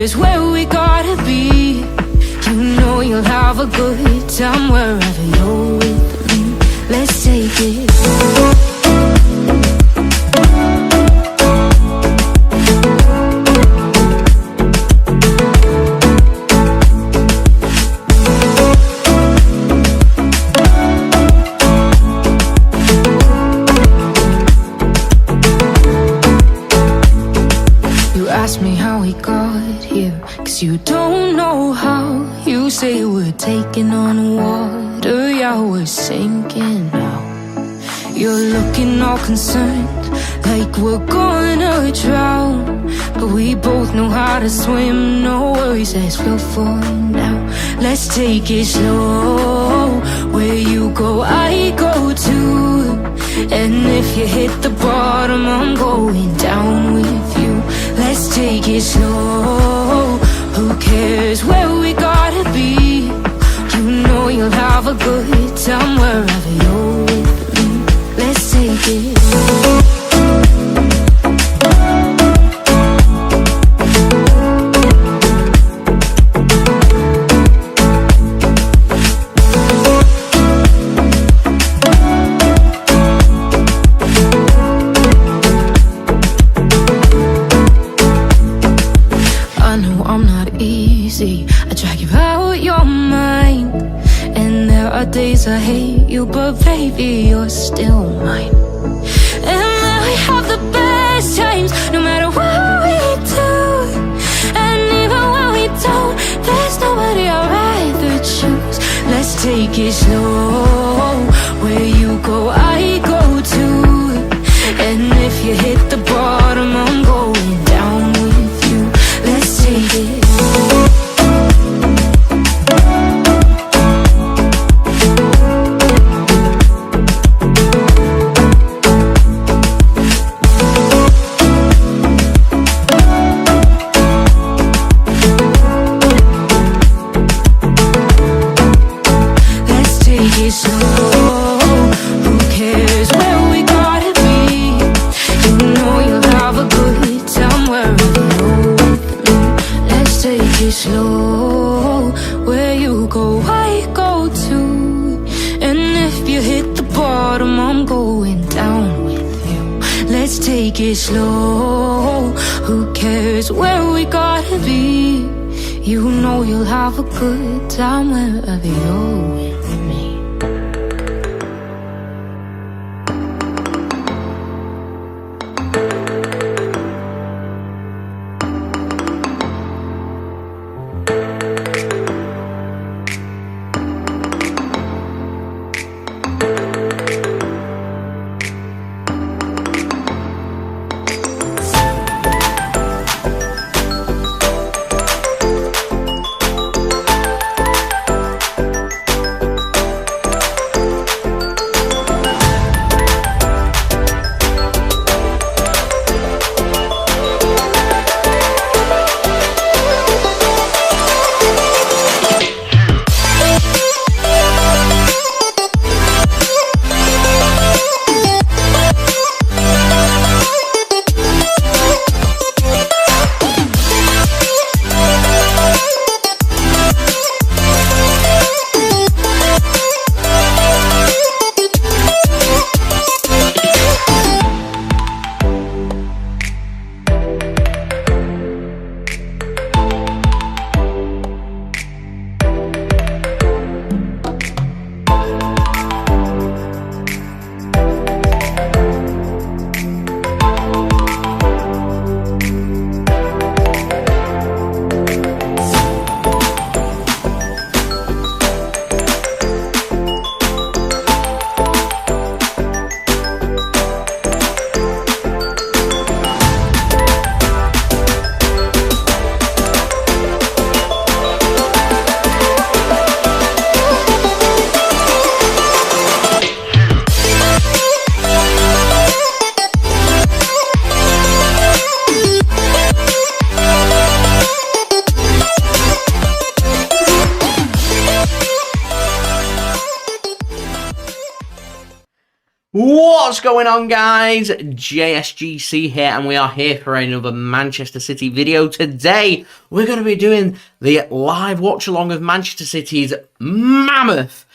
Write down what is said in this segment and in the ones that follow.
It's where we gotta be. You know you'll have a good time wherever you're with me. Let's take it. You don't know how. You say we're taking on water, yeah, we're sinking now. You're looking all concerned, like we're gonna drown. But we both know how to swim, no worries as we'll fall now. Let's take it slow. Where you go, I go too. And if you hit the bottom, I'm going down with you. Let's take it slow. Who cares where we gotta be? You know you'll have a good time wherever you're with me. Let's take it. I drag you out your mind, and there are days I hate you, but baby, you're still mine. And then we have the best times, no matter what we do. And even when we don't, there's nobody I'd rather choose. Let's take it slow. Where you go, I go too. And if you hit the bottom, I'm going down with you. Let's take it. Slow, where you go, I go too. And if you hit the bottom, I'm going down with you. Let's take it slow. Who cares where we gotta be? You know you'll have a good time wherever you're with me. What's going on, guys? JSGC here, and we are here for another Manchester City video. Today, we're going to be doing the live watch-along of Manchester City's mammoth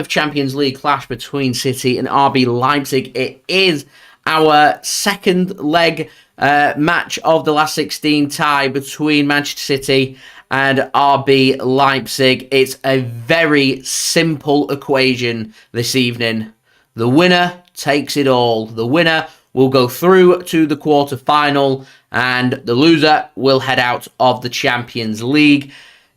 Champions League clash between City and RB Leipzig. It is our second leg match of the last 16 tie between Manchester City and RB Leipzig. It's a very simple equation this evening. The winner takes it all. The winner will go through to the quarter-final, and the loser will head out of the Champions League.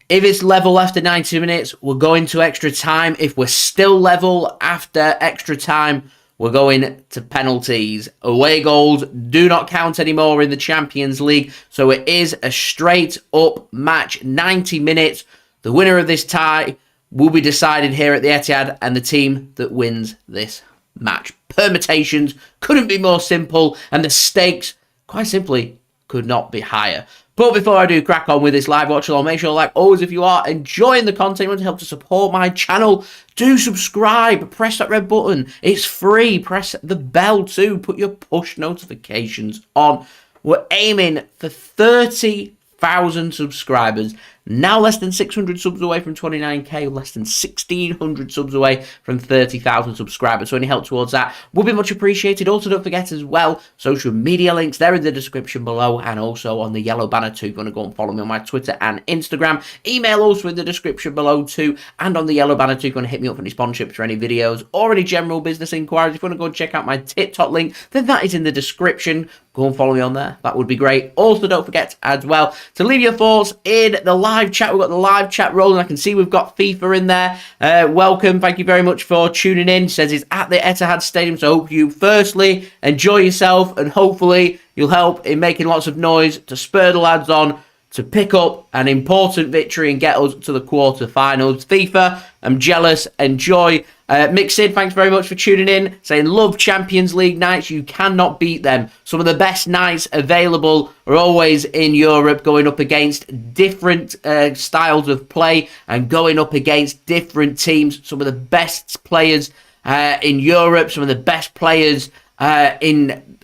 If it's level after 90 minutes, we're going to extra time. If we're still level after extra time, we're going to penalties. Away goals do not count anymore in the Champions League, so it is a straight-up match, 90 minutes. The winner of this tie will be decided here at the Etihad, and the team that wins this match. Permutations couldn't be more simple, and the stakes, quite simply, could not be higher. But before I do crack on with this live watch along, make sure, like always, if you are enjoying the content, you want to help to support my channel, do subscribe, press that red button. It's free. Press the bell too. Put your push notifications on. We're aiming for 30,000 subscribers. Now less than 600 subs away from 29k, less than 1,600 subs away from 30,000 subscribers. So any help towards that will be much appreciated. Also, don't forget as well, social media links, they're in the description below, and also on the yellow banner too. If you want to go and follow me on my Twitter and Instagram. Email also in the description below too, and on the yellow banner too. If you want to hit me up for any sponsorships for any videos or any general business inquiries. If you want to go and check out my TikTok link, then that is in the description. Go and follow me on there. That would be great. Also, don't forget as well to leave your thoughts in the live chat. We've got the live chat rolling. I can see we've got FIFA in there. Welcome. Thank you very much for tuning in. It says it's at the Etihad Stadium. So I hope you firstly enjoy yourself, and hopefully you'll help in making lots of noise to spur the lads on to pick up an important victory and get us to the quarter-finals. FIFA, I'm jealous. Enjoy. Mixid, thanks very much for tuning in. Saying, love Champions League nights. You cannot beat them. Some of the best nights available are always in Europe, going up against different styles of play and going up against different teams. Some of the best players in Europe, some of the best players in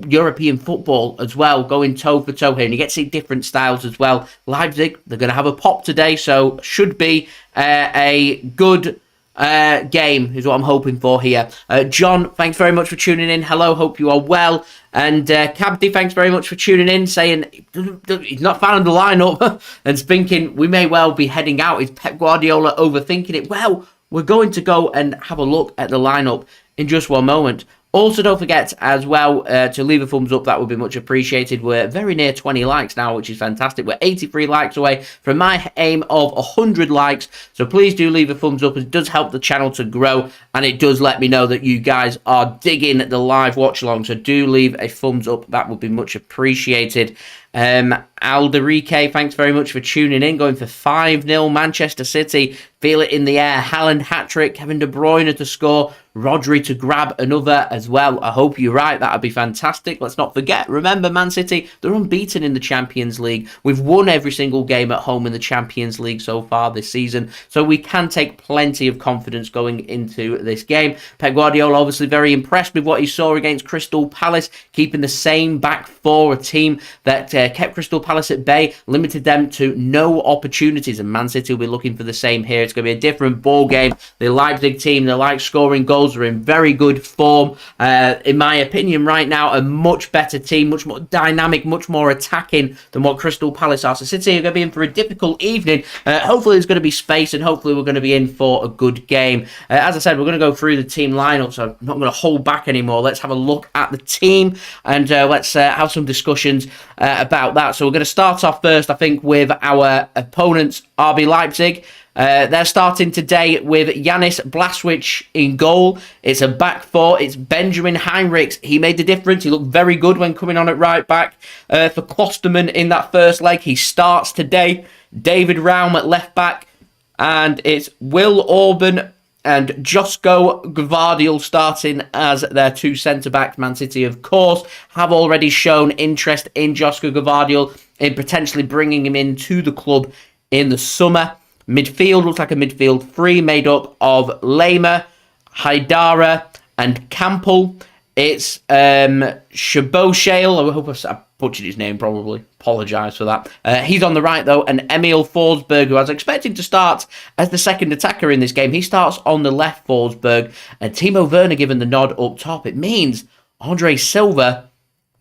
European football as well, going toe for toe here, and you get to see different styles as well. Leipzig, they're going to have a pop today, so should be a good game is what I'm hoping for here. John, thanks very much for tuning in. Hello, hope you are well. And Cabdi, thanks very much for tuning in, saying he's not found the lineup and thinking we may well be heading out. Is Pep Guardiola overthinking it? Well, we're going to go and have a look at the lineup in just one moment. Also, don't forget as well to leave a thumbs up. That would be much appreciated. We're very near 20 likes now, which is fantastic. We're 83 likes away from my aim of 100 likes. So please do leave a thumbs up. It does help the channel to grow, and it does let me know that you guys are digging the live watch along. So do leave a thumbs up. That would be much appreciated. Alderike, thanks very much for tuning in. Going for 5-0 Manchester City. Feel it in the air. Haaland hat-trick. Kevin De Bruyne to score. Rodri to grab another as well. I hope you're right. That would be fantastic. Let's not forget. Remember, Man City, they're unbeaten in the Champions League. We've won every single game at home in the Champions League so far this season. So we can take plenty of confidence going into this game. Pep Guardiola obviously very impressed with what he saw against Crystal Palace, keeping the same back four, a team that kept Crystal Palace at bay, limited them to no opportunities, and Man City will be looking for the same here. It's going to be a different ball game. The Leipzig team, they like scoring goals, are in very good form. In my opinion, right now, a much better team, much more dynamic, much more attacking than what Crystal Palace are. So City are going to be in for a difficult evening. Hopefully there's going to be space, and hopefully we're going to be in for a good game. As I said, we're going to go through the team lineup, so I'm not going to hold back anymore. Let's have a look at the team, and let's have some discussions about that. So we're going to start off first, I think, with our opponents, RB Leipzig. They're starting today with Yanis Blaswich in goal. It's a back four. It's Benjamin Heinrichs. He made the difference. He looked very good when coming on at right back for Klostermann in that first leg. He starts today. David Raum at left back. And it's Will Orban and Josko Gvardiol starting as their two centre-backs. Man City, of course, have already shown interest in Josko Gvardiol, in potentially bringing him into the club in the summer. Midfield looks like a midfield three made up of Lema, Haidara and Campbell. It's Szoboszlai. I hope I butchered his name, probably. Apologise for that. He's on the right, though, and Emil Forsberg, who I was expecting to start as the second attacker in this game. He starts on the left, Forsberg, and Timo Werner given the nod up top. It means Andre Silva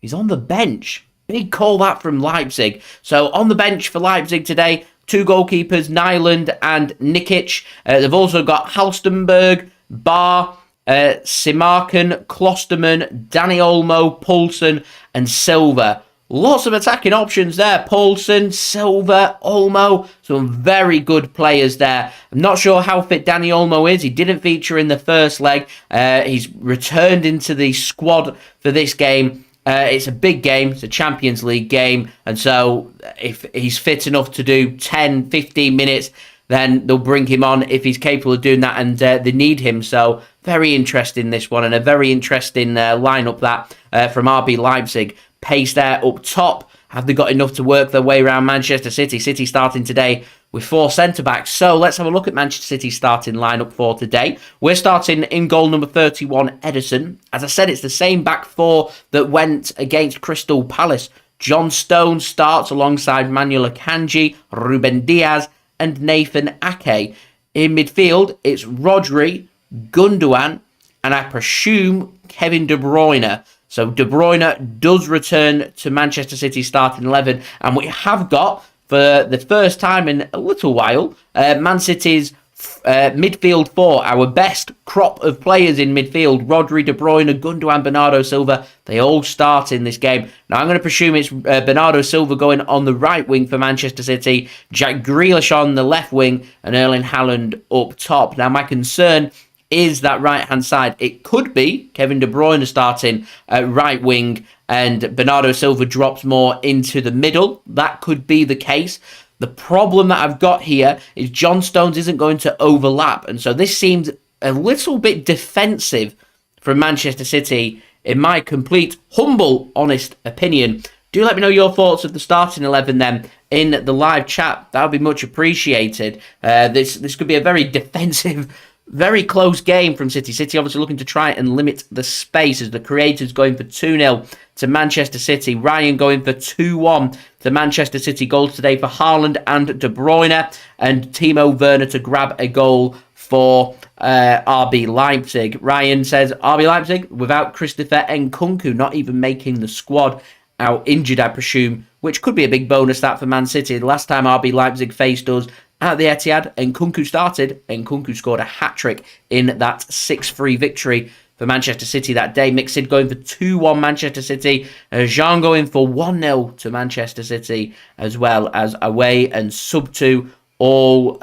is on the bench. Big call that from Leipzig. So on the bench for Leipzig today, two goalkeepers, Nyland and Nikic. They've also got Halstenberg, Bar, Simarkan, Klostermann, Dani Olmo, Poulsen, and Silva. Lots of attacking options there. Poulsen, Silva, Olmo. Some very good players there. I'm not sure how fit Dani Olmo is. He didn't feature in the first leg. He's returned into the squad for this game. It's a big game. It's a Champions League game. And so if he's fit enough to do 10, 15 minutes, then they'll bring him on if he's capable of doing that, and they need him. So very interesting, this one, and a very interesting lineup that from RB Leipzig. Pace there up top. Have they got enough to work their way around Manchester City? City starting today with 4 centre-backs. So let's have a look at Manchester City's starting lineup for today. We're starting in goal number 31, Ederson. As I said, it's the same back four that went against Crystal Palace. John Stones starts alongside Manuel Akanji, Ruben Dias, and Nathan Ake. In midfield, it's Rodri, Gundogan, and I presume Kevin De Bruyne. So De Bruyne does return to Manchester City starting 11, and we have got, for the first time in a little while, Man City's midfield four, our best crop of players in midfield, Rodri, De Bruyne, Gundogan, Bernardo Silva, they all start in this game. Now, I'm going to presume it's Bernardo Silva going on the right wing for Manchester City, Jack Grealish on the left wing, and Erling Haaland up top. Now, my concern is that right-hand side. It could be Kevin De Bruyne starting at right wing and Bernardo Silva drops more into the middle. That could be the case. The problem that I've got here is John Stones isn't going to overlap. And so this seems a little bit defensive from Manchester City, in my complete, humble, honest opinion. Do let me know your thoughts of the starting 11 then in the live chat. That would be much appreciated. This could be a very defensive, very close game from City. City obviously looking to try and limit the space as the creators going for 2-0 to Manchester City. Ryan going for 2-1 to Manchester City. Goals today for Haaland and De Bruyne, and Timo Werner to grab a goal for RB Leipzig. Ryan says, RB Leipzig without Christopher Nkunku, not even making the squad. Out injured, I presume, which could be a big bonus that for Man City. The last time RB Leipzig faced us at the Etihad, Nkunku started. Nkunku scored a hat-trick in that 6-3 victory for Manchester City that day. Mixed going for 2-1 Manchester City. Jean going for 1-0 to Manchester City, as well as away and sub-2 all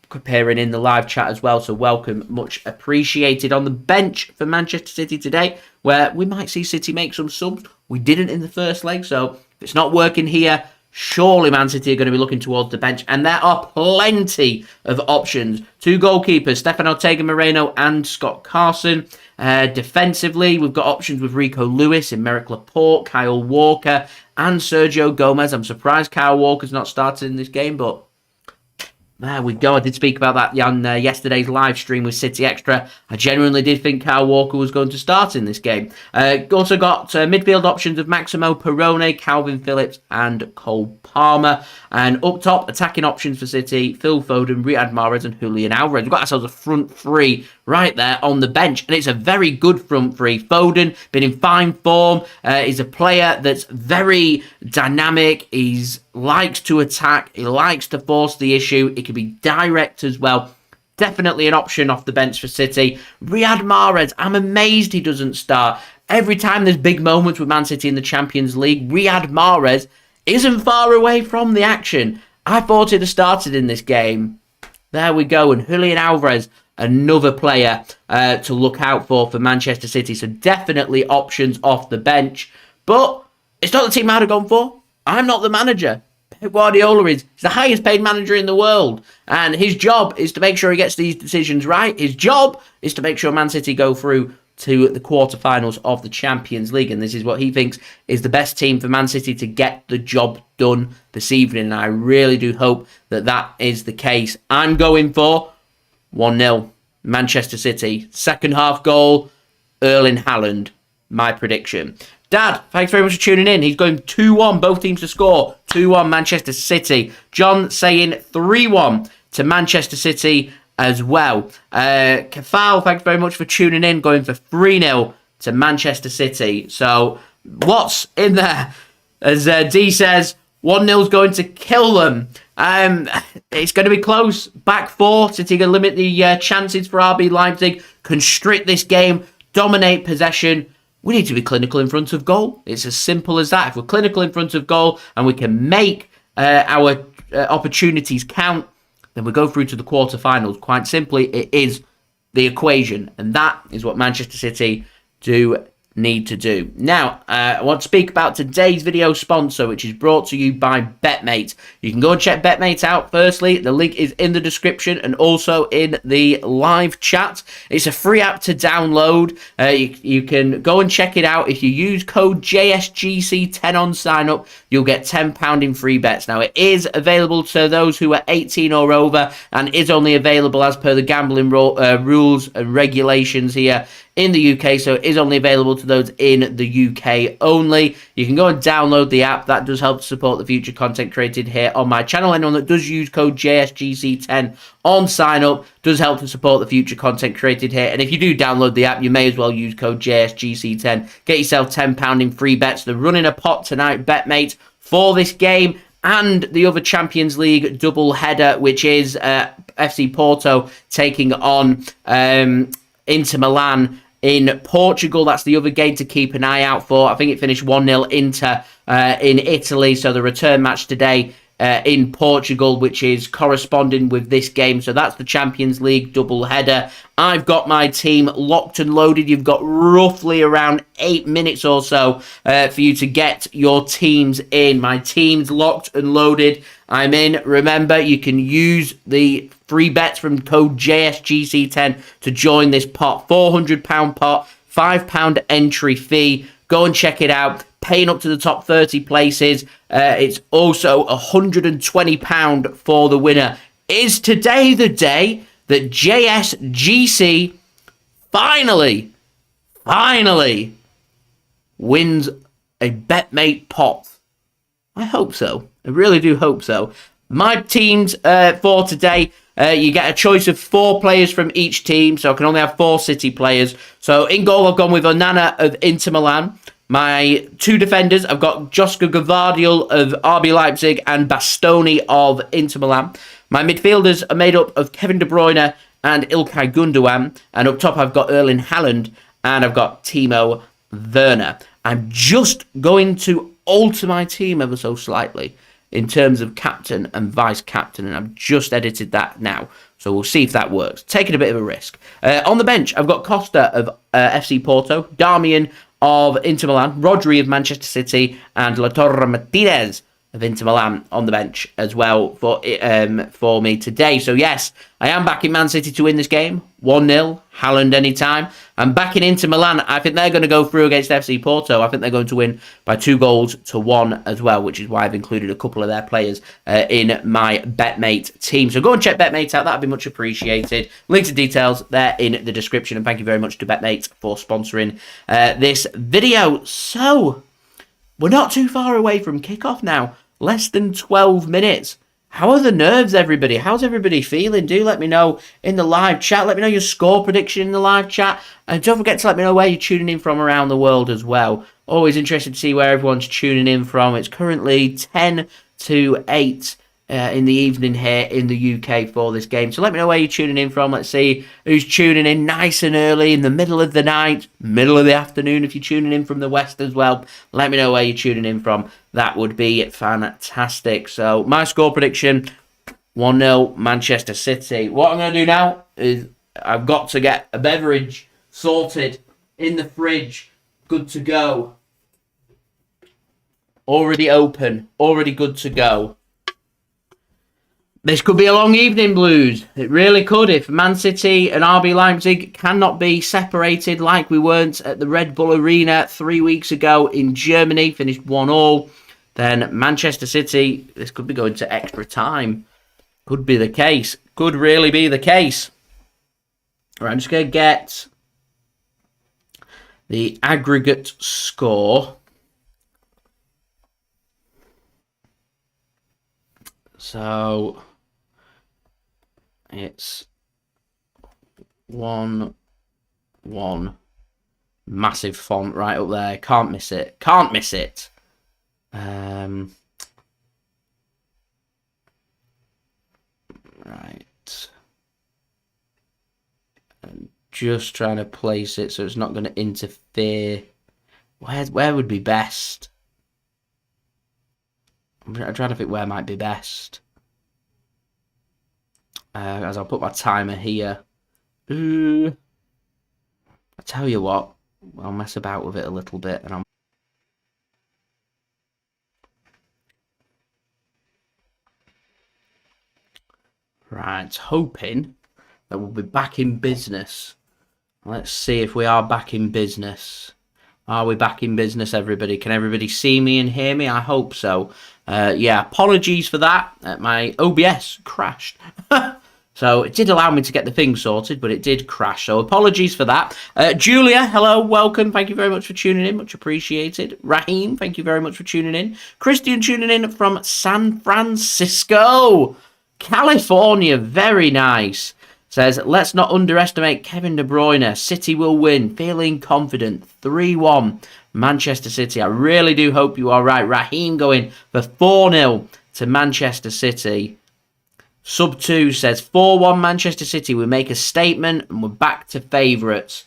appearing in the live chat as well. So welcome, much appreciated. On the bench for Manchester City today, where we might see City make some subs. We didn't in the first leg, so if it's not working here, surely Man City are going to be looking towards the bench. And there are plenty of options. Two goalkeepers, Stefan Ortega-Moreno and Scott Carson. Defensively, we've got options with Rico Lewis, Aymeric Laporte, Kyle Walker, and Sergio Gomez. I'm surprised Kyle Walker's not started in this game, but there we go. I did speak about that on yesterday's live stream with City Extra. I genuinely did think Kyle Walker was going to start in this game. Also got midfield options of Maximo Perrone, Kalvin Phillips, and Cole Palmer. And up top, attacking options for City, Phil Foden, Riyad Mahrez, and Julian Alvarez. We've got ourselves a front three right there on the bench, and it's a very good front three. Foden, been in fine form. He's a player that's very dynamic. He's likes to attack. He likes to force the issue. He can be direct as well. Definitely an option off the bench for City. Riyad Mahrez, I'm amazed he doesn't start. Every time there's big moments with Man City in the Champions League, Riyad Mahrez isn't far away from the action. I thought he'd have started in this game. There we go. And Julian Alvarez, another player to look out for Manchester City. So definitely options off the bench. But it's not the team I'd have gone for. I'm not the manager. Pep Guardiola is. He's the highest paid manager in the world. And his job is to make sure he gets these decisions right. His job is to make sure Man City go through to the quarterfinals of the Champions League. And this is what he thinks is the best team for Man City to get the job done this evening. And I really do hope that that is the case. I'm going for 1-0 Manchester City. Second half goal. Erling Haaland, my prediction. Dad, thanks very much for tuning in. He's going 2-1, both teams to score. 2-1 Manchester City. John saying 3-1 to Manchester City as well. Kafal, thanks very much for tuning in, going for 3-0 to Manchester City. So, what's in there? As D says, 1-0's going to kill them. It's going to be close. Back four. City going to limit the chances for RB Leipzig. Constrict this game. Dominate possession. We need to be clinical in front of goal. It's as simple as that. If we're clinical in front of goal and we can make our opportunities count, then we go through to the quarterfinals. Quite simply, it is the equation. And that is what Manchester City do need to do. Now, I want to speak about today's video sponsor, which is brought to you by BetMate. You can go and check BetMate out. Firstly, the link is in the description and also in the live chat. It's a free app to download. You can go and check it out. If you use code JSGC10 on sign up, you'll get £10 in free bets. Now, it is available to those who are 18 or over and is only available as per the gambling rules and regulations here in the UK, so it is only available to those in the UK only. You can go and download the app. That does help to support the future content created here on my channel. Anyone that does use code JSGC10 on sign up does help to support the future content created here. And if you do download the app, you may as well use code JSGC10. Get yourself £10 in free bets. They're running a pot tonight, BetMate, for this game and the other Champions League double header, which is FC Porto taking on Inter Milan in Portugal. That's the other game to keep an eye out for. I think it finished 1-0 Inter in Italy. So the return match today in Portugal, which is corresponding with this game. So that's the Champions League double header. I've got my team locked and loaded. You've got roughly around 8 minutes or so for you to get your teams in. My team's locked and loaded. I'm in. Remember, you can use the free bets from code JSGC10 to join this pot. £400 pot, £5 entry fee. Go and check it out. Paying up to the top 30 places. It's also £120 for the winner. Is today the day that JSGC finally wins a BetMate pot? I hope so. I really do hope so. My teams for today, you get a choice of 4 players from each team, so I can only have 4 City players. So in goal, I've gone with Onana of Inter Milan. My 2 defenders, I've got Josko Gvardiol of RB Leipzig and Bastoni of Inter Milan. My midfielders are made up of Kevin De Bruyne and Ilkay Gundogan. And up top, I've got Erling Haaland and I've got Timo Werner. I'm just going to alter my team ever so slightly in terms of captain and vice-captain, and I've just edited that now. So we'll see if that works. Taking a bit of a risk. On the bench, I've got Costa of FC Porto, Darmian of Inter Milan, Rodri of Manchester City, and Lautaro Martinez of Inter Milan on the bench as well for me today. So yes, I am backing Man City to win this game. 1-0, Haaland anytime. I'm backing Inter Milan. I think they're going to go through against FC Porto. I think they're going to win by 2-1 as well, which is why I've included a couple of their players in my BetMate team. So go and check BetMate out. That'd be much appreciated. Links and details there in the description. And thank you very much to BetMate for sponsoring this video. So we're not too far away from kickoff now. Less than 12 minutes. How are the nerves, everybody? How's everybody feeling? Do let me know in the live chat. Let me know your score prediction in the live chat. And don't forget to let me know where you're tuning in from around the world as well. Always interested to see where everyone's tuning in from. It's currently 10 to 8 in the evening here in the UK for this game. So let me know where you're tuning in from. Let's see who's tuning in nice and early in the middle of the night, middle of the afternoon if you're tuning in from the west as well. Let me know where you're tuning in from. That would be fantastic. So my score prediction, 1-0 Manchester City. What I'm going to do now is I've got to get a beverage sorted in the fridge. Good to go. Already open. Already good to go. This could be a long evening, Blues. It really could. If Man City and RB Leipzig cannot be separated like we weren't at the Red Bull Arena 3 weeks ago in Germany, finished 1-1, then Manchester City, this could be going to extra time. Could be the case. Could really be the case. All right, I'm just going to get the aggregate score. So it's 1-1. Massive font right up there. Can't miss it. Can't miss it. Right. I'm just trying to place it so it's not going to interfere. Where would be best? I'm trying to think where might be best. As I'll put my timer here. I tell you what, I'll mess about with it a little bit and I'll... Right, hoping that we'll be back in business. Let's see if we are back in business. Are we back in business, everybody? Can everybody see me and hear me? I hope so. Yeah, apologies for that. My OBS crashed. So it did allow me to get the thing sorted, but it did crash. So apologies for that. Julia, hello, welcome. Thank you very much for tuning in. Much appreciated. Raheem, thank you very much for tuning in. Christian tuning in from San Francisco, California. Very nice. Says, let's not underestimate Kevin De Bruyne. City will win. Feeling confident. 3-1. Manchester City. I really do hope you are right. Raheem going for 4-0 to Manchester City. Sub 2 says 4-1 Manchester City. We make a statement and we're back to favourites.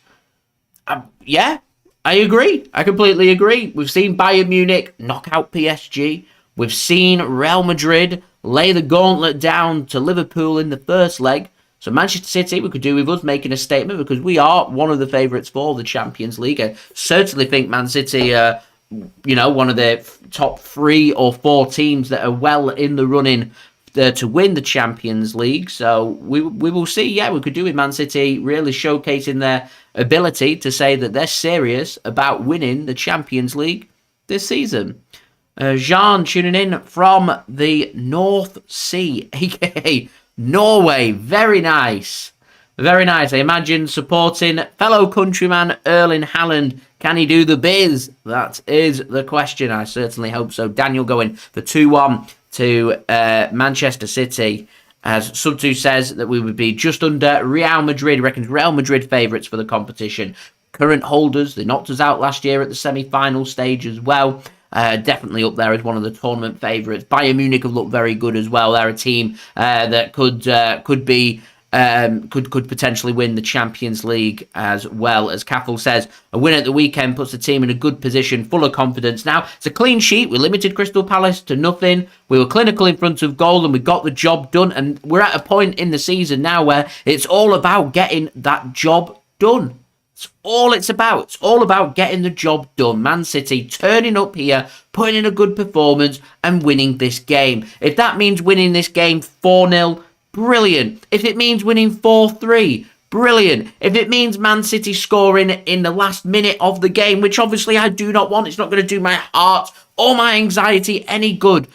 Yeah, I agree. I completely agree. We've seen Bayern Munich knock out PSG. We've seen Real Madrid lay the gauntlet down to Liverpool in the first leg. So Manchester City, we could do with us making a statement because we are one of the favourites for the Champions League. I certainly think Man City are, one of the top 3 or 4 teams that are well in the running to win the Champions League. So we will see. Yeah, we could do with Man City really showcasing their ability to say that they're serious about winning the Champions League this season. Jean tuning in from the North Sea, aka Norway. Very nice. Very nice. I imagine supporting fellow countryman Erling Haaland. Can he do the biz? That is the question. I certainly hope so. Daniel going for 2-1 to Manchester City. As Sub2 says that we would be just under Real Madrid. Reckons Real Madrid favourites for the competition. Current holders. They knocked us out last year at the semi-final stage as well. Definitely up there as one of the tournament favourites. Bayern Munich have looked very good as well. They're a team that could potentially win the Champions League as well. As Cathal says, a win at the weekend puts the team in a good position, full of confidence. Now, it's a clean sheet. We limited Crystal Palace to nothing. We were clinical in front of goal and we got the job done. And we're at a point in the season now where it's all about getting that job done. It's all it's about. It's all about getting the job done. Man City turning up here, putting in a good performance and winning this game. If that means winning this game 4-0, brilliant. If it means winning 4-3, brilliant. If it means Man City scoring in the last minute of the game, which obviously I do not want, it's not going to do my heart or my anxiety any good.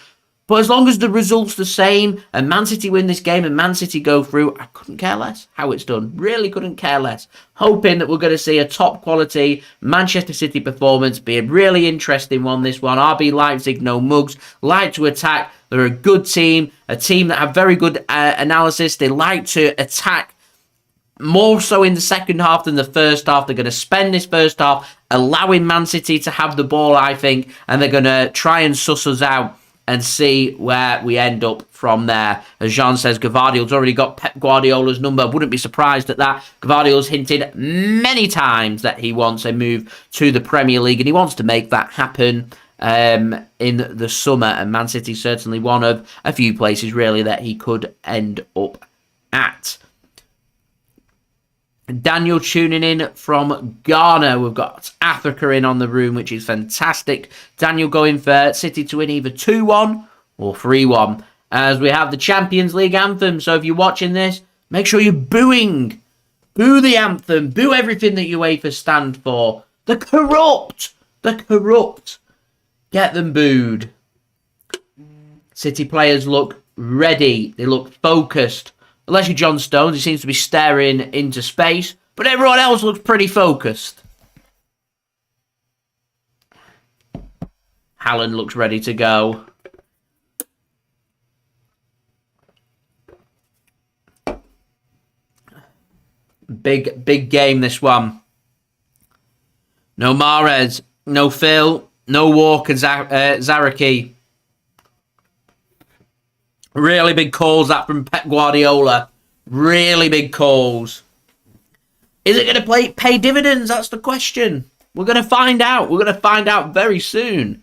But as long as the result's the same and Man City win this game and Man City go through, I couldn't care less how it's done. Really couldn't care less. Hoping that we're going to see a top quality Manchester City performance. Be a really interesting one, this one. RB Leipzig, no mugs. Like to attack. They're a good team. A team that have very good analysis. They like to attack more so in the second half than the first half. They're going to spend this first half allowing Man City to have the ball, I think. And they're going to try and suss us out and see where we end up from there. As Jean says, Gvardiol's already got Pep Guardiola's number. Wouldn't be surprised at that. Gvardiol's hinted many times that he wants a move to the Premier League and he wants to make that happen in the summer. And Man City certainly one of a few places really that he could end up at. Daniel tuning in from Ghana. We've got Africa in on the room, which is fantastic. Daniel going for City to win either 2-1 or 3-1. As we have the Champions League anthem. So if you're watching this, make sure you're booing. Boo the anthem. Boo everything that UEFA stand for. The corrupt. The corrupt. Get them booed. City players look ready. They look focused. Unless you're John Stones, he seems to be staring into space. But everyone else looks pretty focused. Haaland looks ready to go. Big game, this one. No Mahrez, no Phil, no Walker, Zaraki. Really big calls that from Pep Guardiola. Really big calls. Is it going to pay dividends? That's the question. We're going to find out. We're going to find out very soon.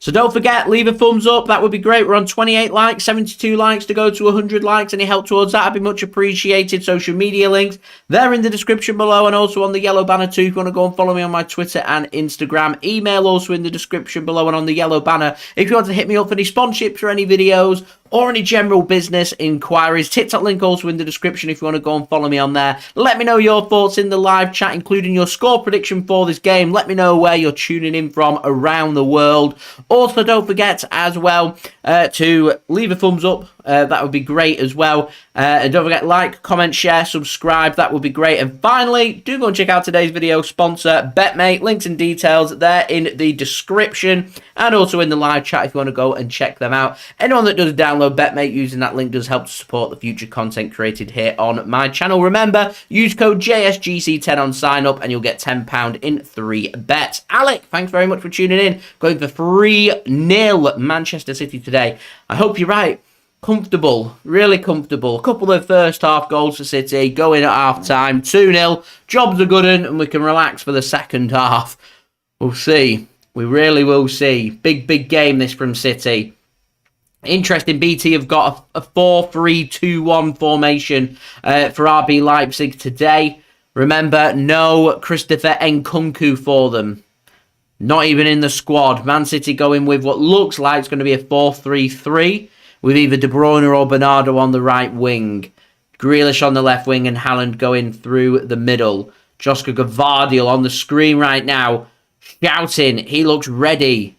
So don't forget, leave a thumbs up. That would be great. We're on 28 likes, 72 likes to go to 100 likes. Any help towards that would be much appreciated. Social media links, they're in the description below and also on the yellow banner too. If you want to go and follow me on my Twitter and Instagram. Email also in the description below and on the yellow banner. If you want to hit me up for any sponsorships or any videos or any general business inquiries, TikTok link also in the description if you want to go and follow me on there. Let me know your thoughts in the live chat, including your score prediction for this game. Let me know where you're tuning in from around the world. Also, don't forget as well to leave a thumbs up. That would be great as well. And don't forget, like, comment, share, subscribe. That would be great. And finally, do go and check out today's video sponsor, BetMate. Links and details there in the description and also in the live chat if you want to go and check them out. Anyone that does download BetMate using that link does help to support the future content created here on my channel. Remember, use code JSGC10 on sign up and you'll get £10 in 3 bets. Alec, thanks very much for tuning in. Going for 3-0 Manchester City today. I hope you're right. Comfortable, really comfortable. A couple of first half goals for City, going at half time, 2-0. Jobs are good and we can relax for the second half. We'll see. We really will see. Big game this from City. Interesting, BT have got a 4-3-2-1 formation for RB Leipzig today. Remember, no Christopher Nkunku for them. Not even in the squad. Man City going with what looks like it's going to be a 4-3-3. With either De Bruyne or Bernardo on the right wing. Grealish on the left wing and Haaland going through the middle. Josko Gvardiol on the screen right now. Shouting. He looks ready.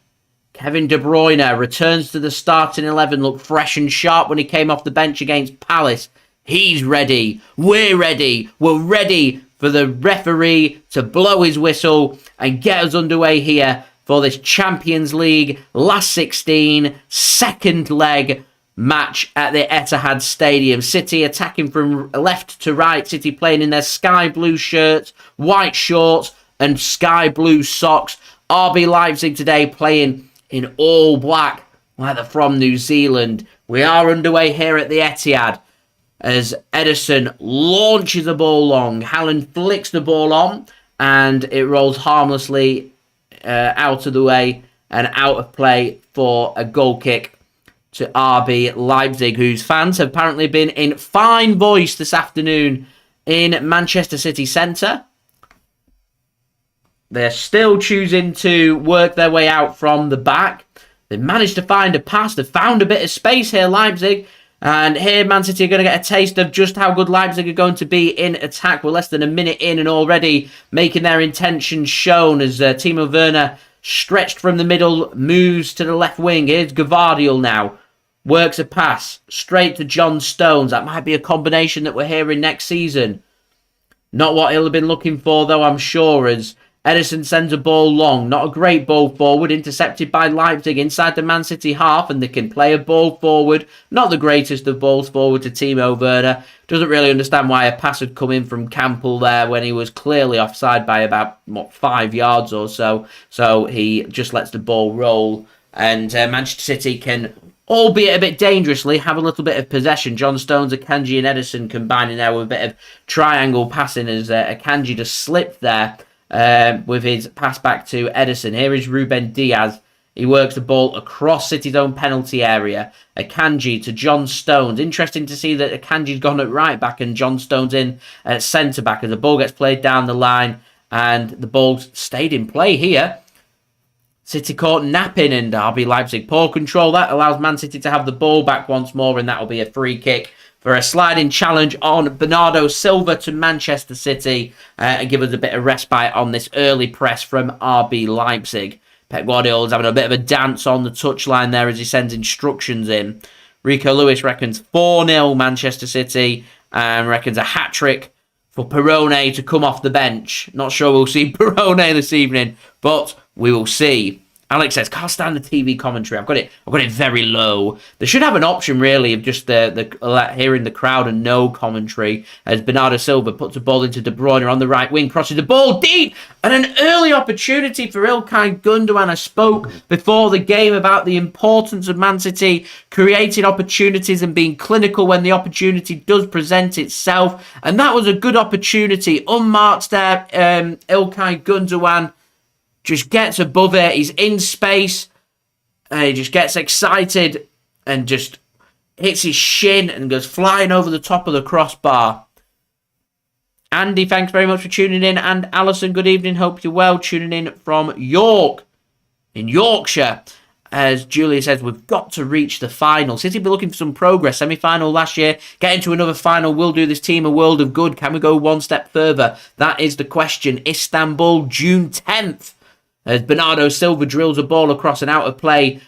Kevin De Bruyne returns to the starting 11. Looked fresh and sharp when he came off the bench against Palace. He's ready. We're ready. We're ready for the referee to blow his whistle and get us underway here for this Champions League last 16 second leg match at the Etihad Stadium. City attacking from left to right. City playing in their sky blue shirts, white shorts and sky blue socks. RB Leipzig today playing in all black like they're from New Zealand. We are underway here at the Etihad as Ederson launches the ball long. Haaland flicks the ball on and it rolls harmlessly out of the way and out of play for a goal kick to RB Leipzig, whose fans have apparently been in fine voice this afternoon in Manchester City Centre. They're still choosing to work their way out from the back. They've managed to find a pass. They've found a bit of space here, Leipzig. And here, Man City are going to get a taste of just how good Leipzig are going to be in attack. We're less than a minute in and already making their intentions shown as Timo Werner, stretched from the middle, moves to the left wing. Here's Gvardiol now. Works a pass straight to John Stones. That might be a combination that we're hearing next season. Not what he'll have been looking for, though, I'm sure, as Ederson sends a ball long. Not a great ball forward. Intercepted by Leipzig inside the Man City half, and they can play a ball forward. Not the greatest of balls forward to Timo Werner. Doesn't really understand why a pass had come in from Campbell there when he was clearly offside by about 5 yards or so. So he just lets the ball roll. And Manchester City can, albeit a bit dangerously, have a little bit of possession. John Stones, Akanji and Ederson combining there with a bit of triangle passing as Akanji just slipped there with his pass back to Ederson. Here is Ruben Dias. He works the ball across City's own penalty area. Akanji to John Stones. Interesting to see that Akanji's gone at right back and John Stones in at centre back as the ball gets played down the line and the ball stayed in play here. City caught napping and RB Leipzig poor control. That allows Man City to have the ball back once more and that will be a free kick for a sliding challenge on Bernardo Silva to Manchester City and give us a bit of respite on this early press from RB Leipzig. Pep Guardiola is having a bit of a dance on the touchline there as he sends instructions in. Rico Lewis reckons 4-0 Manchester City and reckons a hat-trick for Perrone to come off the bench. Not sure we'll see Perrone this evening, but we will see. Alex says, can't stand the TV commentary. I've got it very low. They should have an option, really, of just hearing the crowd and no commentary, as Bernardo Silva puts the ball into De Bruyne on the right wing, crosses the ball deep, and an early opportunity for Ilkay Gundogan. I spoke before the game about the importance of Man City creating opportunities and being clinical when the opportunity does present itself, and that was a good opportunity. Unmarked there, Ilkay Gundogan just gets above it. He's in space. And he just gets excited and just hits his shin and goes flying over the top of the crossbar. Andy, thanks very much for tuning in. And Alison, good evening. Hope you're well. Tuning in from York, in Yorkshire. As Julia says, we've got to reach the final. City be looking for some progress. Semi-final last year. Getting to another final will do this team a world of good. Can we go one step further? That is the question. Istanbul, June 10th. As Bernardo Silva drills a ball across and out of play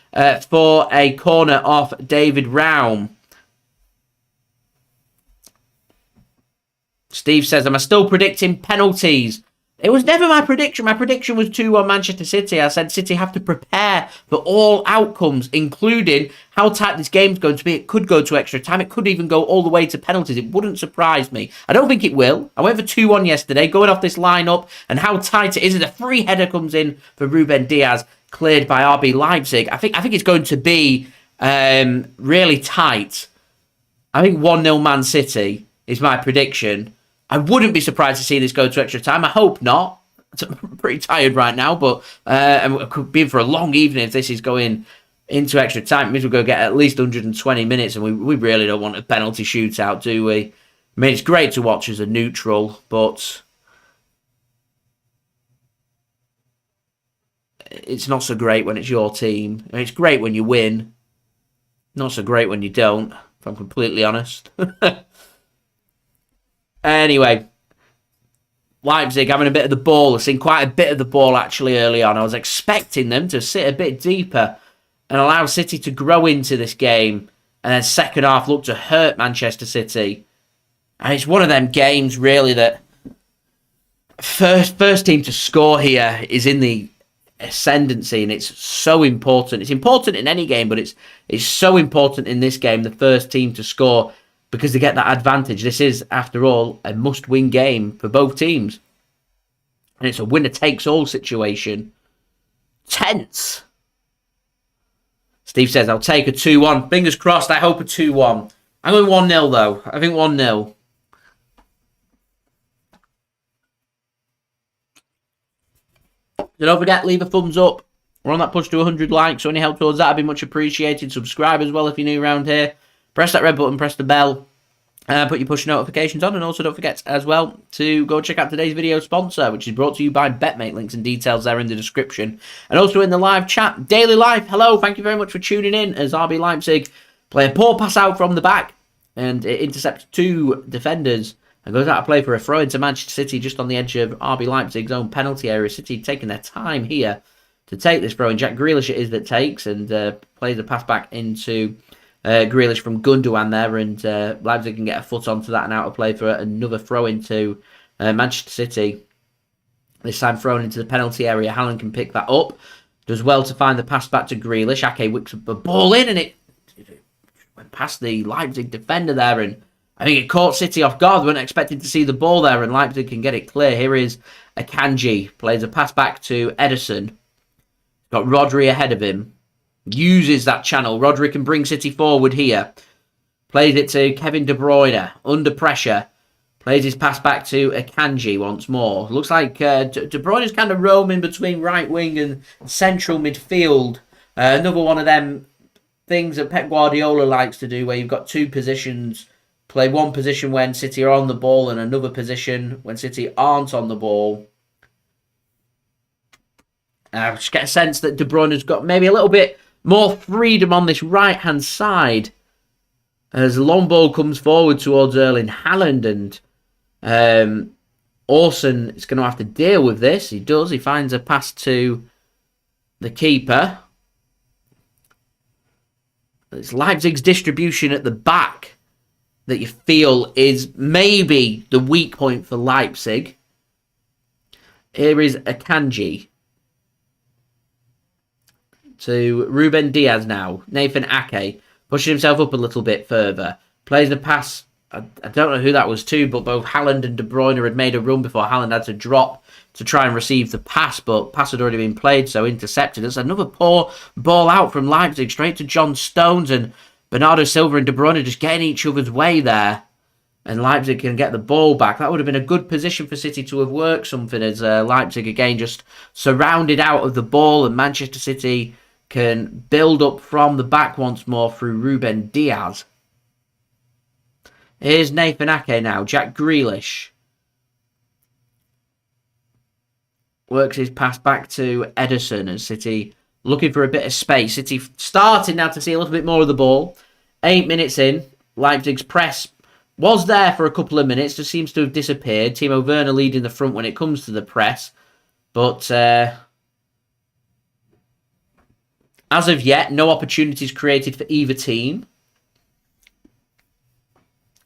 for a corner off David Raum. Steve says, am I still predicting penalties? It was never my prediction. My prediction was 2-1 Manchester City. I said City have to prepare for all outcomes, including how tight this game's going to be. It could go to extra time. It could even go all the way to penalties. It wouldn't surprise me. I don't think it will. I went for 2-1 yesterday, going off this lineup and how tight it is. As a free header comes in for Ruben Dias, cleared by RB Leipzig. I think it's going to be really tight. I think 1-0 Man City is my prediction. I wouldn't be surprised to see this go to extra time. I hope not. I'm pretty tired right now, but it could be for a long evening if this is going into extra time. It means we'll go get at least 120 minutes, and we really don't want a penalty shootout, do we? I mean, it's great to watch as a neutral, but it's not so great when it's your team. I mean, it's great when you win. Not so great when you don't, if I'm completely honest. Anyway, Leipzig having a bit of the ball. I've seen quite a bit of the ball actually early on. I was expecting them to sit a bit deeper and allow City to grow into this game. And then second half looked to hurt Manchester City. And it's one of them games really that first team to score here is in the ascendancy, and it's so important. It's important in any game, but it's so important in this game, the first team to score, because they get that advantage. This is, after all, a must-win game for both teams. And it's a winner-takes-all situation. Tense. Steve says, I'll take a 2-1. Fingers crossed, I hope a 2-1. I'm going 1-0, though. I think 1-0. So don't forget, leave a thumbs up. We're on that push to 100 likes, so any help towards that would be much appreciated. Subscribe as well if you're new around here. Press that red button, press the bell, put your push notifications on, and also don't forget as well to go check out today's video sponsor, which is brought to you by BetMate. Links and details there in the description. And also in the live chat, Daily Life. Hello, thank you very much for tuning in as RB Leipzig play a poor pass out from the back, and it intercepts two defenders and goes out to play for a throw into Manchester City just on the edge of RB Leipzig's own penalty area. City taking their time here to take this throw, and Jack Grealish it is that takes and plays the pass back into Grealish from Gundogan there, and Leipzig can get a foot onto that and out of play for another throw into Manchester City. This time thrown into the penalty area. Haaland can pick that up. Does well to find the pass back to Grealish. Ake whips the ball in, and it went past the Leipzig defender there, and I think it caught City off guard. They weren't expecting to see the ball there, and Leipzig can get it clear. Here is Akanji. Plays a pass back to Ederson. Got Rodri ahead of him. Uses that channel. Rodri can bring City forward here. Plays it to Kevin De Bruyne. Under pressure. Plays his pass back to Akanji once more. Looks like De Bruyne is kind of roaming between right wing and central midfield. Another one of them things that Pep Guardiola likes to do, where you've got two positions. Play one position when City are on the ball and another position when City aren't on the ball. I just get a sense that De Bruyne has got maybe a little bit more freedom on this right-hand side as the long ball comes forward towards Erling Haaland, and Orson is going to have to deal with this. He does. He finds a pass to the keeper. It's Leipzig's distribution at the back that you feel is maybe the weak point for Leipzig. Here is Akanji. To Ruben Dias now. Nathan Ake pushing himself up a little bit further. Plays the pass. I don't know who that was to, but both Haaland and De Bruyne had made a run before Haaland had to drop to try and receive the pass, but pass had already been played, so intercepted. It's another poor ball out from Leipzig, straight to John Stones, and Bernardo Silva and De Bruyne are just getting each other's way there. And Leipzig can get the ball back. That would have been a good position for City to have worked something, as Leipzig again just surrounded out of the ball, and Manchester City can build up from the back once more through Ruben Dias. Here's Nathan Ake now. Jack Grealish works his pass back to Ederson, and City looking for a bit of space. City starting now to see a little bit more of the ball. 8 minutes in, Leipzig's press was there for a couple of minutes, just seems to have disappeared. Timo Werner leading the front when it comes to the press, but as of yet, no opportunities created for either team.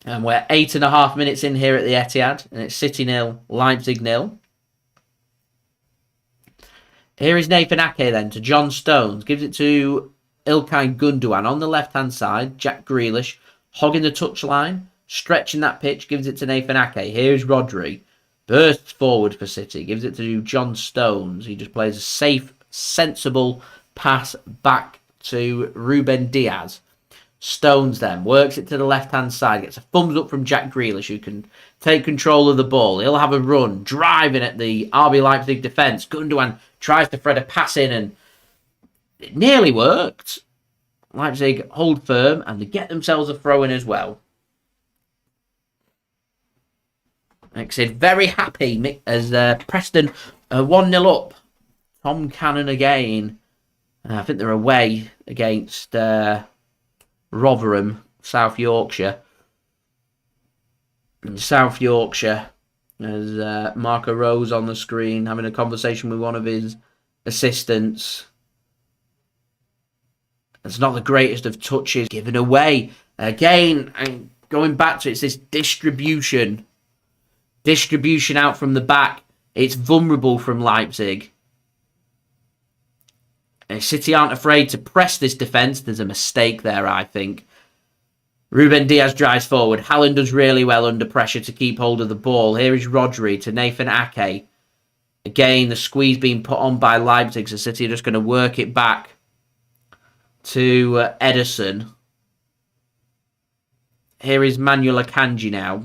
And we're 8.5 minutes in here at the Etihad, and it's City 0, Leipzig 0. Here is Nathan Ake then to John Stones. Gives it to Ilkay Gundogan on the left-hand side. Jack Grealish hogging the touchline, stretching that pitch. Gives it to Nathan Ake. Here's Rodri. Bursts forward for City. Gives it to John Stones. He just plays a safe, sensible pass back to Ruben Dias. Stones then works it to the left-hand side. Gets a thumbs up from Jack Grealish, who can take control of the ball. He'll have a run, driving at the RB Leipzig defence. Gundogan tries to thread a pass in, and it nearly worked. Leipzig hold firm, and they get themselves a throw-in as well. Like I said, very happy as Preston are 1-0 up. Tom Cannon again. I think they're away against Rotherham, South Yorkshire. In South Yorkshire, as Marco Rose on the screen having a conversation with one of his assistants. It's not the greatest of touches given away. Again, and going back to it, it's this distribution. Distribution out from the back. It's vulnerable from Leipzig. And City aren't afraid to press this defence. There's a mistake there, I think. Ruben Dias drives forward. Haaland does really well under pressure to keep hold of the ball. Here is Rodri to Nathan Ake. Again, the squeeze being put on by Leipzig, so City are just going to work it back to Ederson. Here is Manuel Akanji now.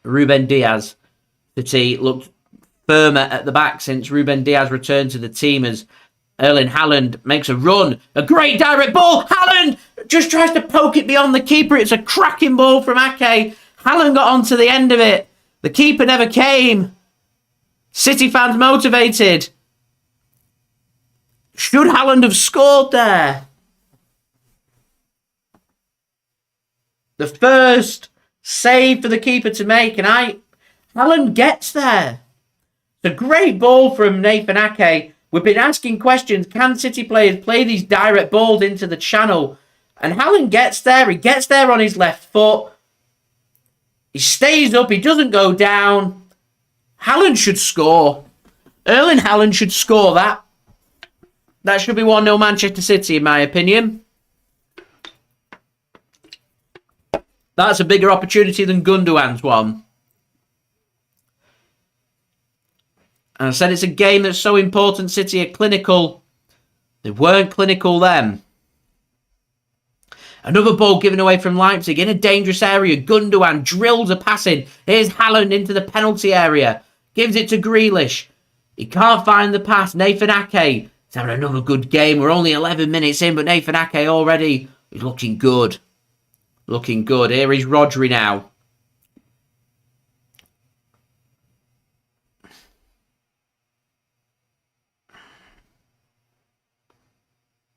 Ruben Dias. City looked firmer at the back since Ruben Dias returned to the team, as Erling Haaland makes a run. A great direct ball. Haaland just tries to poke it beyond the keeper. It's a cracking ball from Ake. Haaland got onto the end of it. The keeper never came. City fans motivated. Should Haaland have scored there? The first save for the keeper to make, and Haaland gets there. It's a great ball from Nathan Ake. We've been asking questions. Can City players play these direct balls into the channel? And Haaland gets there. He gets there on his left foot. He stays up. He doesn't go down. Haaland should score. Erling Haaland should score that. That should be 1-0 Manchester City, in my opinion. That's a bigger opportunity than Gundogan's one. And I said it's a game that's so important. City are clinical. They weren't clinical then. Another ball given away from Leipzig in a dangerous area. Gundogan drills a pass in. Here's Haaland into the penalty area. Gives it to Grealish. He can't find the pass. Nathan Ake is having another good game. We're only 11 minutes in, but Nathan Ake already is looking good. Looking good. Here is Rodri now.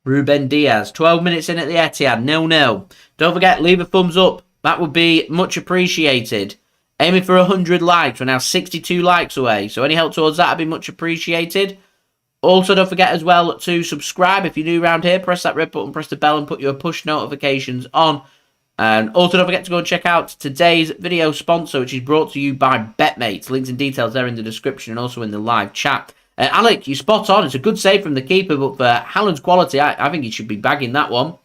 Ruben Dias, 12 minutes in at the Etihad, 0-0. Don't forget, leave a thumbs up. That would be much appreciated. Aiming for 100 likes. We're now 62 likes away. So any help towards that would be much appreciated. Also, don't forget as well to subscribe. If you're new around here, press that red button, press the bell, and put your push notifications on. And also don't forget to go and check out today's video sponsor, which is brought to you by BetMates. Links and details there in the description and also in the live chat. Alec, you spot on. It's a good save from the keeper, but for Haaland's quality, I think he should be bagging that one.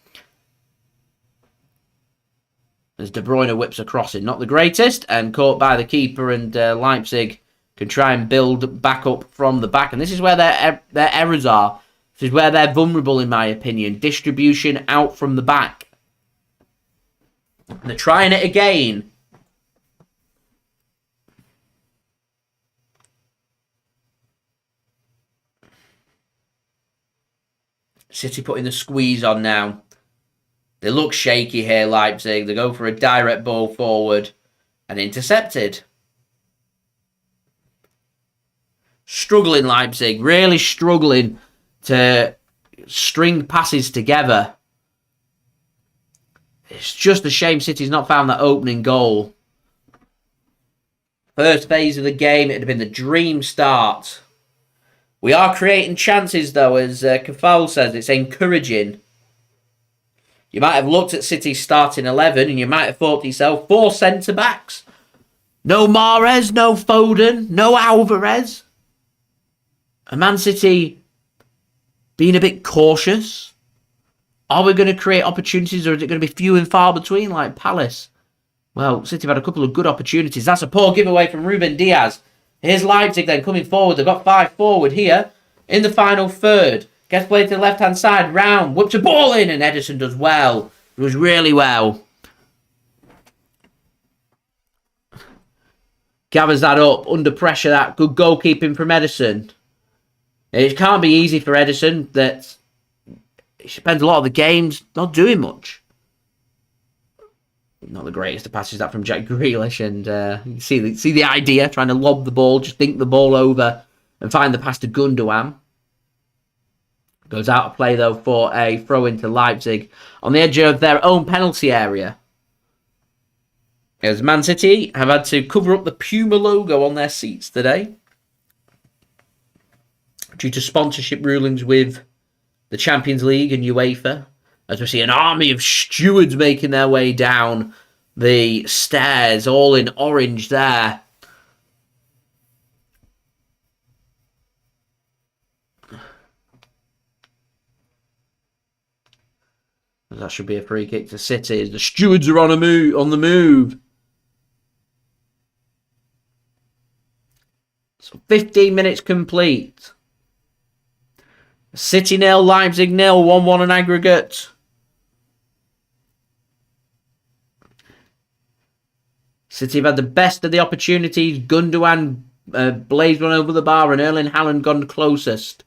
As De Bruyne whips across it. Not the greatest, and caught by the keeper, and Leipzig can try and build back up from the back. And this is where their errors are. This is where they're vulnerable, in my opinion. Distribution out from the back. And they're trying it again. City putting the squeeze on now. They look shaky here, Leipzig. They go for a direct ball forward and intercepted. Struggling, Leipzig. Really struggling to string passes together. It's just a shame City's not found that opening goal. First phase of the game, it'd have been the dream start. We are creating chances, though, as Kafal says. It's encouraging. You might have looked at City's starting 11 and you might have thought to yourself, 4 centre-backs. No Mahrez, no Foden, no Alvarez. And Man City being a bit cautious. Are we going to create opportunities, or is it going to be few and far between like Palace? Well, City have had a couple of good opportunities. That's a poor giveaway from Ruben Dias. Here's Leipzig then coming forward. They've got 5 forward here in the final third. Gets played to the left-hand side. Raum whips a ball in, and Ederson does well. Does really well. Gathers that up. Under pressure, that good goalkeeping from Ederson. It can't be easy for Ederson. That he spends a lot of the games not doing much. Not the greatest of passes, that from Jack Grealish, and you see the idea, trying to lob the ball, just think the ball over and find the pass to Gundogan. Goes out of play though for a throw into Leipzig on the edge of their own penalty area. As Man City have had to cover up the Puma logo on their seats today due to sponsorship rulings with the Champions League and UEFA. As we see an army of stewards making their way down the stairs, all in orange there. That should be a free kick to City as the stewards are on the move. So 15 minutes complete. City 0, Leipzig 0, 1-1 on aggregate. City have had the best of the opportunities. Gundogan blazed one over the bar and Erling Haaland gone closest.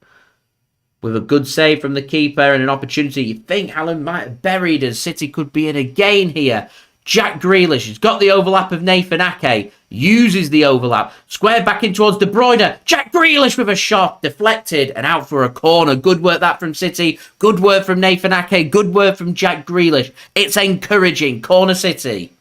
With a good save from the keeper and an opportunity you think Haaland might have buried, as City could be in again here. Jack Grealish has got the overlap of Nathan Ake. Uses the overlap. Squared back in towards De Bruyne. Jack Grealish with a shot. Deflected and out for a corner. Good work that from City. Good work from Nathan Ake. Good work from Jack Grealish. It's encouraging. Corner City.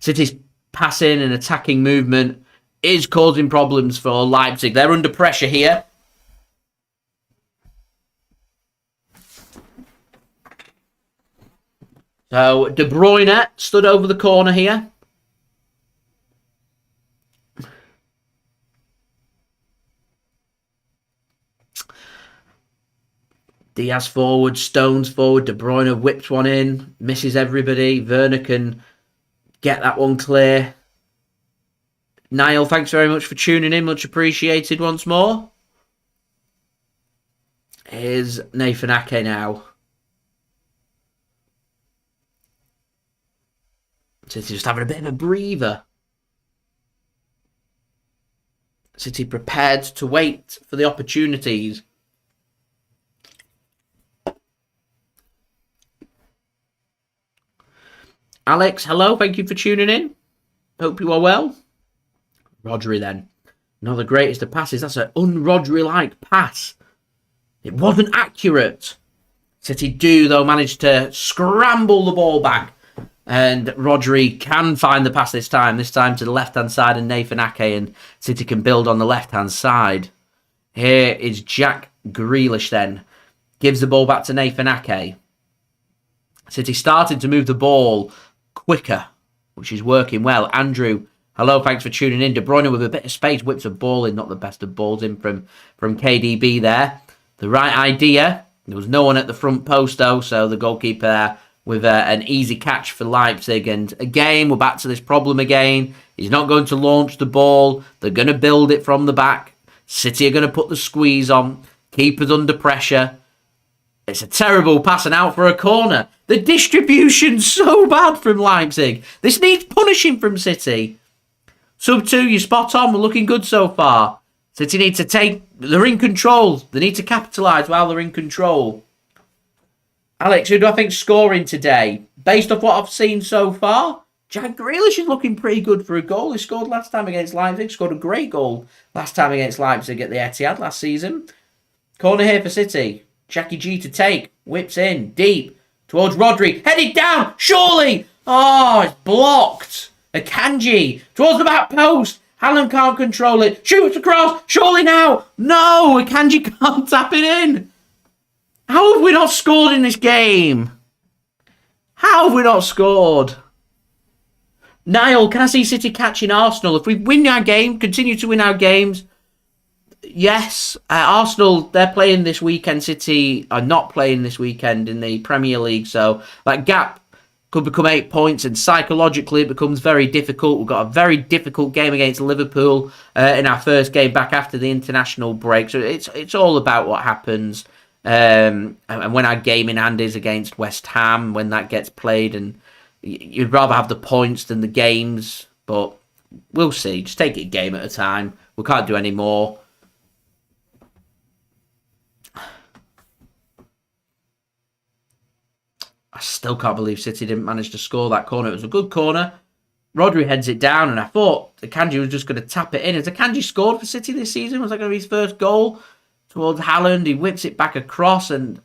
City's passing and attacking movement is causing problems for Leipzig. They're under pressure here. So De Bruyne stood over the corner here. Diaz forward, Stones forward. De Bruyne whips one in, misses everybody. Werner can get that one clear. Niall, thanks very much for tuning in. Much appreciated once more. Here's Nathan Ake now. City just having a bit of a breather. City prepared to wait for the opportunities. Alex, hello. Thank you for tuning in. Hope you are well. Rodri then. Not the greatest of passes. That's an un-Rodri-like pass. It wasn't accurate. City do, though, manage to scramble the ball back. And Rodri can find the pass this time to the left-hand side and Nathan Ake, and City can build on the left-hand side. Here is Jack Grealish then. Gives the ball back to Nathan Ake. City started to move the ball quicker, which is working well. Andrew, hello, thanks for tuning in. De Bruyne with a bit of space, whips a ball in, not the best of balls in from KDB there. The right idea. There was no one at the front post though, so the goalkeeper there with an easy catch for Leipzig. And again, we're back to this problem again. He's not going to launch the ball. They're going to build it from the back. City are going to put the squeeze on. Keeper's under pressure. It's a terrible passing out for a corner. The distribution's so bad from Leipzig. This needs punishing from City. Sub 2, you're spot on. We're looking good so far. City need to take... They're in control. They need to capitalise while they're in control. Alex, who do I think scoring today? Based off what I've seen so far, Jack Grealish is looking pretty good for a goal. He scored last time against Leipzig. Scored a great goal last time against Leipzig at the Etihad last season. Corner here for City. Jackie G to take. Whips in. Deep. Towards Rodri. Headed down. Surely. Oh, it's blocked. Akanji. Towards the back post. Haaland can't control it. Shoots across. Surely now. No. Akanji can't tap it in. How have we not scored in this game? How have we not scored? Niall, can I see City catching Arsenal? If we win our game, continue to win our games, yes. Arsenal, they're playing this weekend. City are not playing this weekend in the Premier League. So that gap could become 8 points. And psychologically, it becomes very difficult. We've got a very difficult game against Liverpool in our first game back after the international break. So it's all about what happens. And when our game in hand is against West Ham, when that gets played. And you'd rather have the points than the games. But we'll see. Just take it a game at a time. We can't do any more. I still can't believe City didn't manage to score that corner. It was a good corner. Rodri heads it down, and I thought Akanji was just going to tap it in. Has Akanji scored for City this season? Was that going to be his first goal? Towards Haaland, he whips it back across, and...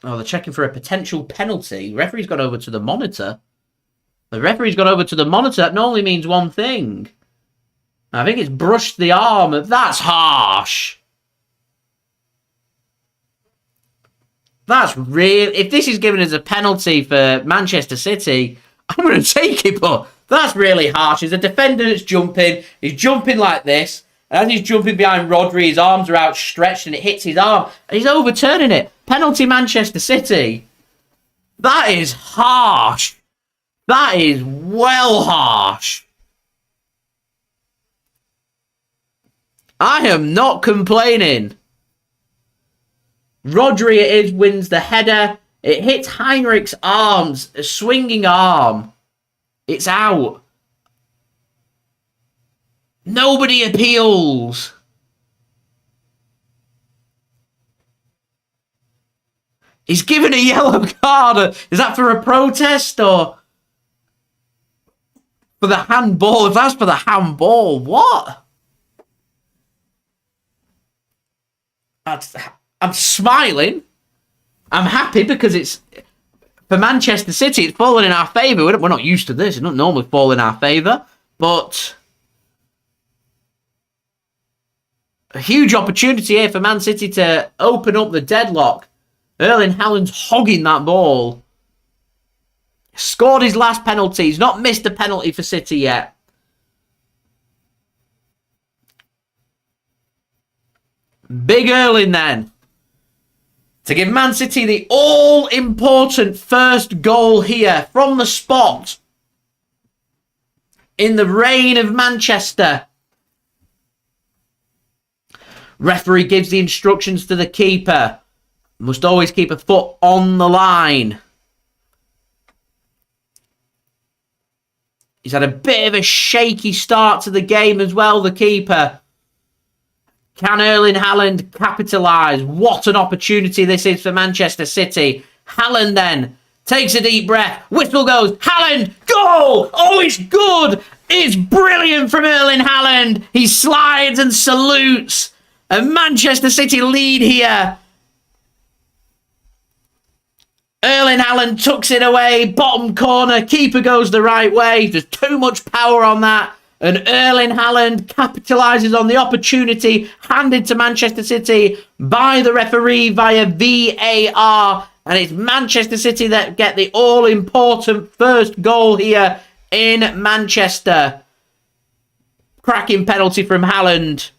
Oh, they're checking for a potential penalty. The referee's gone over to the monitor. That normally means one thing. I think it's brushed the arm. That's harsh. That's real. If this is given as a penalty for Manchester City, I'm going to take it, but that's really harsh. There's a defender that's jumping. He's jumping like this. And as he's jumping behind Rodri, his arms are outstretched and it hits his arm. And he's overturning it. Penalty Manchester City. That is harsh. That is well harsh. I am not complaining. Rodri it is, wins the header. It hits Heinrich's arms. A swinging arm. It's out. Nobody appeals. He's given a yellow card. Is that for a protest or for the handball? If that's for the handball, what? I'm smiling. I'm happy because it's for Manchester City. It's fallen in our favour. We're not used to this. It's not normally fall in our favour, but a huge opportunity here for Man City to open up the deadlock. Erling Haaland's hogging that ball. Scored his last penalty. He's not missed a penalty for City yet. Big Erling then. To give Man City the all-important first goal here from the spot. In the reign of Manchester. Referee gives the instructions to the keeper. Must always keep a foot on the line. He's had a bit of a shaky start to the game as well, the keeper. Can Erling Haaland capitalise? What an opportunity this is for Manchester City. Haaland then takes a deep breath. Whistle goes. Haaland, goal! Oh, it's good! It's brilliant from Erling Haaland. He slides and salutes. And Manchester City lead here. Erling Haaland tucks it away. Bottom corner. Keeper goes the right way. There's too much power on that. And Erling Haaland capitalises on the opportunity handed to Manchester City by the referee via VAR. And it's Manchester City that get the all-important first goal here in Manchester. Cracking penalty from Haaland.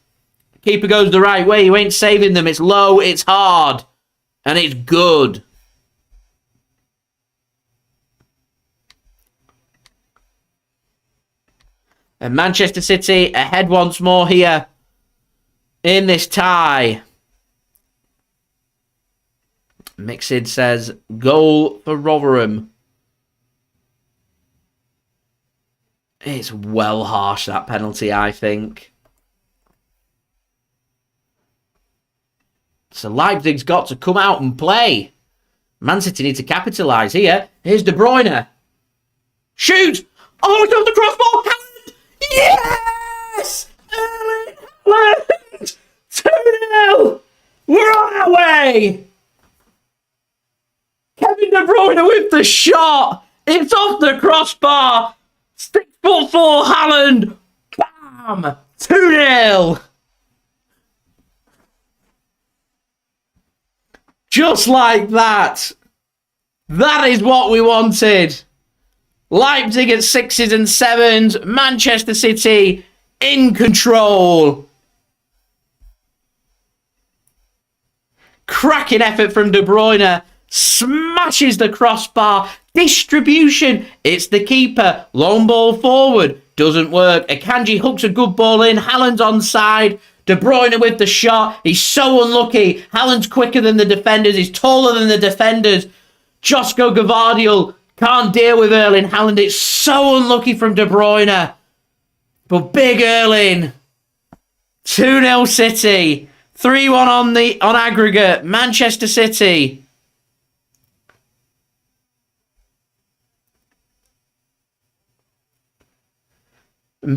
Keeper goes the right way. You ain't saving them. It's low, it's hard, and it's good. And Manchester City ahead once more here in this tie. Mixid says, goal for Rotherham. It's well harsh, that penalty, I think. So Leipzig's got to come out and play. Man City need to capitalise here. Here's De Bruyne. Shoot! Oh, it's off the crossbar! Yes! Erling Haaland! 2-0! We're on our way! Kevin De Bruyne with the shot! It's off the crossbar! 6'4" Haaland! Bam! 2-0! Just like that! That is what we wanted! Leipzig at 6s and 7s. Manchester City in control. Cracking effort from De Bruyne. Smashes the crossbar. Distribution. It's the keeper. Long ball forward. Doesn't work. Akanji hooks a good ball in. Haaland's onside. De Bruyne with the shot. He's so unlucky. Haaland's quicker than the defenders. He's taller than the defenders. Josko Gvardiol can't deal with Erling Haaland. It's so unlucky from De Bruyne. But big Erling. 2-0 City. 3-1 on aggregate. Manchester City.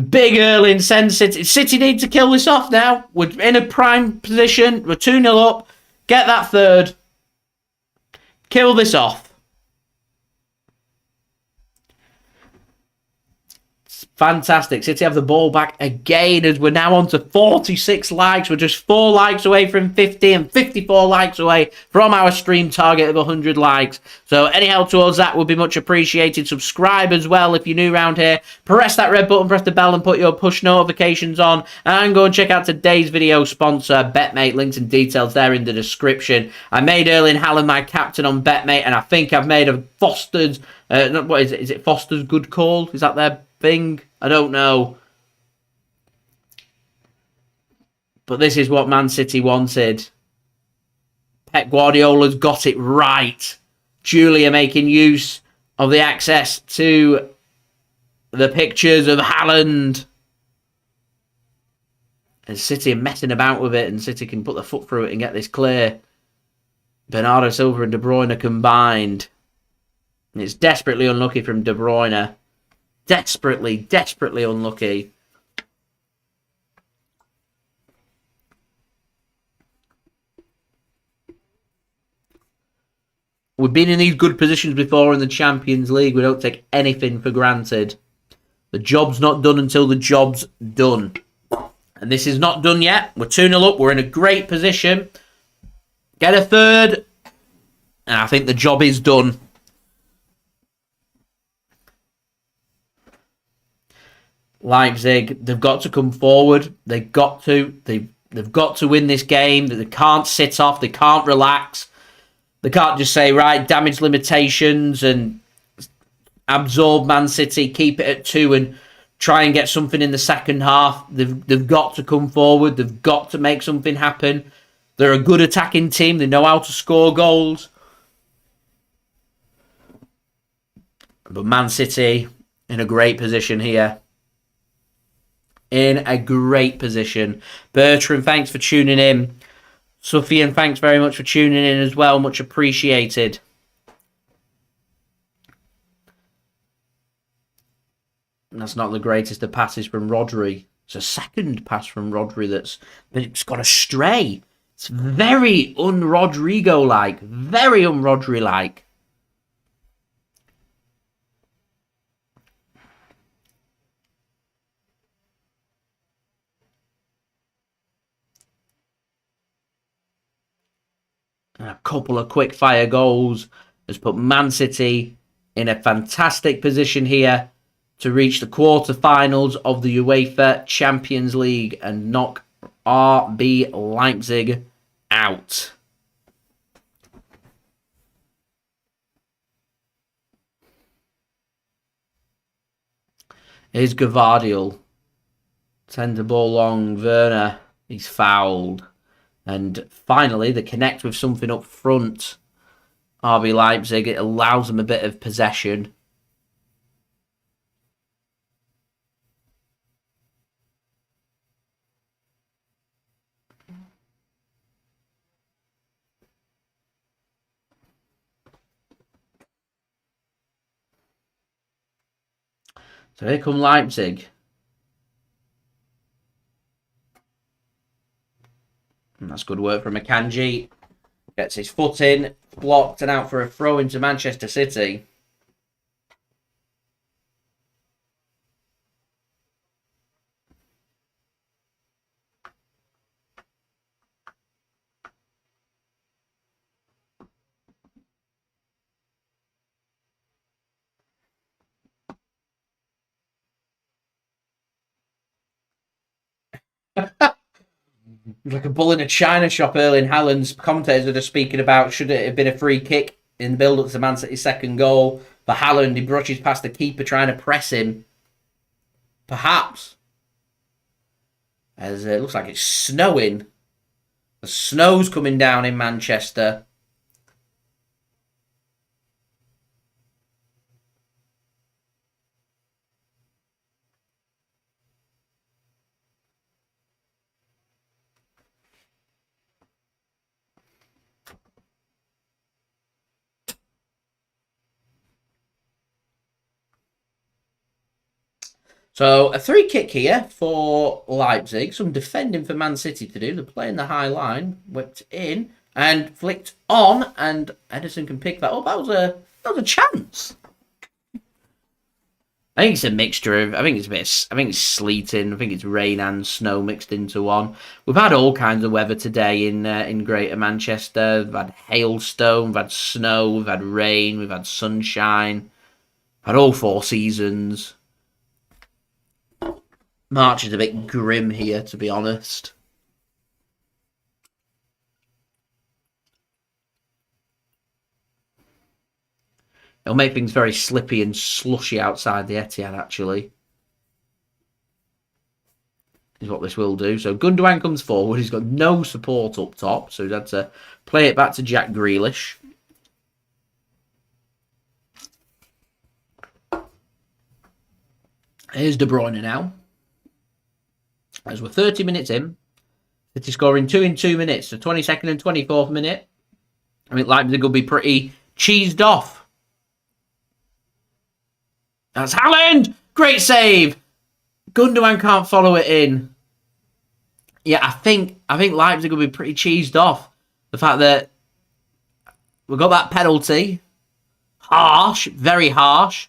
Big Erling sends City. City need to kill this off now. We're in a prime position. We're 2-0 up. Get that third. Kill this off. Fantastic. City have the ball back again as we're now on to 46 likes. We're just 4 likes away from 50 and 54 likes away from our stream target of 100 likes. So any help towards that would be much appreciated. Subscribe as well if you're new around here. Press that red button, press the bell and put your push notifications on. And go and check out today's video sponsor, BetMate. Links and details there in the description. I made Erling Haaland my captain on BetMate, and I think I've made a Foster's... what is it? Is it Foster's Good Call? Is that their thing? I don't know. But this is what Man City wanted. Pep Guardiola's got it right. Julia making use of the access to the pictures of Haaland. And City are messing about with it, and City can put their foot through it and get this clear. Bernardo Silva and De Bruyne combined. And it's desperately unlucky from De Bruyne. Desperately unlucky. We've been in these good positions before in the Champions League. We don't take anything for granted. The job's not done until the job's done. And this is not done yet. We're 2-0 up. We're in a great position. Get a third. And I think the job is done. Leipzig, they've got to come forward. They've got to. They've got to win this game. They can't sit off. They can't relax. They can't just say, right, damage limitations and absorb Man City, keep it at 2 and try and get something in the second half. They've got to come forward. They've got to make something happen. They're a good attacking team. They know how to score goals. But Man City in a great position here. In a great position. Bertrand, thanks for tuning in. Sufian, thanks very much for tuning in as well. Much appreciated. That's not the greatest of passes from Rodri. It's a second pass from Rodri it's got astray. It's very un-Rodrigo-like. Very un-Rodri-like. And a couple of quick fire goals has put Man City in a fantastic position here to reach the quarter-finals of the UEFA Champions League and knock RB Leipzig out. Here's Gvardiol. Sends the ball long. Werner, he's fouled. And finally, they connect with something up front. RB Leipzig, it allows them a bit of possession. So here come Leipzig. And that's good work from Akanji. Gets his foot in, blocked, and out for a throw into Manchester City. Like a bull in a china shop. Erling Haaland's commentators are just speaking about should it have been a free kick in the build-up to Man City's second goal. For Haaland, he brushes past the keeper trying to press him. Perhaps. As it looks like it's snowing. The snow's coming down in Manchester. So, a free kick here for Leipzig. Some defending for Man City to do. They're playing the high line. Whipped in and flicked on. And Ederson can pick that up. That was a chance. I think it's a mixture of... I think it's sleeting. I think it's rain and snow mixed into one. We've had all kinds of weather today in Greater Manchester. We've had hailstone. We've had snow. We've had rain. We've had sunshine. We've had all four seasons. March is a bit grim here, to be honest. It'll make things very slippy and slushy outside the Etihad, actually. Is what this will do. So Gundogan comes forward. He's got no support up top, so he's had to play it back to Jack Grealish. Here's De Bruyne now. As we're 30 minutes in, City scoring 2 in 2 minutes, the 22nd and 24th minute. I think Leipzig will be pretty cheesed off. That's Haaland! Great save! Gundogan can't follow it in. Yeah, I think Leipzig will be pretty cheesed off. The fact that we've got that penalty. Harsh, very harsh.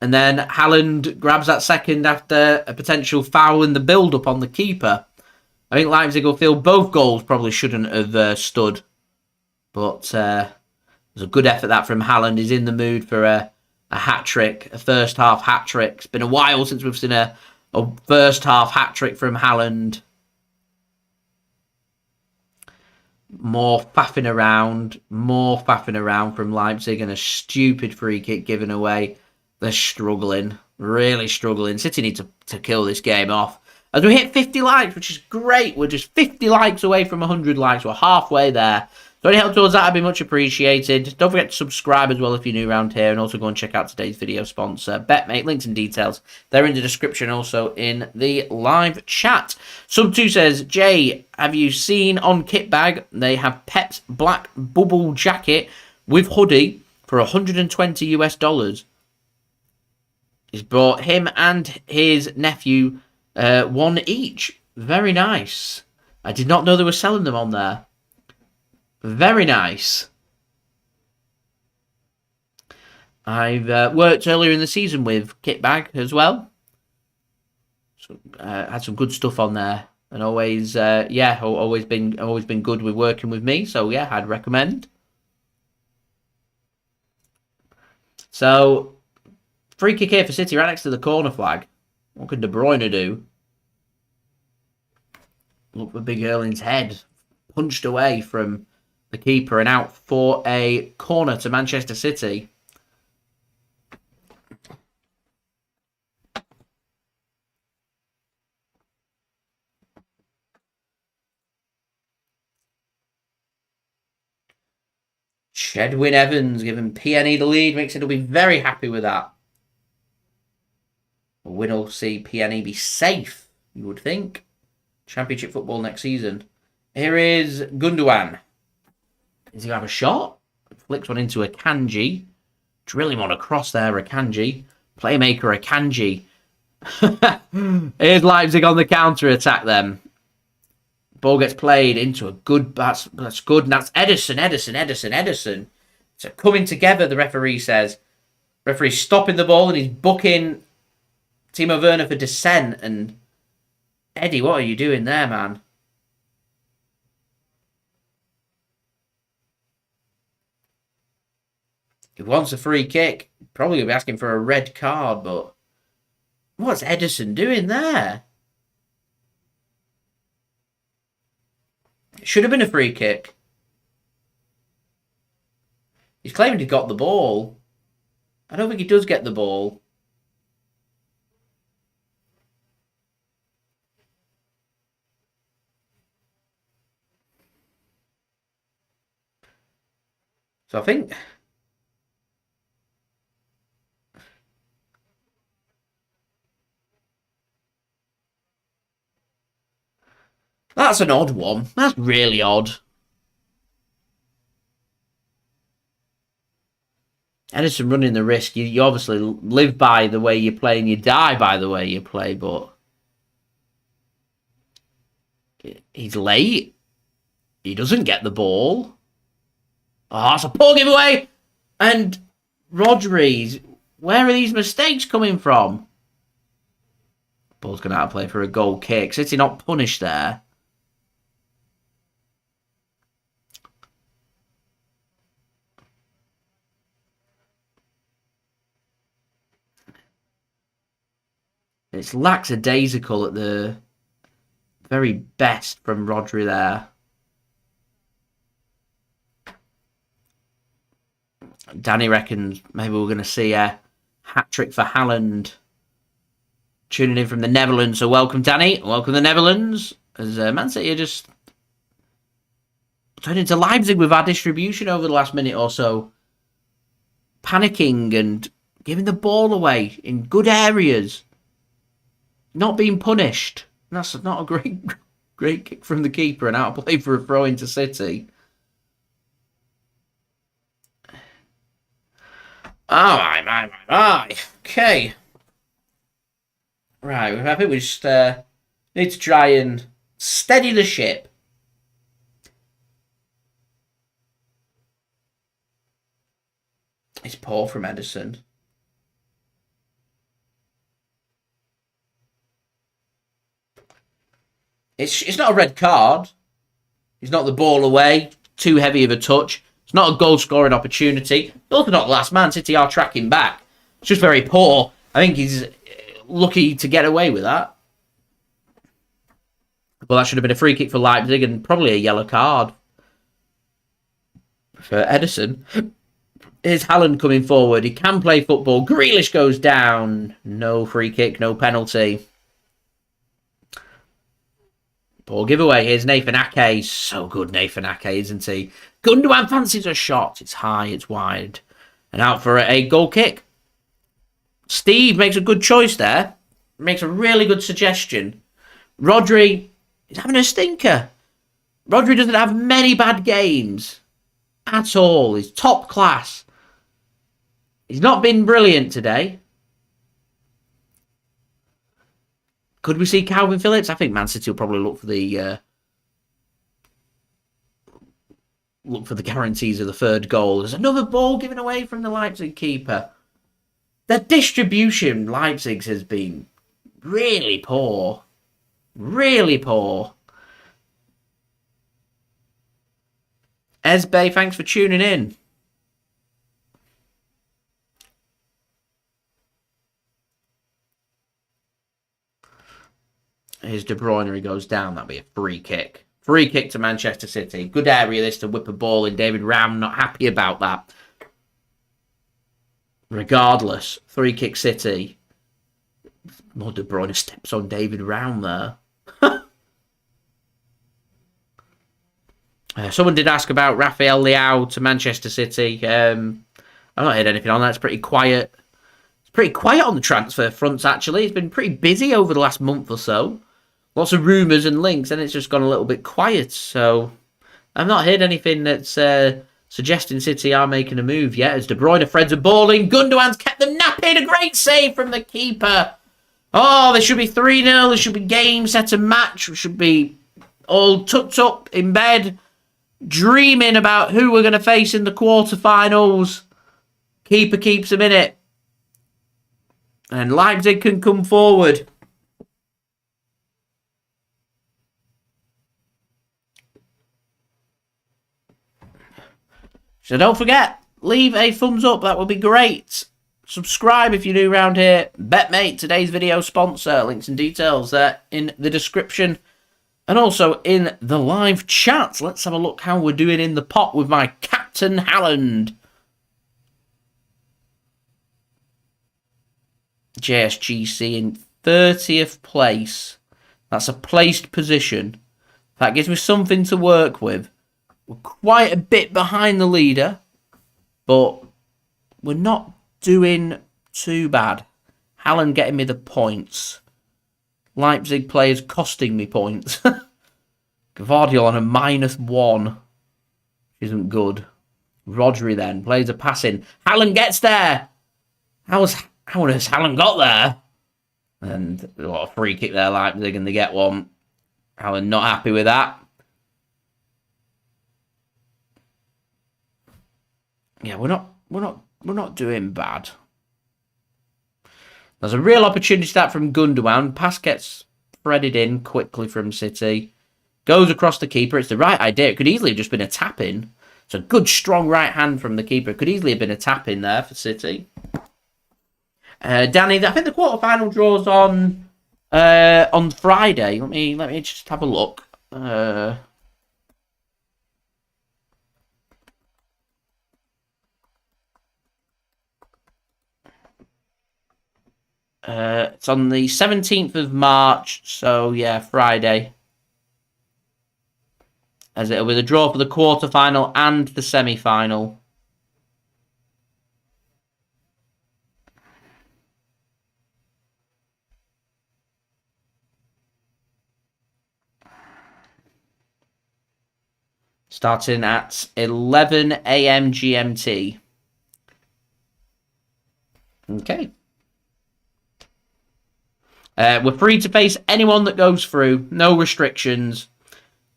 And then Haaland grabs that second after a potential foul in the build-up on the keeper. I think Leipzig will feel both goals probably shouldn't have stood. But there's a good effort that from Haaland. He's in the mood for a hat-trick, a first-half hat-trick. It's been a while since we've seen a first-half hat-trick from Haaland. More faffing around from Leipzig and a stupid free kick given away. They're struggling, really struggling. City need to kill this game off. As we hit 50 likes, which is great. We're just 50 likes away from 100 likes. We're halfway there. So any help towards that would be much appreciated. Don't forget to subscribe as well if you're new around here. And also go and check out today's video sponsor, BetMate. Links and details. They're in the description, also in the live chat. Sub2 says, Jay, have you seen on Kitbag, they have Pep's black bubble jacket with hoodie for $120 US. He's bought him and his nephew one each. Very nice. I did not know they were selling them on there. Very nice. I've worked earlier in the season with Kitbag as well. So, had some good stuff on there. and always, always been good with working with me. So yeah, I'd recommend. So free kick here for City, right next to the corner flag. What can De Bruyne do? Look for Big Erling's head, punched away from the keeper and out for a corner to Manchester City. Chedwin Evans giving PNE the lead. Makes it will be very happy with that. A win will see PNE be safe, you would think. Championship football next season. Here is Gundogan. Is he going to have a shot? Flicks one into Akanji. Drill him on a cross there, Akanji. Playmaker Akanji. Here's Leipzig on the counter-attack then. Ball gets played into a good... That's good. And that's Ederson. So coming together, the referee says. Referee's stopping the ball and he's booking Timo Werner for dissent. And Eddie, what are you doing there, man? He wants a free kick. Probably going to be asking for a red card, but... What's Ederson doing there? It should have been a free kick. He's claiming he got the ball. I don't think he does get the ball. So I think... That's an odd one. That's really odd. Ederson running the risk. You obviously live by the way you play and you die by the way you play, but he's late. He doesn't get the ball. Oh, that's a poor giveaway. And Rodri, where are these mistakes coming from? Ball's going to have to play for a goal kick. City not punished there. It's lackadaisical at the very best from Rodri there. Danny reckons maybe we're going to see a hat-trick for Haaland. Tuning in from the Netherlands. So welcome, Danny. Welcome to the Netherlands. As Man City are just turned into Leipzig with our distribution over the last minute or so. Panicking and giving the ball away in good areas. Not being punished. That's not a great kick from the keeper and out of play for a throw into City. My. Okay. Right, I think we just need to try and steady the ship. It's poor from Ederson. It's not a red card. He's not the ball away. Too heavy of a touch. It's not a goal-scoring opportunity. Also not the last man. City are tracking back. It's just very poor. I think he's lucky to get away with that. Well, that should have been a free kick for Leipzig and probably a yellow card for Ederson. Here's Haaland coming forward. He can play football. Grealish goes down. No free kick, no penalty. Poor giveaway. Here's Nathan Ake. So good, Nathan Ake, isn't he? Gundogan fancies a shot. It's high, it's wide. And out for a goal kick. Steve makes a good choice there. Makes a really good suggestion. Rodri is having a stinker. Rodri doesn't have many bad games at all. He's top class. He's not been brilliant today. Could we see Kalvin Phillips? I think Man City will probably look for the guarantees of the third goal. There's another ball given away from the Leipzig keeper. The distribution Leipzig's has been really poor. Really poor. Esbe, thanks for tuning in. Here's De Bruyne, he goes down. That'll be a free kick. Free kick to Manchester City. Good area this to whip a ball in. David Raum not happy about that. Regardless, free kick City. More De Bruyne steps on David Raum there. Someone did ask about Rafael Leao to Manchester City. I've not heard anything on that. It's pretty quiet. It's pretty quiet on the transfer fronts, actually. It's been pretty busy over the last month or so. Lots of rumours and links, and it's just gone a little bit quiet. So I've not heard anything that's suggesting City are making a move yet. As De Bruyne threads a ball in. Gundogan's kept them napping. A great save from the keeper. Oh, there should be 3-0. There should be game, set and match. We should be all tucked up in bed, dreaming about who we're going to face in the quarterfinals. Keeper keeps them in it. And Leipzig can come forward. So don't forget, leave a thumbs up. That would be great. Subscribe if you're new around here. BetMate, today's video sponsor. Links and details there in the description. And also in the live chat. Let's have a look how we're doing in the pot with my captain Haaland. JSGC in 30th place. That's a placed position. That gives me something to work with. We're quite a bit behind the leader, but we're not doing too bad. Haaland getting me the points. Leipzig players costing me points. Gvardiol on a -1. Isn't good. Rodri then plays a passing. Haaland gets there. How has Haaland got there? And what a free kick there, Leipzig, and they get one. Haaland not happy with that. Yeah, we're not doing bad. There's a real opportunity that from Gundogan. Pass gets threaded in quickly from City. Goes across the keeper. It's the right idea. It could easily have just been a tap-in. It's a good, strong right hand from the keeper. It could easily have been a tap-in there for City. Danny, I think the quarterfinal draws on Friday. Let me just have a look. It's on the 17th of March, so yeah, Friday. As it'll be the draw for the quarterfinal and the semi-final. Starting at 11 a.m. GMT. Okay. We're free to face anyone that goes through. No restrictions.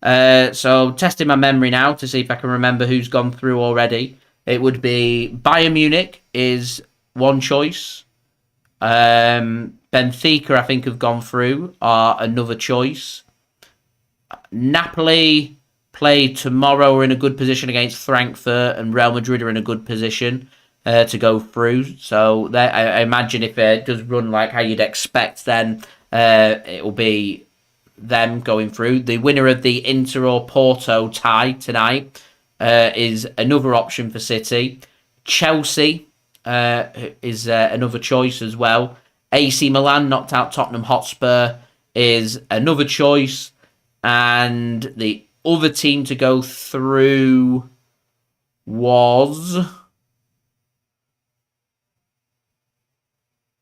So testing my memory now to see if I can remember who's gone through already. It would be Bayern Munich is one choice. Benfica, I think, have gone through, are another choice. Napoli play tomorrow, are in a good position against Frankfurt, and Real Madrid are in a good position to go through. So I imagine if it does run like how you'd expect, then it will be them going through. The winner of the Inter or Porto tie tonight is another option for City. Chelsea is another choice as well. AC Milan knocked out Tottenham Hotspur is another choice. And the other team to go through was...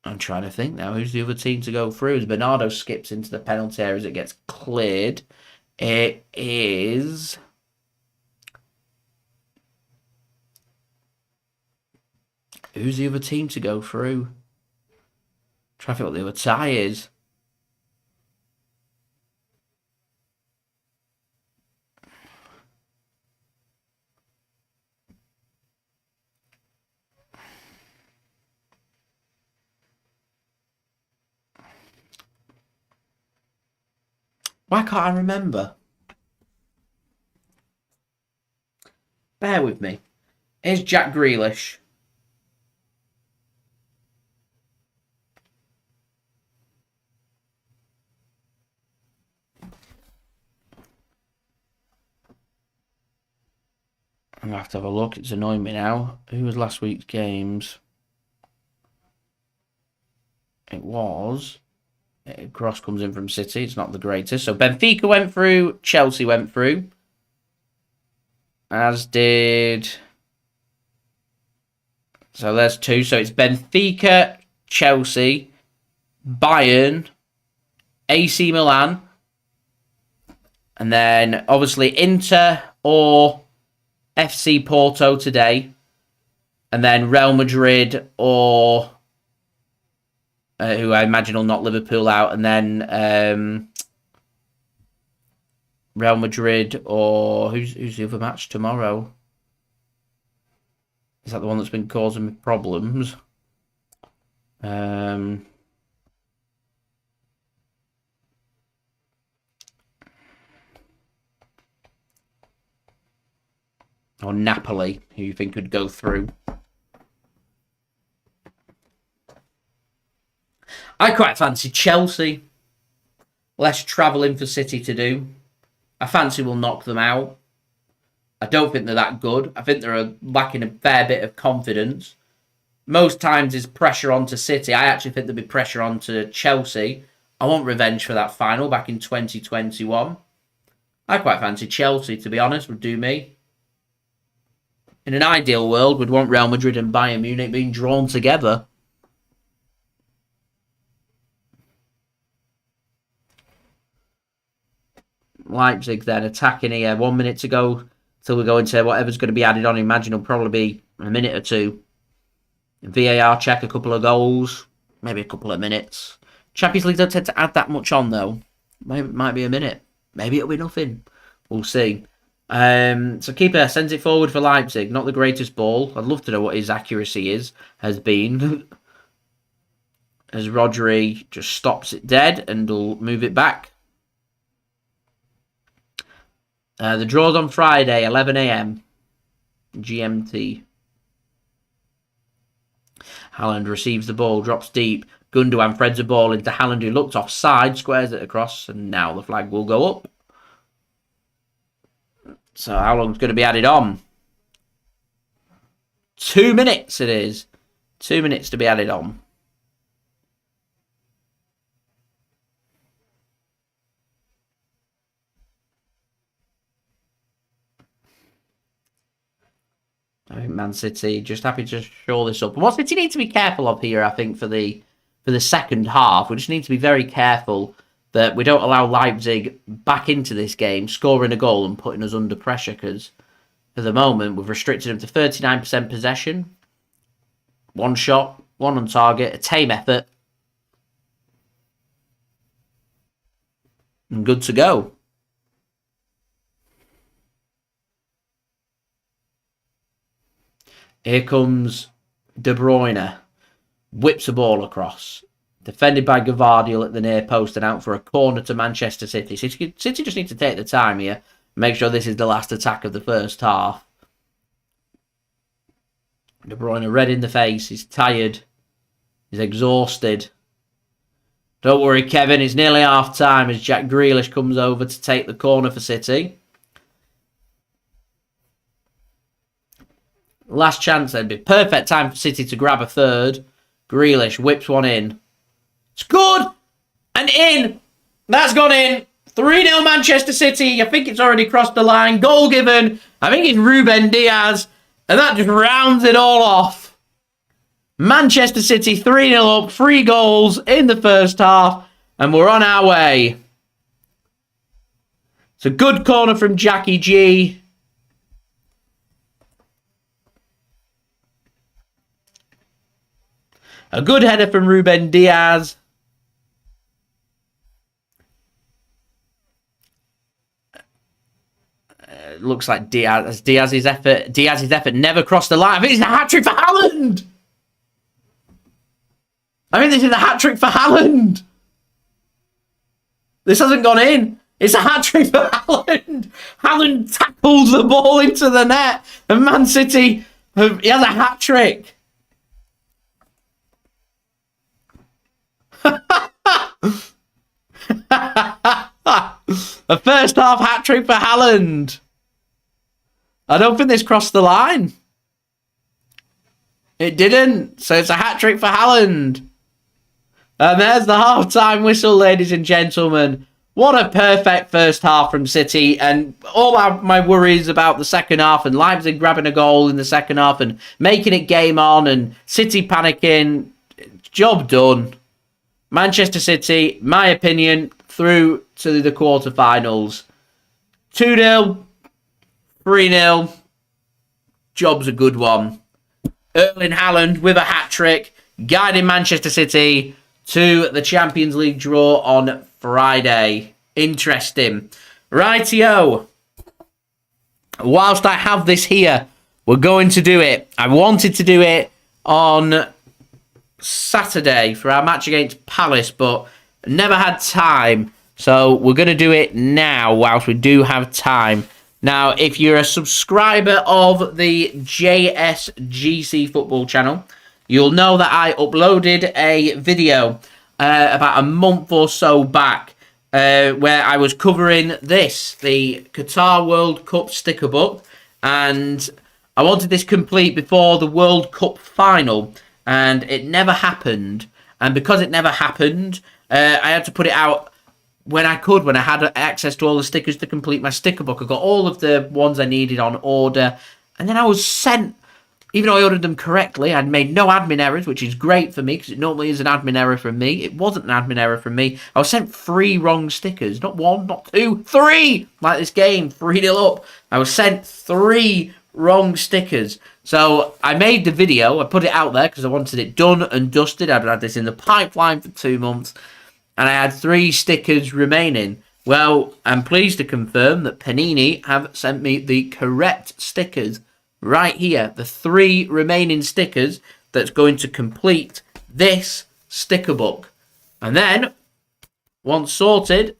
I'm trying to think now. Who's the other team to go through? As Bernardo skips into the penalty area as it gets cleared. It is... Who's the other team to go through? Trying to think what the other tie is. Why can't I remember? Bear with me. Here's Jack Grealish. I'm going to have a look. It's annoying me now. Who was last week's games? It was... Cross comes in from City. It's not the greatest. So Benfica went through. Chelsea went through. As did... So there's two. So it's Benfica, Chelsea, Bayern, AC Milan. And then obviously Inter or FC Porto today. And then Real Madrid or... who I imagine will knock Liverpool out. And then Real Madrid or... Who's the other match tomorrow? Is that the one that's been causing me problems? Or Napoli, who you think could go through? I quite fancy Chelsea. Less travelling for City to do. I fancy we'll knock them out. I don't think they're that good. I think they're lacking a fair bit of confidence. Most times there's pressure onto City. I actually think there'll be pressure onto Chelsea. I want revenge for that final back in 2021. I quite fancy Chelsea, to be honest, would do me. In an ideal world, we'd want Real Madrid and Bayern Munich being drawn together. Leipzig then attacking here. 1 minute to go till we go into whatever's going to be added on. I imagine it'll probably be a minute or two. VAR check, a couple of goals. Maybe a couple of minutes. Champions League don't tend to add that much on, though. Might be a minute. Maybe it'll be nothing. We'll see. So keeper sends it forward for Leipzig. Not the greatest ball. I'd love to know what his accuracy has been. As Rodri just stops it dead and will move it back. The draw's on Friday, 11 a.m. GMT. Haaland receives the ball, drops deep. Gundogan threads the ball into Haaland, who looked offside, squares it across, and now the flag will go up. So how long's going to be added on? 2 minutes it is. 2 minutes to be added on. I think Man City just happy to shore this up. And what City need to be careful of here, I think, for the second half, we just need to be very careful that we don't allow Leipzig back into this game, scoring a goal and putting us under pressure, because for the moment we've restricted them to 39% possession, one shot, one on target, a tame effort, and good to go. Here comes De Bruyne. Whips a ball across. Defended by Gvardiol at the near post and out for a corner to Manchester City. City just need to take the time here. Make sure this is the last attack of the first half. De Bruyne red in the face. He's tired. He's exhausted. Don't worry, Kevin. It's nearly half time as Jack Grealish comes over to take the corner for City. Last chance, there'd be perfect time for City to grab a third. Grealish whips one in. It's good! And in! That's gone in! 3-0 Manchester City. I think it's already crossed the line. Goal given. I think it's Ruben Dias. And that just rounds it all off. Manchester City 3-0 up. 3 goals in the first half. And we're on our way. It's a good corner from Jackie G. A good header from Ruben Dias. Looks like Diaz's effort never crossed the line. I think it's a hat-trick for Haaland. I think this is a hat-trick for Haaland. This hasn't gone in. It's a hat-trick for Haaland. Haaland tackles the ball into the net. And Man City, he has a hat-trick. A first half hat-trick for Haaland. I don't think this crossed the line. It didn't. So it's a hat-trick for Haaland. And there's the half-time whistle, ladies and gentlemen. What a perfect first half from City. And all my worries about the second half and Leipzig grabbing a goal in the second half and making it game on and City panicking. Job done. Manchester City, my opinion, through to the quarterfinals. 2-0, 3-0. Job's a good one. Erling Haaland with a hat-trick, guiding Manchester City to the Champions League draw on Friday. Interesting. Rightio. Whilst I have this here, we're going to do it. I wanted to do it on Saturday for our match against Palace, but never had time. So we're going to do it now whilst we do have time. Now, if you're a subscriber of the JSGC football channel, you'll know that I uploaded a video about a month or so back where I was covering this, the Qatar World Cup sticker book, and I wanted this complete before the World Cup final, and it never happened. And because it never happened, I had to put it out when I could, when I had access to all the stickers to complete my sticker book. I got all of the ones I needed on order, and then I was sent, even though I ordered them correctly, I'd made no admin errors, which is great for me, because it normally is an admin error from me. It wasn't an admin error from me. I was sent 3 wrong stickers. Not 1, not 2, 3! Like this game, 3-0 up. I was sent 3 wrong stickers. So I made the video, I put it out there, because I wanted it done and dusted. I'd had this in the pipeline for 2 months. And I had 3 stickers remaining. Well, I'm pleased to confirm that Panini have sent me the correct stickers right here. The 3 remaining stickers that's going to complete this sticker book. And then, once sorted,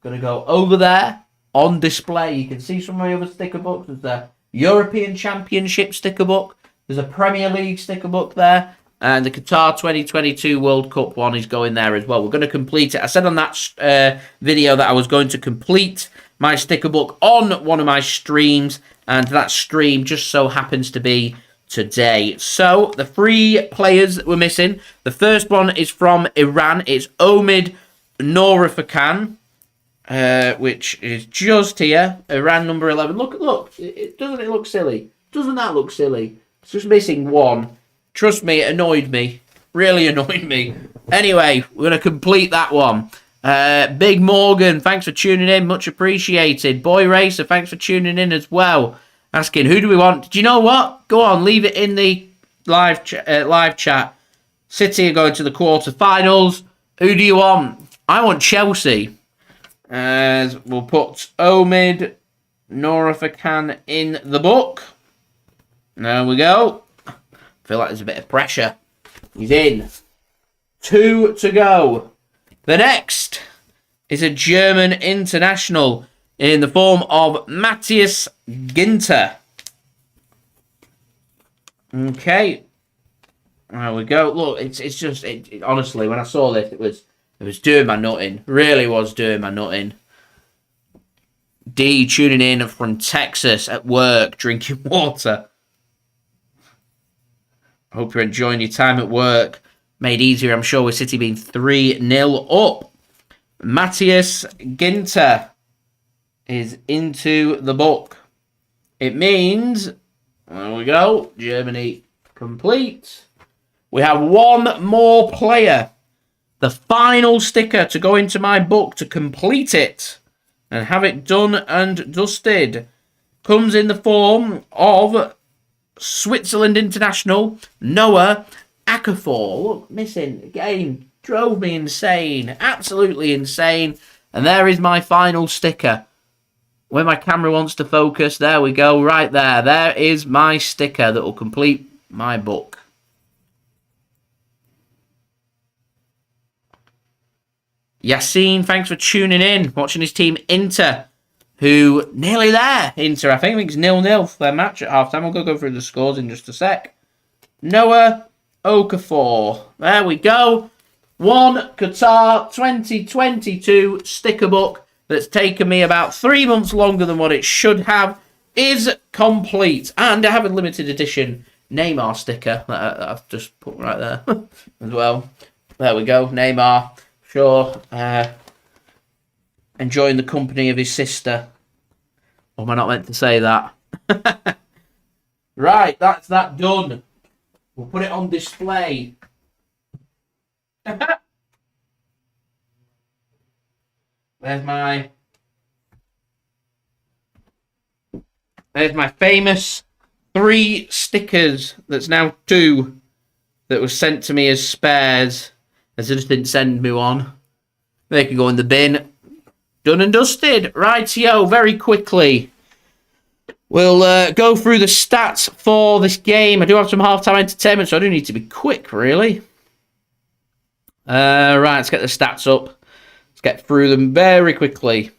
going to go over there on display. You can see some of my other sticker books. There's the European Championship sticker book. There's a Premier League sticker book there. And the Qatar 2022 World Cup one is going there as well. We're going to complete it. I said on that video that I was going to complete my sticker book on one of my streams. And that stream just so happens to be today. So, the 3 players that we're missing. The first one is from Iran. It's Omid Norafakan, which is just here. Iran number 11. Look. Doesn't it look silly? Doesn't that look silly? It's just missing 1. Trust me, it annoyed me. Really annoyed me. Anyway, we're going to complete that one. Big Morgan, thanks for tuning in. Much appreciated. Boy Racer, thanks for tuning in as well. Asking, who do we want? Do you know what? Go on, leave it in the live chat. City are going to the quarterfinals. Who do you want? I want Chelsea. We'll put Omid Norafakan in the book. There we go. I feel like there's a bit of pressure. He's in. 2 to go. The next is a German international in the form of Matthias Ginter. Okay. There we go. Look, it's just, honestly, when I saw this, it was doing my nutting. Really was doing my nutting. D tuning in from Texas at work, drinking water. I hope you're enjoying your time at work. Made easier, I'm sure, with City being 3-0 up. Matthias Ginter is into the book. It means, there we go, Germany complete. We have 1 more player. The final sticker to go into my book to complete it and have it done and dusted comes in the form of Switzerland international Noah Okafor. Look, missing again. Drove me insane. Absolutely insane. And there is my final sticker. When my camera wants to focus, there we go. Right there. There is my sticker that will complete my book. Yassine, thanks for tuning in. Watching his team Inter, who nearly there. Inter, I think it's 0-0 for their match at half-time. We'll go through the scores in just a sec. Noah Okafor. There we go. 1 Qatar 2022 sticker book that's taken me about 3 months longer than what it should have is complete. And I have a limited edition Neymar sticker that I've just put right there as well. There we go. Neymar. Sure. Enjoying the company of his sister. Or am I not meant to say that? Right, that's that done. We'll put it on display. There's my famous 3 stickers. That's now 2 that was sent to me as spares, as they just didn't send me one. They can go in the bin. Done and dusted. Rightio, very quickly. We'll go through the stats for this game. I do have some half-time entertainment, so I do need to be quick, really. Right, let's get the stats up. Let's get through them very quickly.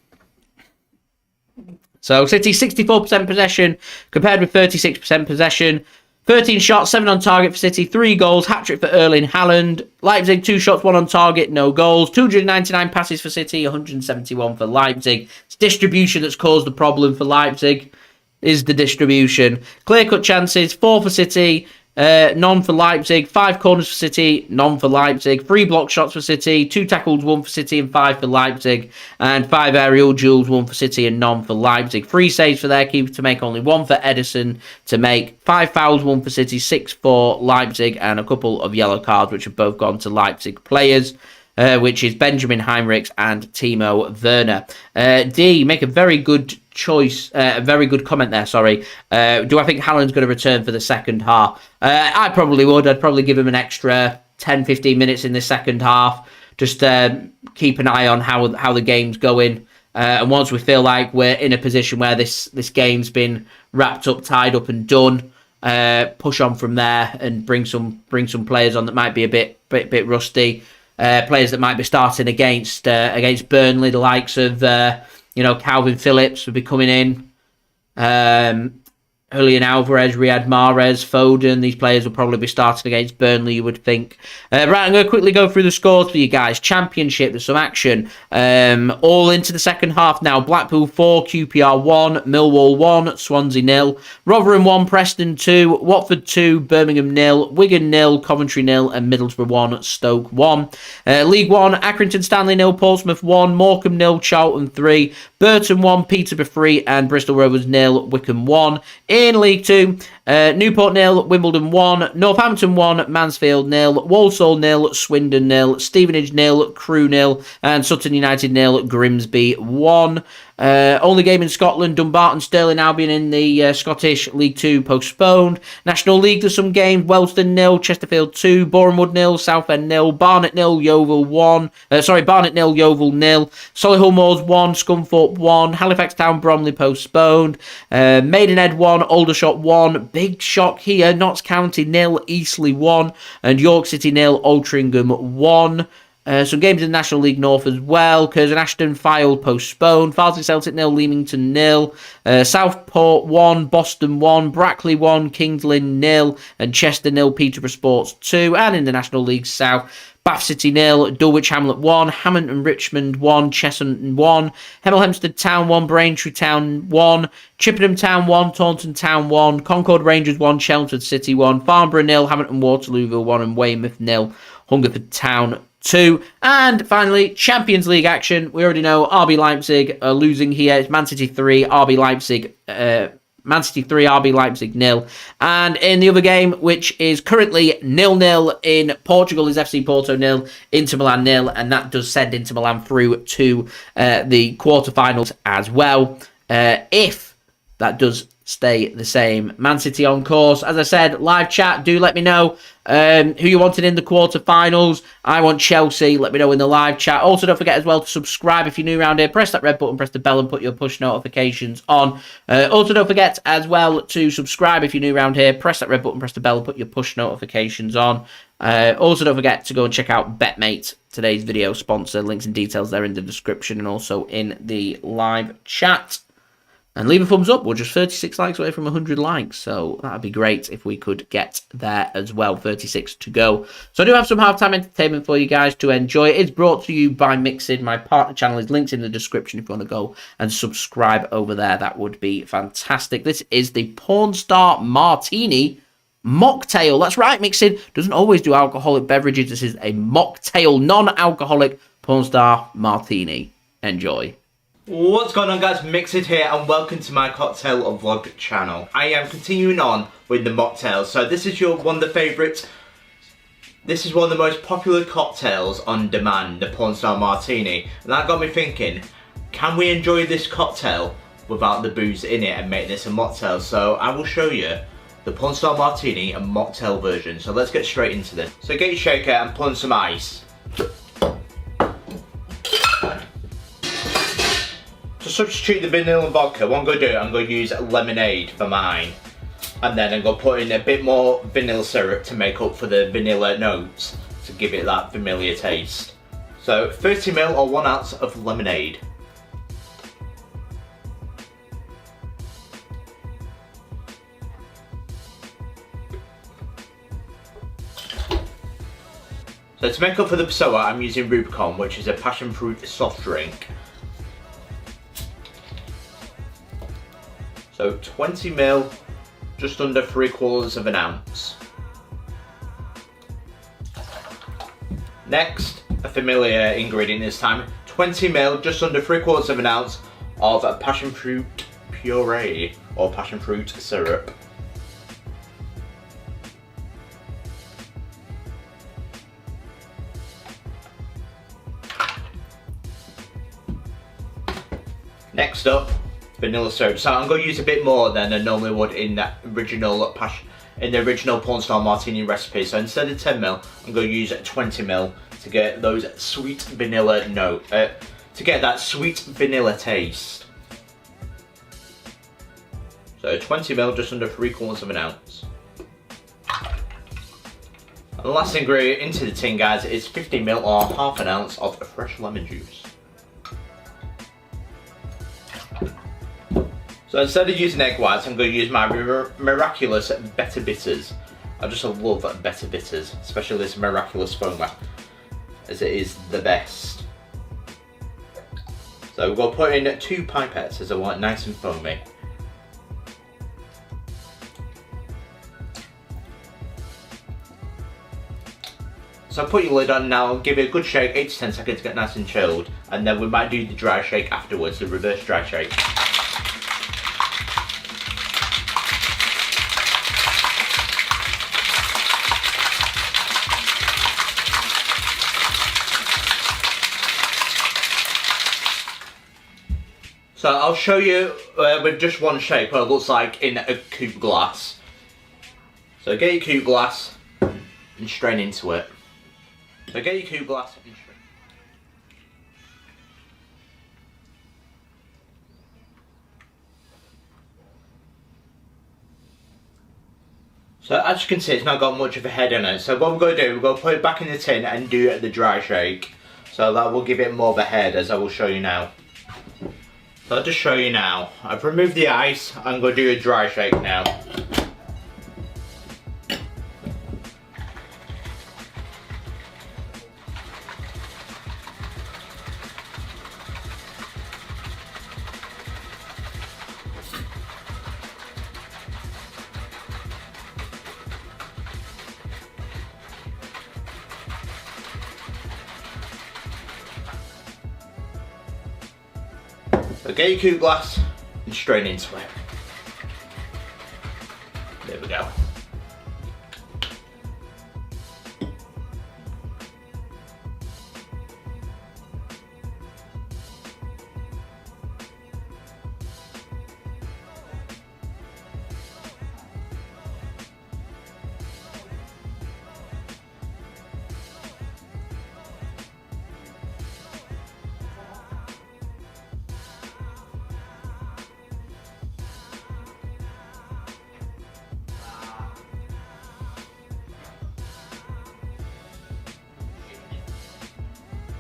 So, City, 64% possession, compared with 36% possession. 13 shots, 7 on target for City, 3 goals, hat-trick for Erling Haaland. Leipzig, 2 shots, 1 on target, no goals. 299 passes for City, 171 for Leipzig. It's distribution that's caused the problem for Leipzig, is the distribution. Clear-cut chances, 4 for City, none for Leipzig. 5 corners for City, none for Leipzig. 3 block shots for City, 2 tackles, 1 for City and 5 for Leipzig. And 5 aerial duels, 1 for City and none for Leipzig. 3 saves for their keeper to make, only 1 for Ederson to make. 5 fouls, 1 for City, 6 for Leipzig, and a couple of yellow cards which have both gone to Leipzig players. Which is Benjamin Heinrichs and Timo Werner. D, make a very good choice, a very good comment there, sorry. Do I think Haaland's going to return for the second half? I probably would. I'd probably give him an extra 10-15 minutes in the second half. Just keep an eye on how the game's going. And once we feel like we're in a position where this game's been wrapped up, tied up and done, push on from there and bring some players on that might be a bit rusty. Players that might be starting against Burnley, the likes of Kalvin Phillips would be coming in. Julian Alvarez, Riyad Mahrez, Foden. These players will probably be starting against Burnley, you would think. Right, I'm going to quickly go through the scores for you guys. Championship, there's some action. All into the second half now. Blackpool 4, QPR 1, Millwall 1, Swansea 0, Rotherham 1, Preston 2, Watford 2, Birmingham 0, Wigan 0, Coventry 0, and Middlesbrough 1, Stoke 1. League 1, Accrington Stanley 0, Portsmouth 1, Morecambe 0, Charlton 3, Burton 1, Peterborough 3, and Bristol Rovers 0, Wickham 1. In League 2, Newport 0, Wimbledon 1, Northampton 1, Mansfield 0, Walsall 0, Swindon 0, Stevenage 0, Crewe 0, and Sutton United 0, Grimsby 1. Only game in Scotland, Dumbarton Stirling Albion in the Scottish League 2 postponed. National League, there's some games. Wellston 0, Chesterfield 2, Bournemouth 0, Southend 0, Barnet 0, Yeovil 1. Barnet 0, Yeovil 0, Solihull Moors 1, Scunthorpe 1, Halifax Town Bromley postponed. Maidenhead 1, Aldershot 1. Big shock here, Notts County 0, Eastleigh 1, and York City 0, Altrincham 1. Some games in the National League North as well. Curzon Ashton, Fylde postponed. Farsley Celtic 0, Leamington 0. Southport 1, Boston 1, Brackley 1, Kings Lynn 0, and Chester 0, Peterborough Sports 2. And in the National League South, Bath City 0, Dulwich Hamlet 1, Hammond Richmond 1, Cheshunt 1, Hemel Hempstead Town 1, Braintree Town 1, Chippenham Town 1, Taunton Town 1, Concord Rangers 1, Chelmsford City 1, Farnborough 0, Hamilton Waterlooville 1, and Weymouth 0, Hungerford Town 2. And finally, Champions League action. We already know RB Leipzig are losing here. It's Man City 3, RB Leipzig Man City 3, RB Leipzig 0. And in the other game, which is currently 0-0 in Portugal, is FC Porto 0, Inter Milan 0. And that does send Inter Milan through to the quarterfinals as well. If that does stay the same. Man City on course. As I said, live chat, do let me know who you wanted in the quarterfinals. I want Chelsea. Let me know in the live chat. Also, don't forget as well to subscribe if you're new around here. Press that red button, press the bell, and put your push notifications on. Also, don't forget as well to subscribe if you're new around here. Press that red button, press the bell, and put your push notifications on. Also, don't forget to go and check out BetMate, today's video sponsor. Links and details there in the description and also in the live chat. And leave a thumbs up. We're just 36 likes away from 100 likes. So that'd be great if we could get there as well. 36 to go. So I do have some halftime entertainment for you guys to enjoy. It's brought to you by Mixid. My partner channel is linked in the description if you want to go and subscribe over there. That would be fantastic. This is the Pornstar Martini mocktail. That's right, Mixid doesn't always do alcoholic beverages. This is a mocktail, non-alcoholic Pornstar Martini. Enjoy. What's going on, guys? Mixid here and welcome to my cocktail vlog channel. I am continuing on with the mocktails. So this is one of the favourites. This is one of the most popular cocktails on demand, the Pornstar Martini. And that got me thinking, can we enjoy this cocktail without the booze in it and make this a mocktail? So I will show you the Pornstar Martini and mocktail version. So let's get straight into this. So get your shaker and put in some ice. To substitute the vanilla vodka, what I'm going to do, I'm going to use lemonade for mine. And then I'm going to put in a bit more vanilla syrup to make up for the vanilla notes, to give it that familiar taste. So 30ml or 1 ounce of lemonade. So to make up for the Passoa, I'm using Rubicon, which is a passion fruit soft drink. So 20ml, just under 3/4 of an ounce. Next, a familiar ingredient this time, 20ml, just under 3/4 of an ounce of passion fruit puree or passion fruit syrup. Next up, vanilla syrup. So I'm going to use a bit more than I normally would in the original Pornstar Martini recipe. So instead of 10ml, I'm going to use 20ml to get those sweet vanilla note, to get that sweet vanilla taste. So 20ml, just under 3/4 of an ounce. And the last ingredient into the tin, guys, is 50ml or half an ounce of fresh lemon juice. So instead of using egg whites, I'm going to use my miraculous Better Bitters. I just love Better Bitters, especially this miraculous foamer, as it is the best. So we're going to put in 2 pipettes as I want it nice and foamy. So put your lid on now, give it a good shake, 8 to 10 seconds to get nice and chilled, and then we might do the dry shake afterwards, the reverse dry shake. So I'll show you with just one shake what it looks like in a coupe glass. So get your coupe glass and strain into it. So get your coupe glass and strain. So as you can see, it's not got much of a head on it. So what we're going to do, we're going to put it back in the tin and do the dry shake. So that will give it more of a head, as I will show you now. So I'll just show you now. I've removed the ice. I'm going to do a dry shake now. So get your coupe glass and strain into it. There we go.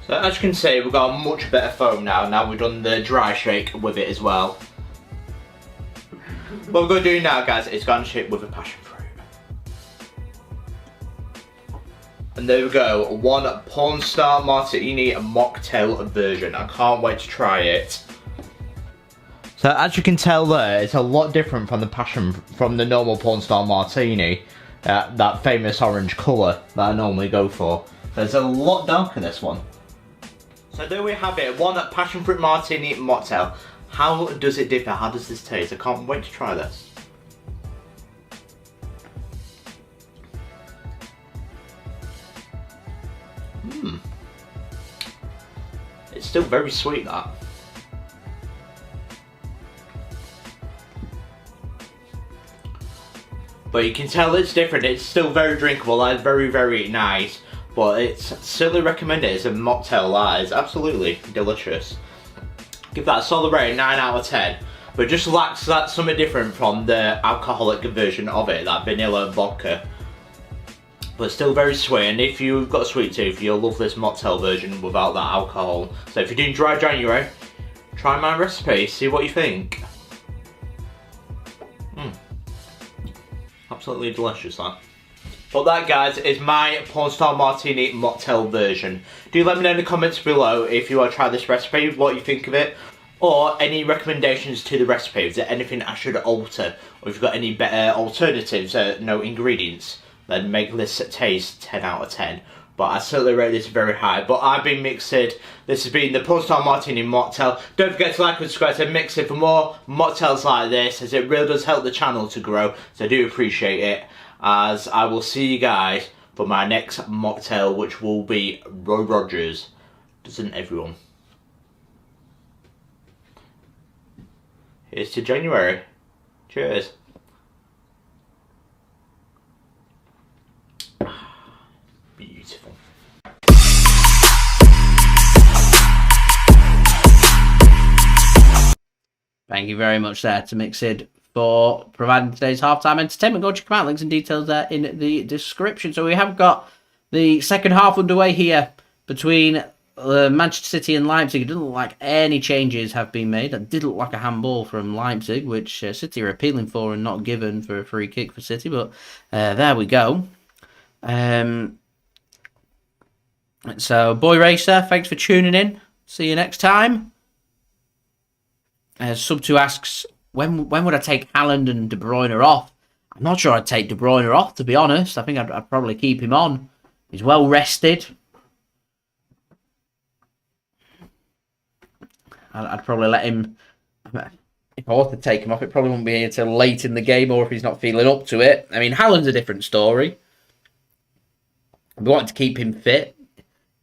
So as you can see, we've got a much better foam now. Now we've done the dry shake with it as well. What we're going to do now, guys, is garnish it with a passion fruit. And there we go, one Porn Star Martini mocktail version. I can't wait to try it. So as you can tell there, it's a lot different from the normal Porn Star Martini, that famous orange colour that I normally go for. There's a lot darker this one. So there we have it, one passion fruit martini mocktail. How does it differ? How does this taste? I can't wait to try this. It's still very sweet, that. But you can tell it's different. It's still very drinkable. That's very, very nice. But it's certainly recommended as a mocktail. That is absolutely delicious. Give that a solid rating, 9 out of 10. But just lacks that something different from the alcoholic version of it, that vanilla vodka. But still very sweet, and if you've got a sweet tooth, you'll love this mocktail version without that alcohol. So if you're doing dry January, try my recipe, see what you think. Absolutely delicious, that. But that, guys, is my Porn Star Martini mocktail version. Do let me know in the comments below if you want to try this recipe, what you think of it, or any recommendations to the recipe. Is there anything I should alter, or if you've got any better alternatives, no ingredients, then make this taste 10 out of 10. But I certainly rate this very high. But I've been Mixed. This has been the Porn Star Martini mocktail. Don't forget to like and subscribe to Mixed for more mocktails like this, as it really does help the channel to grow. So I do appreciate it. As I will see you guys for my next mocktail, which will be Roy Rogers. Doesn't everyone? Here's to January. Cheers. Beautiful. Thank you very much there to Mixed for providing today's halftime entertainment. Go check them out. Links and details there in the description. So we have got the second half underway here between Manchester City and Leipzig. It doesn't look like any changes have been made. That did look like a handball from Leipzig, which City are appealing for and not given for a free kick for City. But there we go. So, Boy Racer, thanks for tuning in. See you next time. Sub2 asks, when would I take Haaland and De Bruyne off? I'm not sure I'd take De Bruyne off, to be honest. I think I'd probably keep him on. He's well rested. I'd probably let him... If I was to take him off, it probably won't be until late in the game, or if he's not feeling up to it. I mean, Haaland's a different story. We wanted to keep him fit.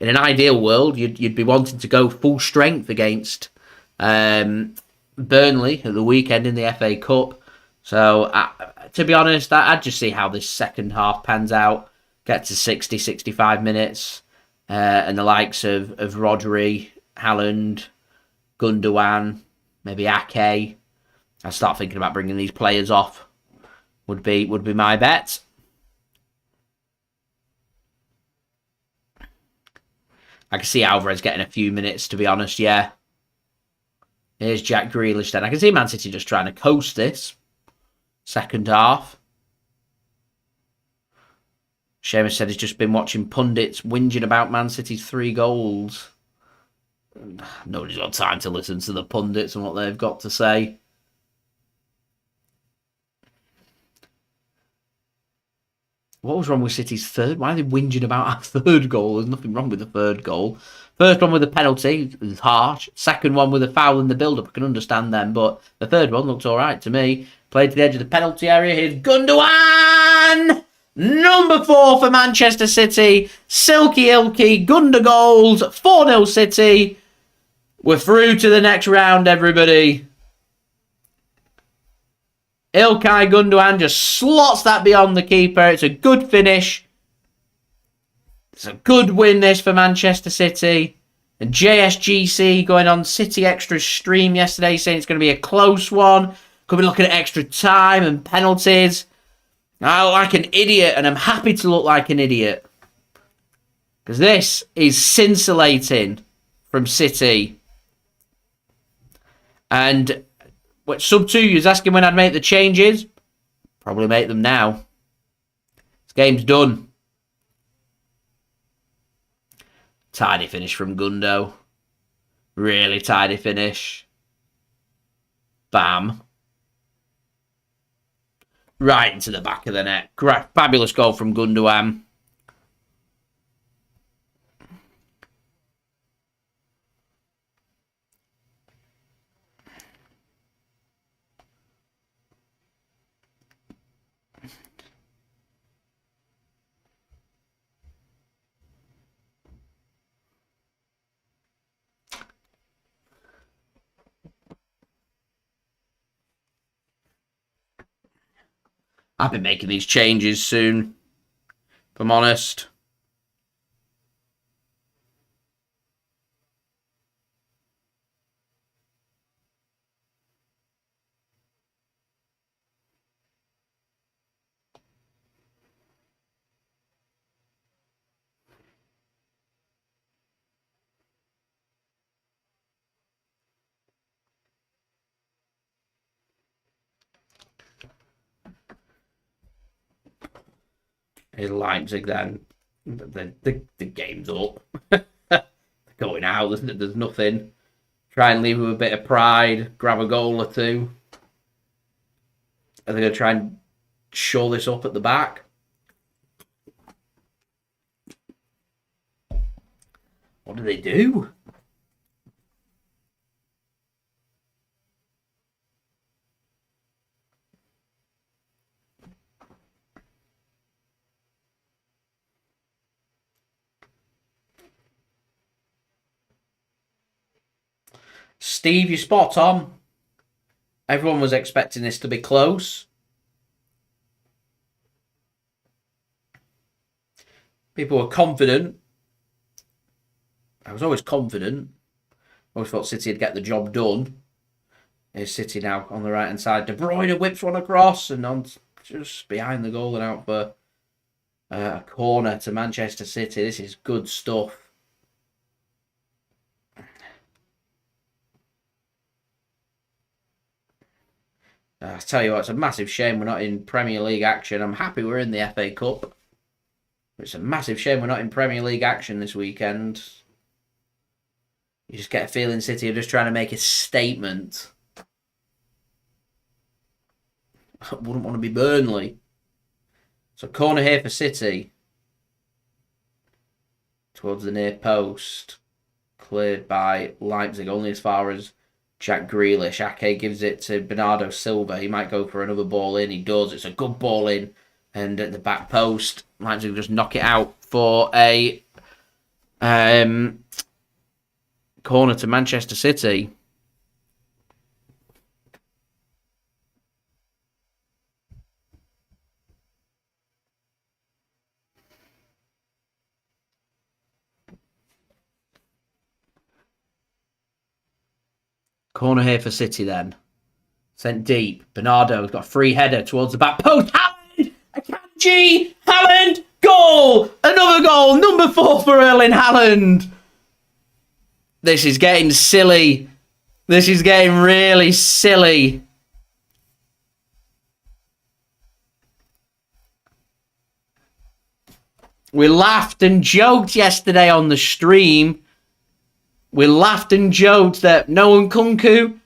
In an ideal world, you'd be wanting to go full strength against Burnley at the weekend in the FA Cup. So, to be honest, I'd just see how this second half pans out. Get to 60, 65 minutes. And the likes of Rodri, Haaland, Gundogan, maybe Ake. I start thinking about bringing these players off. Would be my bet. I can see Alvarez getting a few minutes, to be honest, yeah. Here's Jack Grealish then. I can see Man City just trying to coast this second half. Seamus said he's just been watching pundits whinging about Man City's 3 goals. Nobody's got time to listen to the pundits and what they've got to say. What was wrong with City's third? Why are they whinging about our third goal? There's nothing wrong with the third goal. First one with a penalty was harsh. Second one with a foul in the build-up. I can understand them, but the third one looked all right to me. Played to the edge of the penalty area. Here's Gundogan! Number 4 for Manchester City. Silky Ilkay, Gunda goals. 4-0 City. We're through to the next round, everybody. Ilkay Gundogan just slots that beyond the keeper. It's a good finish. It's a good win, this, for Manchester City. And JSGC going on City Extra stream yesterday saying it's going to be a close one. Could be looking at extra time and penalties. I look like an idiot, and I'm happy to look like an idiot. Because this is scintillating from City. And what sub 2, you was asking when I'd make the changes. Probably make them now. This game's done. Tidy finish from Gundo. Really tidy finish. Bam. Right into the back of the net. Fabulous goal from Gundogan. I'll be making these changes soon, if I'm honest. In Leipzig, then the game's up. Going out, there's nothing. Try and leave with a bit of pride. Grab a goal or two. Are they going to try and shore this up at the back? What do they do? Steve, you're spot on. Everyone was expecting this to be close. People were confident. I was always confident. Always thought City would get the job done. Here's City now on the right-hand side. De Bruyne whips one across and on just behind the goal and out for a corner to Manchester City. This is good stuff. I tell you what, it's a massive shame we're not in Premier League action. I'm happy we're in the FA Cup. It's a massive shame we're not in Premier League action this weekend. You just get a feeling City are just trying to make a statement. I wouldn't want to be Burnley. So corner here for City. Towards the near post. Cleared by Leipzig, only as far as Jack Grealish. Ake gives it to Bernardo Silva. He might go for another ball in. He does. It's a good ball in. And at the back post, Leipzig just knock it out for a corner to Manchester City. Corner here for City then. Sent deep. Bernardo's got a free header towards the back post. Haaland! Akanji! Haaland! Goal! Another goal! Number 4 for Erling Haaland! This is getting silly. This is getting really silly. We laughed and joked yesterday on the stream. We laughed and joked that no Nkunku,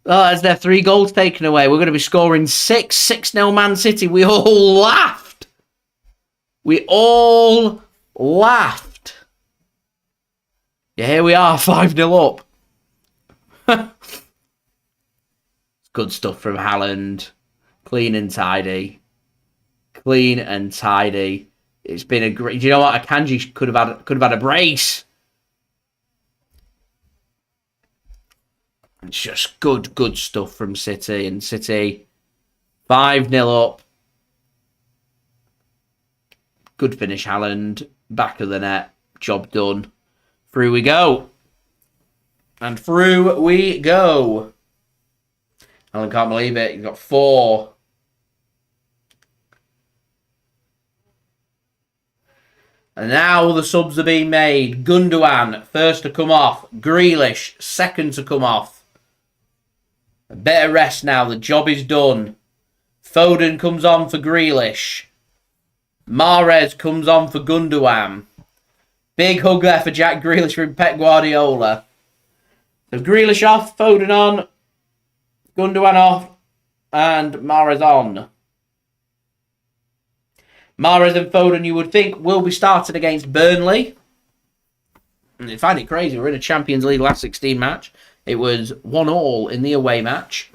as their 3 goals taken away, we're going to be scoring 6-0 Man City. We all laughed. We all laughed. Yeah, here we are, 5-0 up. Good stuff from Haaland. Clean and tidy. Clean and tidy. It's been a great... Do you know what? Akanji could have had a brace. It's just good stuff from City. And City 5-0 up. Good finish, Haaland. Back of the net. Job done. Through we go. And through we go. Haaland can't believe it. He's got 4. And now the subs are being made. Gundogan, first to come off. Grealish, second to come off. A bit of rest now. The job is done. Foden comes on for Grealish. Mahrez comes on for Gundogan. Big hug there for Jack Grealish from Pep Guardiola. So Grealish off, Foden on, Gundogan off, and Mahrez on. Mahrez and Foden, you would think, will be starting against Burnley. And I find it crazy. We're in a Champions League last 16 match. It was 1-1 in the away match.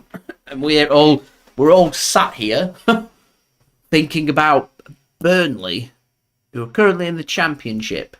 And we're all sat here thinking about Burnley, who are currently in the Championship.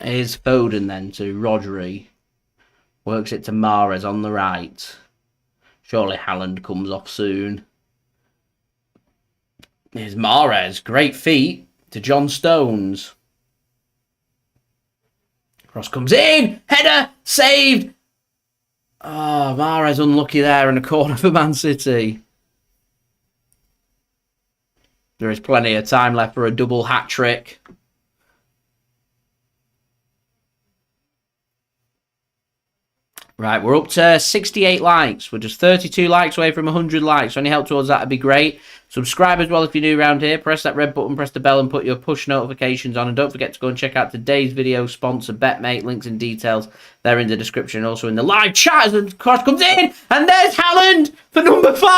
Here's Foden then to Rodri. Works it to Mahrez on the right. Surely Haaland comes off soon. Here's Mahrez. Great feet to John Stones. Cross comes in. Header. Saved. Oh, Mahrez unlucky there in a corner for Man City. There is plenty of time left for a double hat-trick. Right, we're up to 68 likes. We're just 32 likes away from 100 likes. So any help towards that would be great. Subscribe as well if you're new around here. Press that red button, press the bell and put your push notifications on. And don't forget to go and check out today's video sponsor, BetMate. Links and details there in the description and also in the live chat as the cross comes in. And there's Haaland for number 5.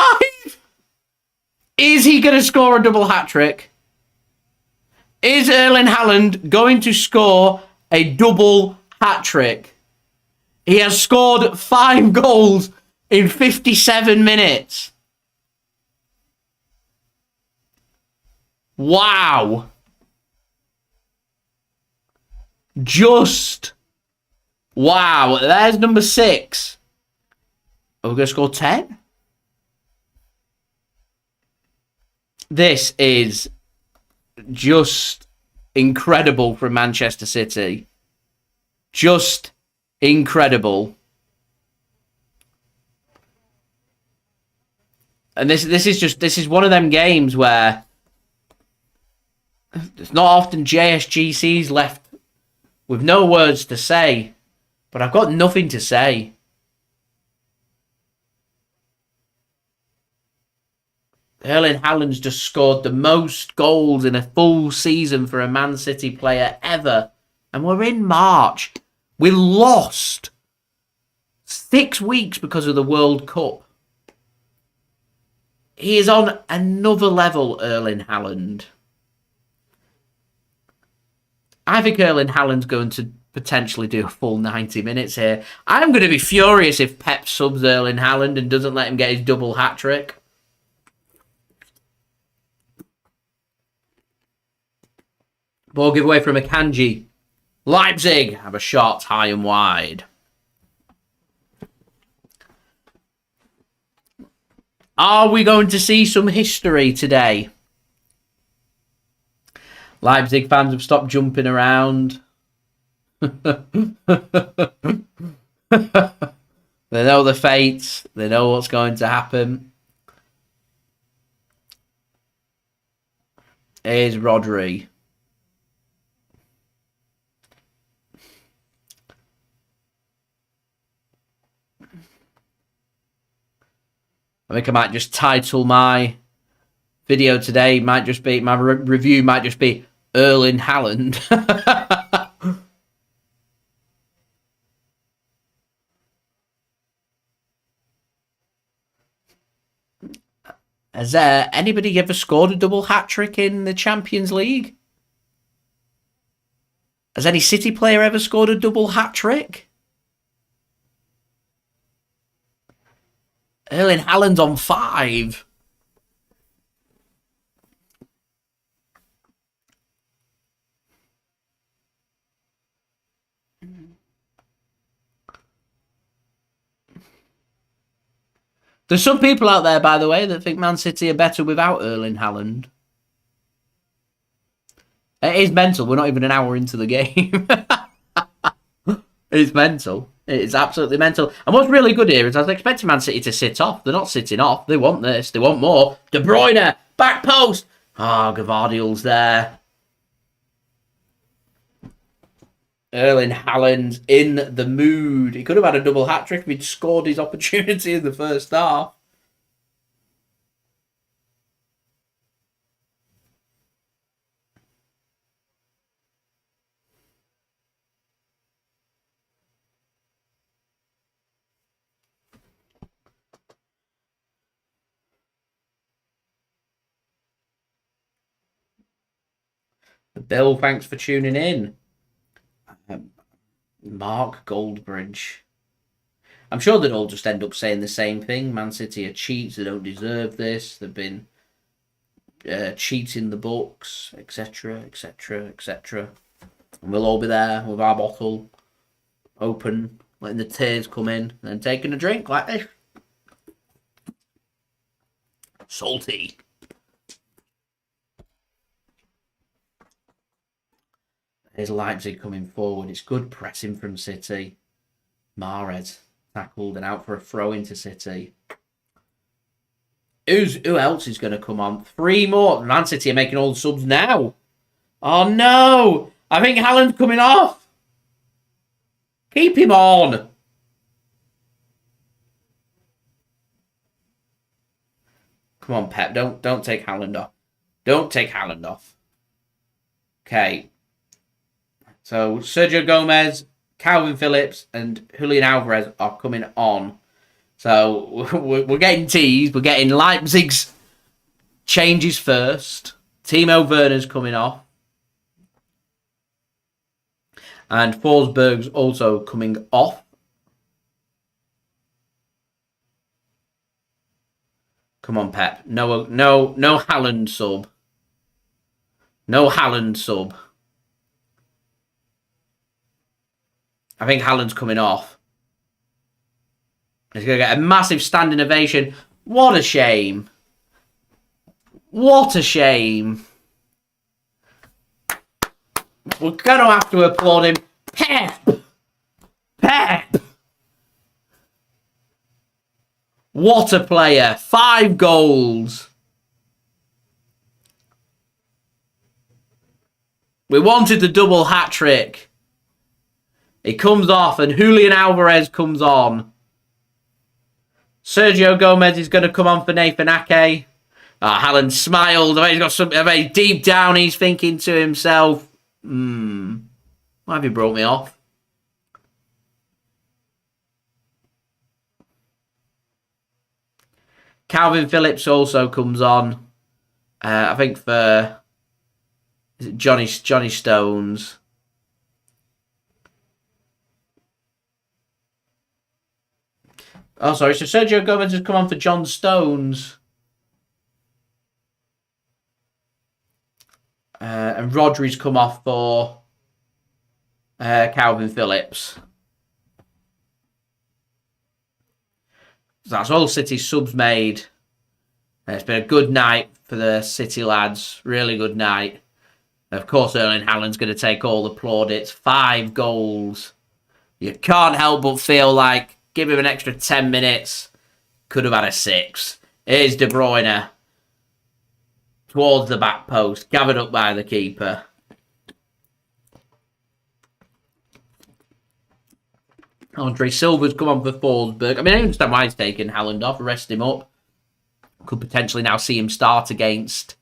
Is he going to score a double hat-trick? Is Erling Haaland going to score a double hat-trick? He has scored 5 goals in 57 minutes. Wow. Just wow. There's number 6. Are we going to score 10? This is just incredible from Manchester City. Just incredible. And this is one of them games where it's not often JSGC's left with no words to say, but I've got nothing to say. Erling Haaland's just scored the most goals in a full season for a Man City player ever. And we're in March. We lost 6 weeks because of the World Cup. He is on another level, Erling Haaland. I think Erling Haaland's going to potentially do a full 90 minutes here. I'm going to be furious if Pep subs Erling Haaland and doesn't let him get his double hat-trick. Ball giveaway from Akanji. Leipzig have a shot high and wide. Are we going to see some history today? Leipzig fans have stopped jumping around. They know the fates. They know what's going to happen. Here's Rodri. I think I might just title my video today, my review might just be Erling Haaland. Has anybody ever scored a double hat-trick in the Champions League? Has any City player ever scored a double hat-trick? Erling Haaland's on 5. There's some people out there, by the way, that think Man City are better without Erling Haaland. It is mental. We're not even an hour into the game. It's mental. It's absolutely mental. And what's really good here is I was expecting Man City to sit off. They're not sitting off. They want this. They want more. De Bruyne, back post. Oh, Gvardiol's there. Erling Haaland in the mood. He could have had a double hat-trick if he'd scored his opportunity in the first half. Bill, thanks for tuning in. Mark Goldbridge. I'm sure they'd all just end up saying the same thing. Man City are cheats. They don't deserve this. They've been cheating the books, etc., etc., etc. And we'll all be there with our bottle open, letting the tears come in, and then taking a drink like this. Salty. There's Leipzig coming forward. It's good pressing from City. Mahrez tackled and out for a throw into City. Who else is going to come on? 3 more. Man City are making all the subs now. Oh no! I think Haaland's coming off. Keep him on. Come on, Pep. Don't take Haaland off. Don't take Haaland off. Okay. So, Sergio Gomez, Kalvin Phillips, and Julian Alvarez are coming on. So, we're getting teased. We're getting Leipzig's changes first. Timo Werner's coming off. And Forsberg's also coming off. Come on, Pep. No Haaland sub. No Haaland sub. I think Haaland's coming off. He's going to get a massive standing ovation. What a shame. What a shame. We're going to have to applaud him. Pep! Pep! What a player. 5 goals. We wanted the double hat-trick. It comes off and Julian Alvarez comes on. Sergio Gomez is going to come on for Nathan Ake. Haaland smiled. He's got something very deep down. He's thinking to himself, why have you brought me off? Kalvin Phillips also comes on. I think for is it Johnny Stones. Oh, sorry. So Sergio Gomez has come on for John Stones. And Rodri's come off for Kalvin Phillips. So that's all City subs made. It's been a good night for the City lads. Really good night. Of course, Erling Haaland's going to take all the plaudits. 5 goals. You can't help but feel like give him an extra 10 minutes. Could have had a 6. Here's De Bruyne. Towards the back post. Gathered up by the keeper. Andre Silva's come on for Forsberg. I mean, I understand why he's taking Haaland off. Rest him up. Could potentially now see him start against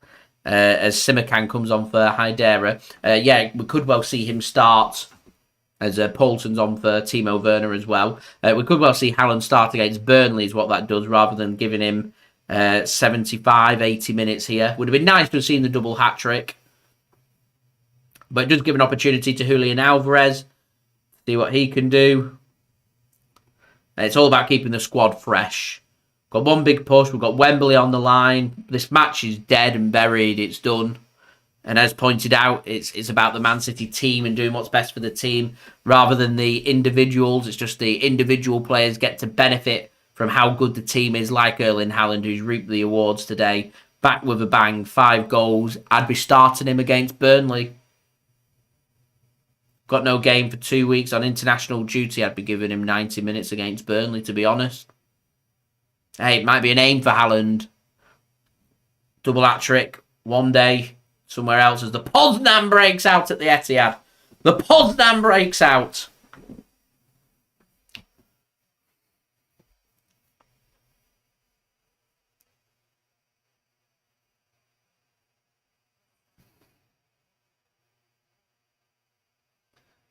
as Simakan comes on for Haidara. Yeah, we could well see him start as Poulsen's on for Timo Werner as well. We could well see Haaland start against Burnley is what that does, rather than giving him 75, 80 minutes here. Would have been nice to have seen the double hat-trick. But it does give an opportunity to Julian Alvarez. See what he can do. And it's all about keeping the squad fresh. Got one big push. We've got Wembley on the line. This match is dead and buried. It's done. And as pointed out, it's about the Man City team and doing what's best for the team rather than the individuals. It's just the individual players get to benefit from how good the team is, like Erling Haaland, who's reaped the awards today. Back with a bang, 5 goals. I'd be starting him against Burnley. Got no game for 2 weeks on international duty. I'd be giving him 90 minutes against Burnley, to be honest. Hey, it might be an aim for Haaland. Double hat-trick one day. Somewhere else as the Poznan breaks out at the Etihad. The Poznan breaks out.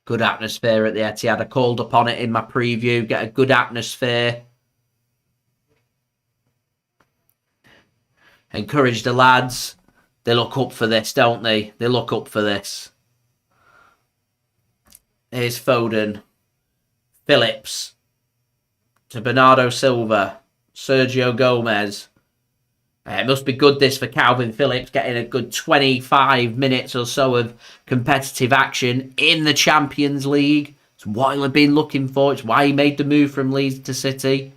Good atmosphere at the Etihad. I called upon it in my preview. Get a good atmosphere. Encourage the lads. They look up for this, don't they? They look up for this. Here's Foden. Phillips. To Bernardo Silva. Sergio Gomez. It must be good this for Kalvin Phillips, getting a good 25 minutes or so of competitive action in the Champions League. It's what he'll have been looking for. It's why he made the move from Leeds to City.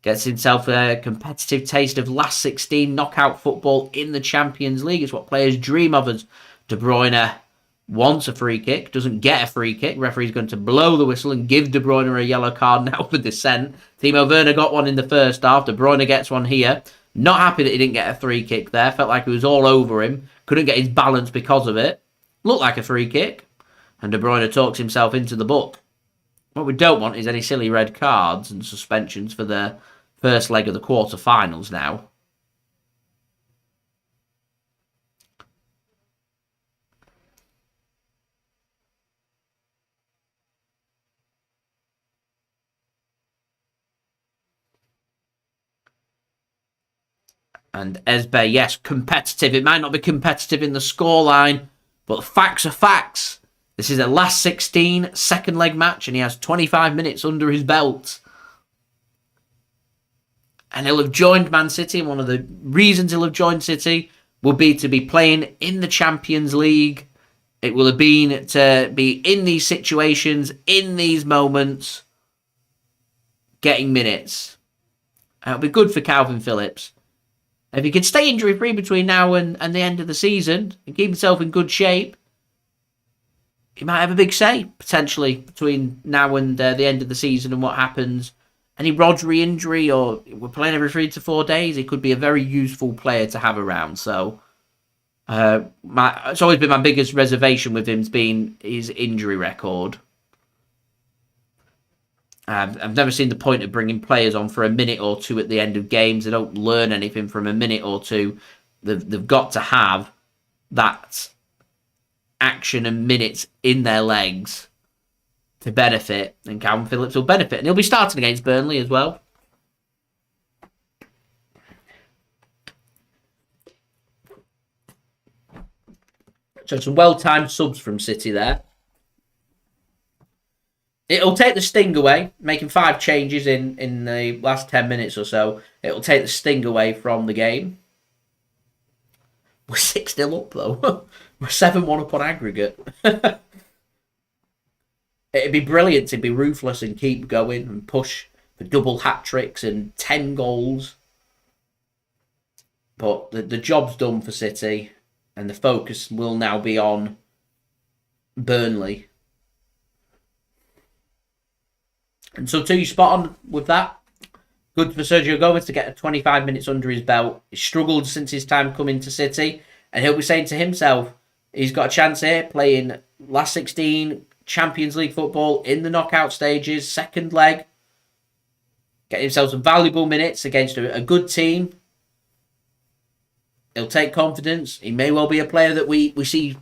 Gets himself a competitive taste of last 16 knockout football in the Champions League. It's what players dream of as De Bruyne wants a free kick, doesn't get a free kick. Referee's going to blow the whistle and give De Bruyne a yellow card now for dissent. Timo Werner got one in the first half. De Bruyne gets one here. Not happy that he didn't get a free kick there. Felt like it was all over him. Couldn't get his balance because of it. Looked like a free kick. And De Bruyne talks himself into the book. What we don't want is any silly red cards and suspensions for the first leg of the quarter-finals now. And Esbe, yes, competitive. It might not be competitive in the scoreline, but facts are facts. This is a last 16 second leg match and he has 25 minutes under his belt. And he'll have joined Man City. And one of the reasons he'll have joined City will be to be playing in the Champions League. It will have been to be in these situations, in these moments, getting minutes. It'll be good for Kalvin Phillips. If he can stay injury-free between now and the end of the season and keep himself in good shape, he might have a big say, potentially, between now and the end of the season and what happens. Any Rodri injury, or we're playing every 3 to 4 days, he could be a very useful player to have around. So, it's always been my biggest reservation with him being his injury record. I've never seen the point of bringing players on for a minute or two at the end of games. They don't learn anything from a minute or two. They've got to have that action and minutes in their legs to benefit. And Kalvin Phillips will benefit. And he'll be starting against Burnley as well. So some well-timed subs from City there. It'll take the sting away, making 5 changes in the last 10 minutes or so. It'll take the sting away from the game. We're 6-0 up, though. We're 7-1 up on aggregate. It'd be brilliant to be ruthless and keep going and push for double hat-tricks and 10 goals. But the job's done for City, and the focus will now be on Burnley. And so too, spot on with that. Good for Sergio Gomez to get 25 minutes under his belt. He's struggled since his time coming to City. And he'll be saying to himself, he's got a chance here playing last 16 Champions League football in the knockout stages, second leg. Getting himself some valuable minutes against a good team. He'll take confidence. He may well be a player that we see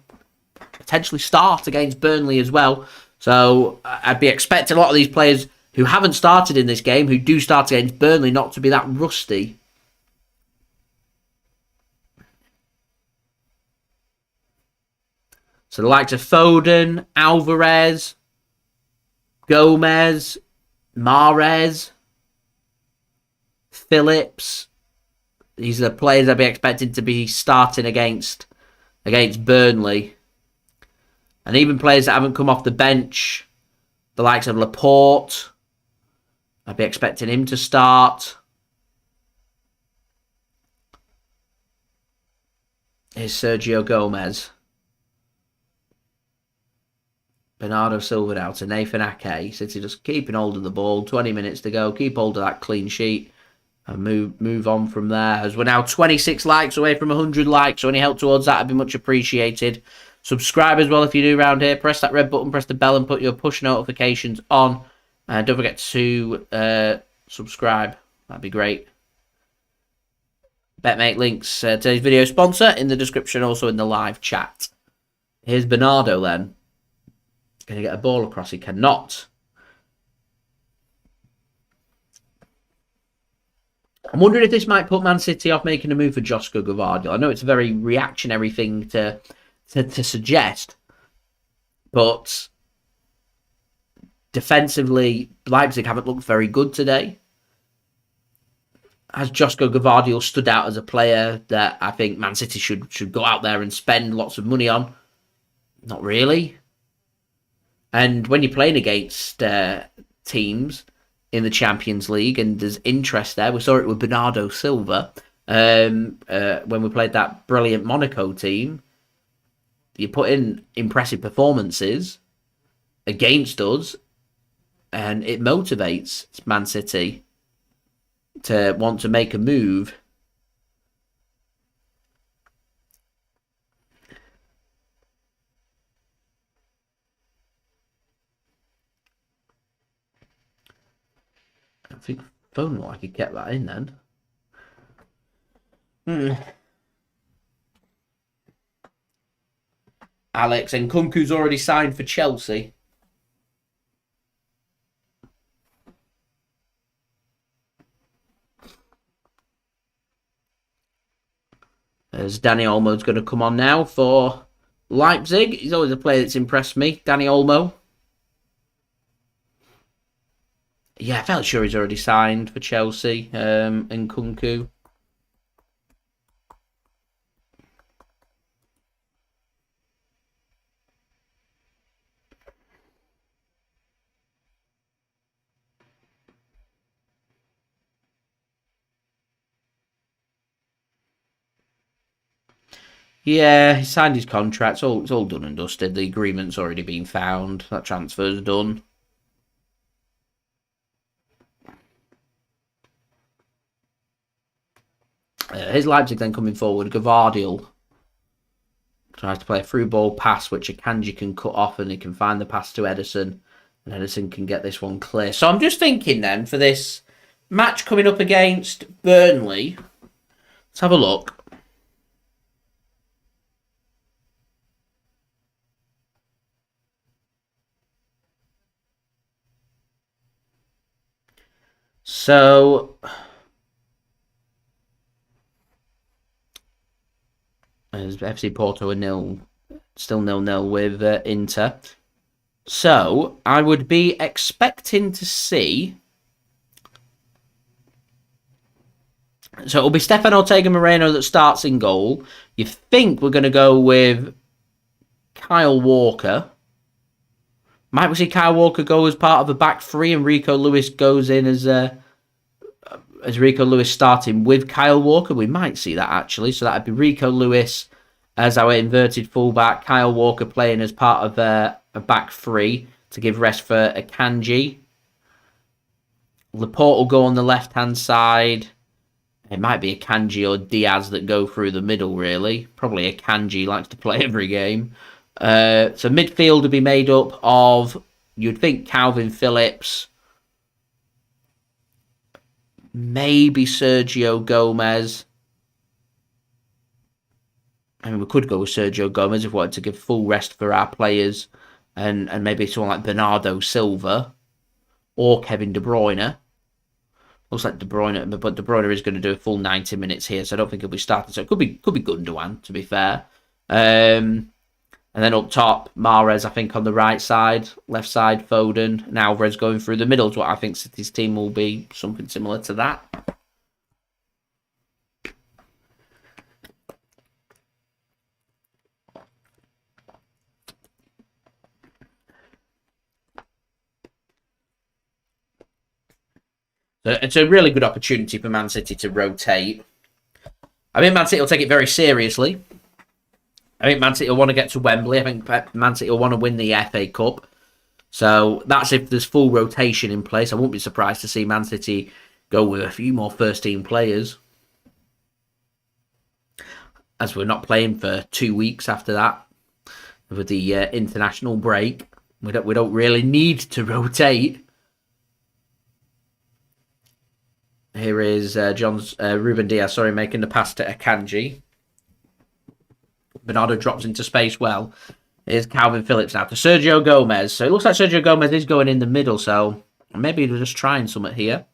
potentially start against Burnley as well. So I'd be expecting a lot of these players who haven't started in this game, who do start against Burnley, not to be that rusty. So the likes of Foden, Alvarez, Gomez, Mahrez, Phillips. These are the players I'd be expecting to be starting against Burnley. And even players that haven't come off the bench, the likes of Laporte, I'd be expecting him to start. Here's Sergio Gomez. Bernardo Silva now to Nathan Ake. City just keeping hold of the ball. 20 minutes to go. Keep hold of that clean sheet. And move on from there. As we're now 26 likes away from 100 likes. So any help towards that would be much appreciated. Subscribe as well if you're new around here. Press that red button. Press the bell and put your push notifications on. And don't forget to subscribe. That'd be great. BetMate links to today's video sponsor in the description. Also in the live chat. Here's Bernardo then. Going to get a ball across. He cannot. I'm wondering if this might put Man City off making a move for Josko Gvardiol. I know it's a very reactionary thing to suggest. But defensively, Leipzig haven't looked very good today. Has Josko Gvardiol stood out as a player that I think Man City should go out there and spend lots of money on? Not really. And when you're playing against teams in the Champions League and there's interest there, we saw it with Bernardo Silva when we played that brilliant Monaco team. You put in impressive performances against us and it motivates Man City to want to make a move. I think Foden like he kept that in then. Alex Nkunku's already signed for Chelsea. As Dani Olmo's going to come on now for Leipzig. He's always a player that's impressed me. Dani Olmo. Yeah, I felt sure he's already signed for Chelsea. Nkunku. Yeah, he signed his contract. It's all done and dusted. The agreement's already been found. That transfer's done. Here's Leipzig then coming forward. Gvardiol tries to play a through ball pass, which Akanji can cut off, and he can find the pass to Ederson, and Ederson can get this one clear. So I'm just thinking then for this match coming up against Burnley. Let's have a look. So as FC Porto are still 0-0 with Inter. So I would be expecting to see. So it'll be Stefan Ortega-Moreno that starts in goal. You think we're going to go with Kyle Walker. Might we see Kyle Walker go as part of a back three and Rico Lewis goes in as Rico Lewis starting with Kyle Walker? We might see that actually. So that'd be Rico Lewis as our inverted fullback, Kyle Walker playing as part of a back three to give rest for Akanji. Laporte will go on the left-hand side. It might be Akanji or Diaz that go through the middle, really. Probably Akanji likes to play every game. So midfield will be made up of, you'd think, Kalvin Phillips, maybe Sergio Gomez. I mean, we could go with Sergio Gomez if we wanted to give full rest for our players, and maybe someone like Bernardo Silva or Kevin De Bruyne. Looks like De Bruyne, but De Bruyne is going to do a full 90 minutes here, so I don't think he'll be starting. So it could be Gundogan, to be fair. And And then up top, Mahrez, I think, on the right side. Left side, Foden. And Alvarez going through the middle is what I think City's team will be. Something similar to that. It's a really good opportunity for Man City to rotate. I think Man City will take it very seriously. I think Man City will want to get to Wembley. I think Man City will want to win the FA Cup. So that's if there's full rotation in place. I wouldn't be surprised to see Man City go with a few more first-team players, as we're not playing for 2 weeks after that with the international break. We don't really need to rotate. Here is Ruben Dias, making the pass to Akanji. Bernardo drops into space well. Here's Kalvin Phillips now to Sergio Gomez. So it looks like Sergio Gomez is going in the middle, so maybe they're just trying something here.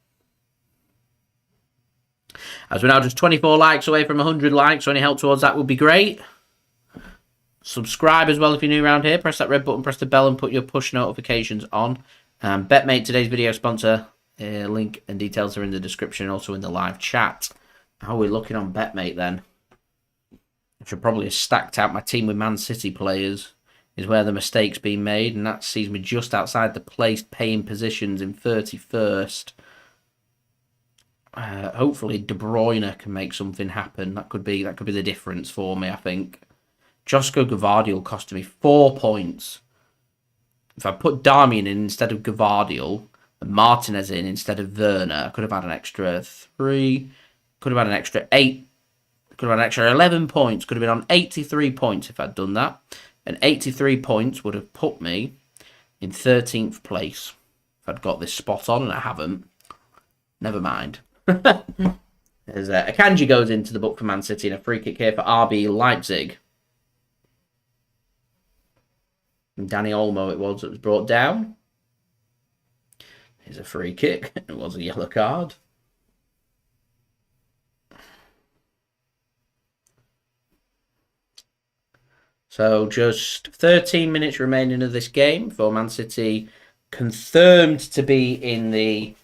As we're now just 24 likes away from 100 likes, so any help towards that would be great. Subscribe as well if you're new around here. Press that red button, press the bell, and put your push notifications on. BetMate, today's video sponsor, link and details are in the description, also in the live chat. How are we looking on BetMate then? I should probably have stacked out my team with Man City players, is where the mistake's been made, and that sees me just outside the placed paying positions in 31st. Hopefully De Bruyne can make something happen. That could be the difference for me, I think. Josko Gvardiol costed me 4 points. If I put Darmian in instead of Gvardiol and Martinez in instead of Werner, I could have had an extra 3, could have had an extra 8, could have had an extra 11 points, could have been on 83 points if I'd done that. And 83 points would have put me in 13th place if I'd got this spot on, and I haven't. Never mind. As Akanji goes into the book for Man City, and a free kick here for RB Leipzig. And Dani Olmo it was that was brought down. Here's a free kick. It was a yellow card. So just 13 minutes remaining of this game for Man City, confirmed to be in the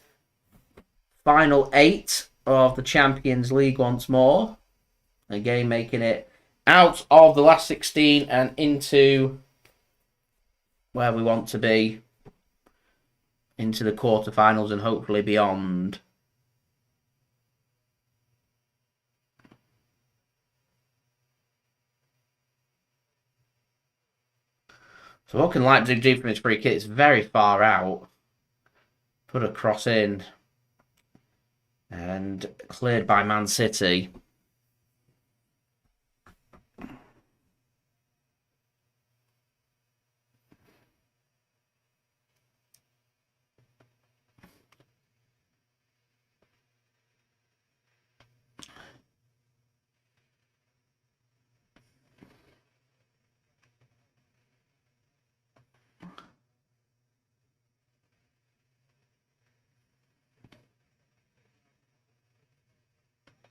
final 8 of the Champions League once more. Again, making it out of the last 16 and into where we want to be, into the quarterfinals and hopefully beyond. So what can Leipzig do from his free kick? It's very far out. Put a cross in. And cleared by Man City.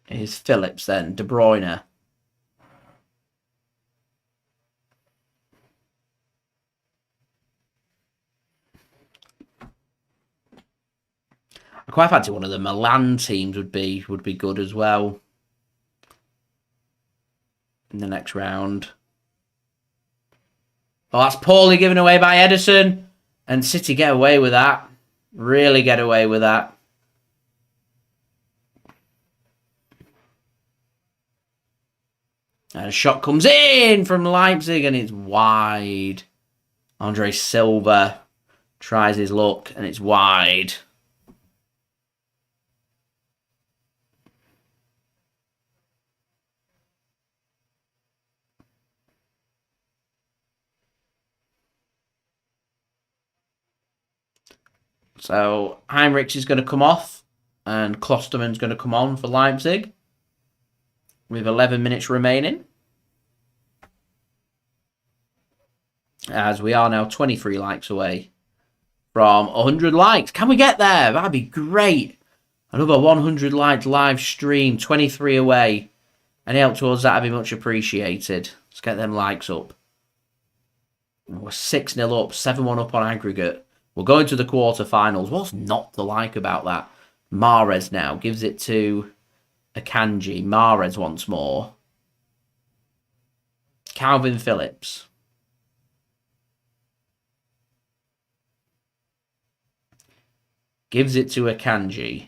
Is Phillips then, De Bruyne. I quite fancy one of the Milan teams would be good as well in the next round. Oh, that's poorly given away by Ederson, and City get away with that. Really get away with that. And a shot comes in from Leipzig and it's wide. Andre Silva tries his luck and it's wide. So Aymeric is going to come off and Klostermann's going to come on for Leipzig with 11 minutes remaining. As we are now 23 likes away from 100 likes. Can we get there? That'd be great. Another 100 likes live stream, 23 away. Any help towards that would be much appreciated. Let's get them likes up. We're 6-0 up, 7-1 up on aggregate. We're going to the quarterfinals. What's not to like about that? Mahrez now gives it to Akanji. Mahrez once more. Kalvin Phillips. Gives it to Akanji.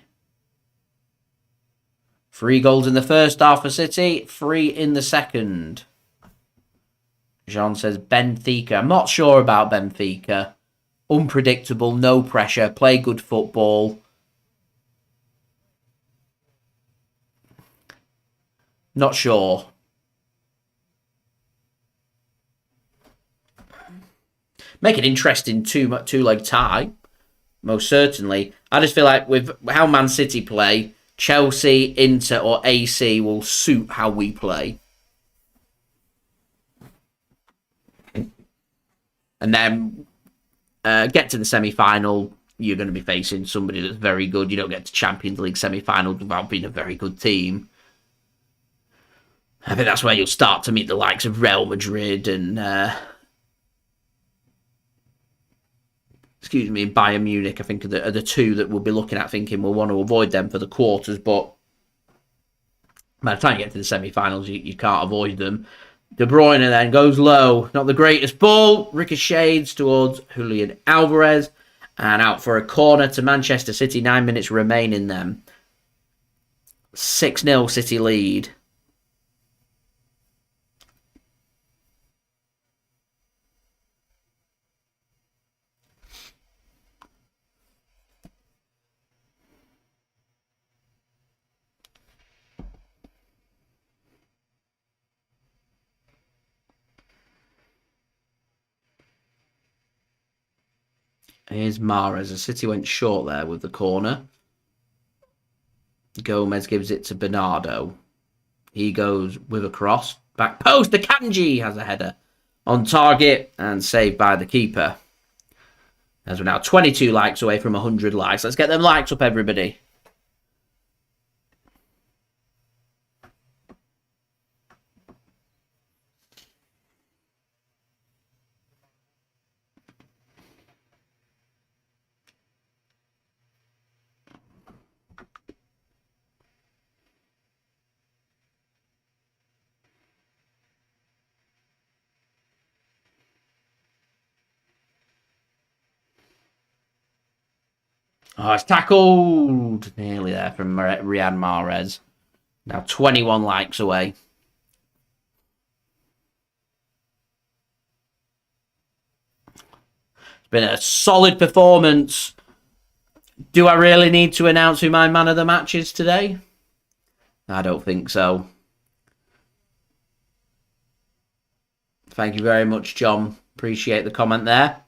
3 goals in the first half for City, 3 in the second. Jean says Benfica. I'm not sure about Benfica. Unpredictable, no pressure, play good football. Not sure. Make an interesting two-leg tie, most certainly. I just feel like with how Man City play, Chelsea, Inter or AC will suit how we play. And then get to the semi-final, you're going to be facing somebody that's very good. You don't get to Champions League semi-finals without being a very good team. I think that's where you'll start to meet the likes of Real Madrid and Bayern Munich. I think are the two that we'll be looking at thinking we'll want to avoid them for the quarters, but by the time you get to the semi-finals, you can't avoid them. De Bruyne then goes low. Not the greatest ball. Ricochets towards Julian Alvarez. And out for a corner to Manchester City. 9 minutes remaining then. 6-0 City lead. Here's Mahrez. The City went short there with the corner. Gomez gives it to Bernardo. He goes with a cross. Back post. Akanji has a header on target and saved by the keeper. As we're now 22 likes away from 100 likes. Let's get them likes up, everybody. Oh, it's tackled. Nearly there from Riyad Mahrez. Now 21 likes away. It's been a solid performance. Do I really need to announce who my man of the match is today? I don't think so. Thank you very much, John. Appreciate the comment there.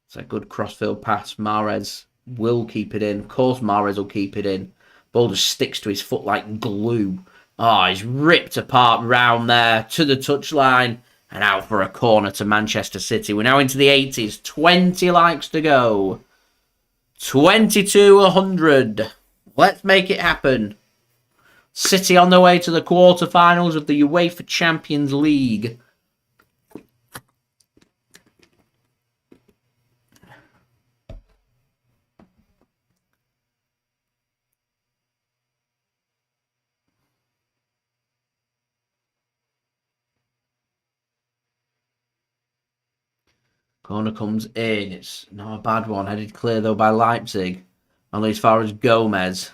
It's a good crossfield pass. Mahrez will keep it in. Of course, Mahrez will keep it in. Ball just sticks to his foot like glue. Oh, he's ripped apart Raum there to the touchline and out for a corner to Manchester City. We're now into the 80s. 20 likes to go. 22-100. Let's make it happen. City on their way to the quarterfinals of the UEFA Champions League. Corner comes in. It's not a bad one. Headed clear, though, by Leipzig. Only as far as Gomez.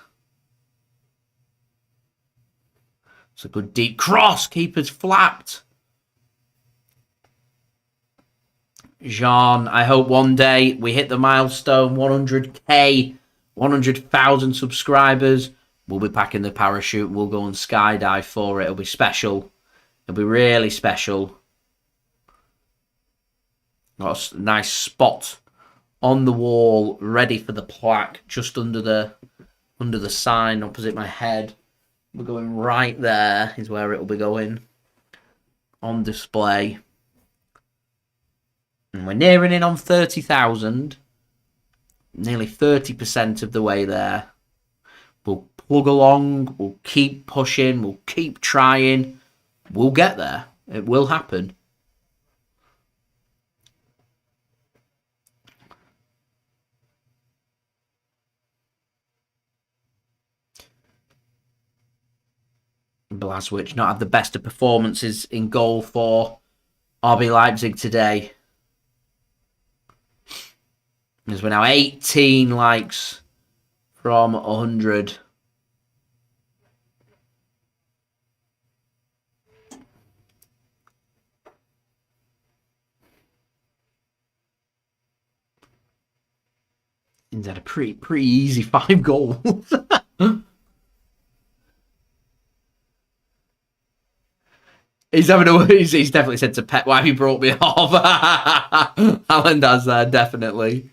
It's a good deep cross. Keeper's flapped. Jean, I hope one day we hit the milestone 100k, 100,000 subscribers. We'll be packing the parachute and we'll go and skydive for it. It'll be special. It'll be really special. Got a nice spot on the wall, ready for the plaque, just under the sign opposite my head. We're going right there, is where it'll be going. On display. And we're nearing in on 30,000. Nearly 30% of the way there. We'll plug along. We'll keep pushing. We'll keep trying. We'll get there. It will happen. Blaswich not had the best of performances in goal for RB Leipzig today. As we're now 18 likes from 100. He's had a pretty easy 5 goals. He's definitely said to Pep, why have you brought me off? Haaland has there, definitely.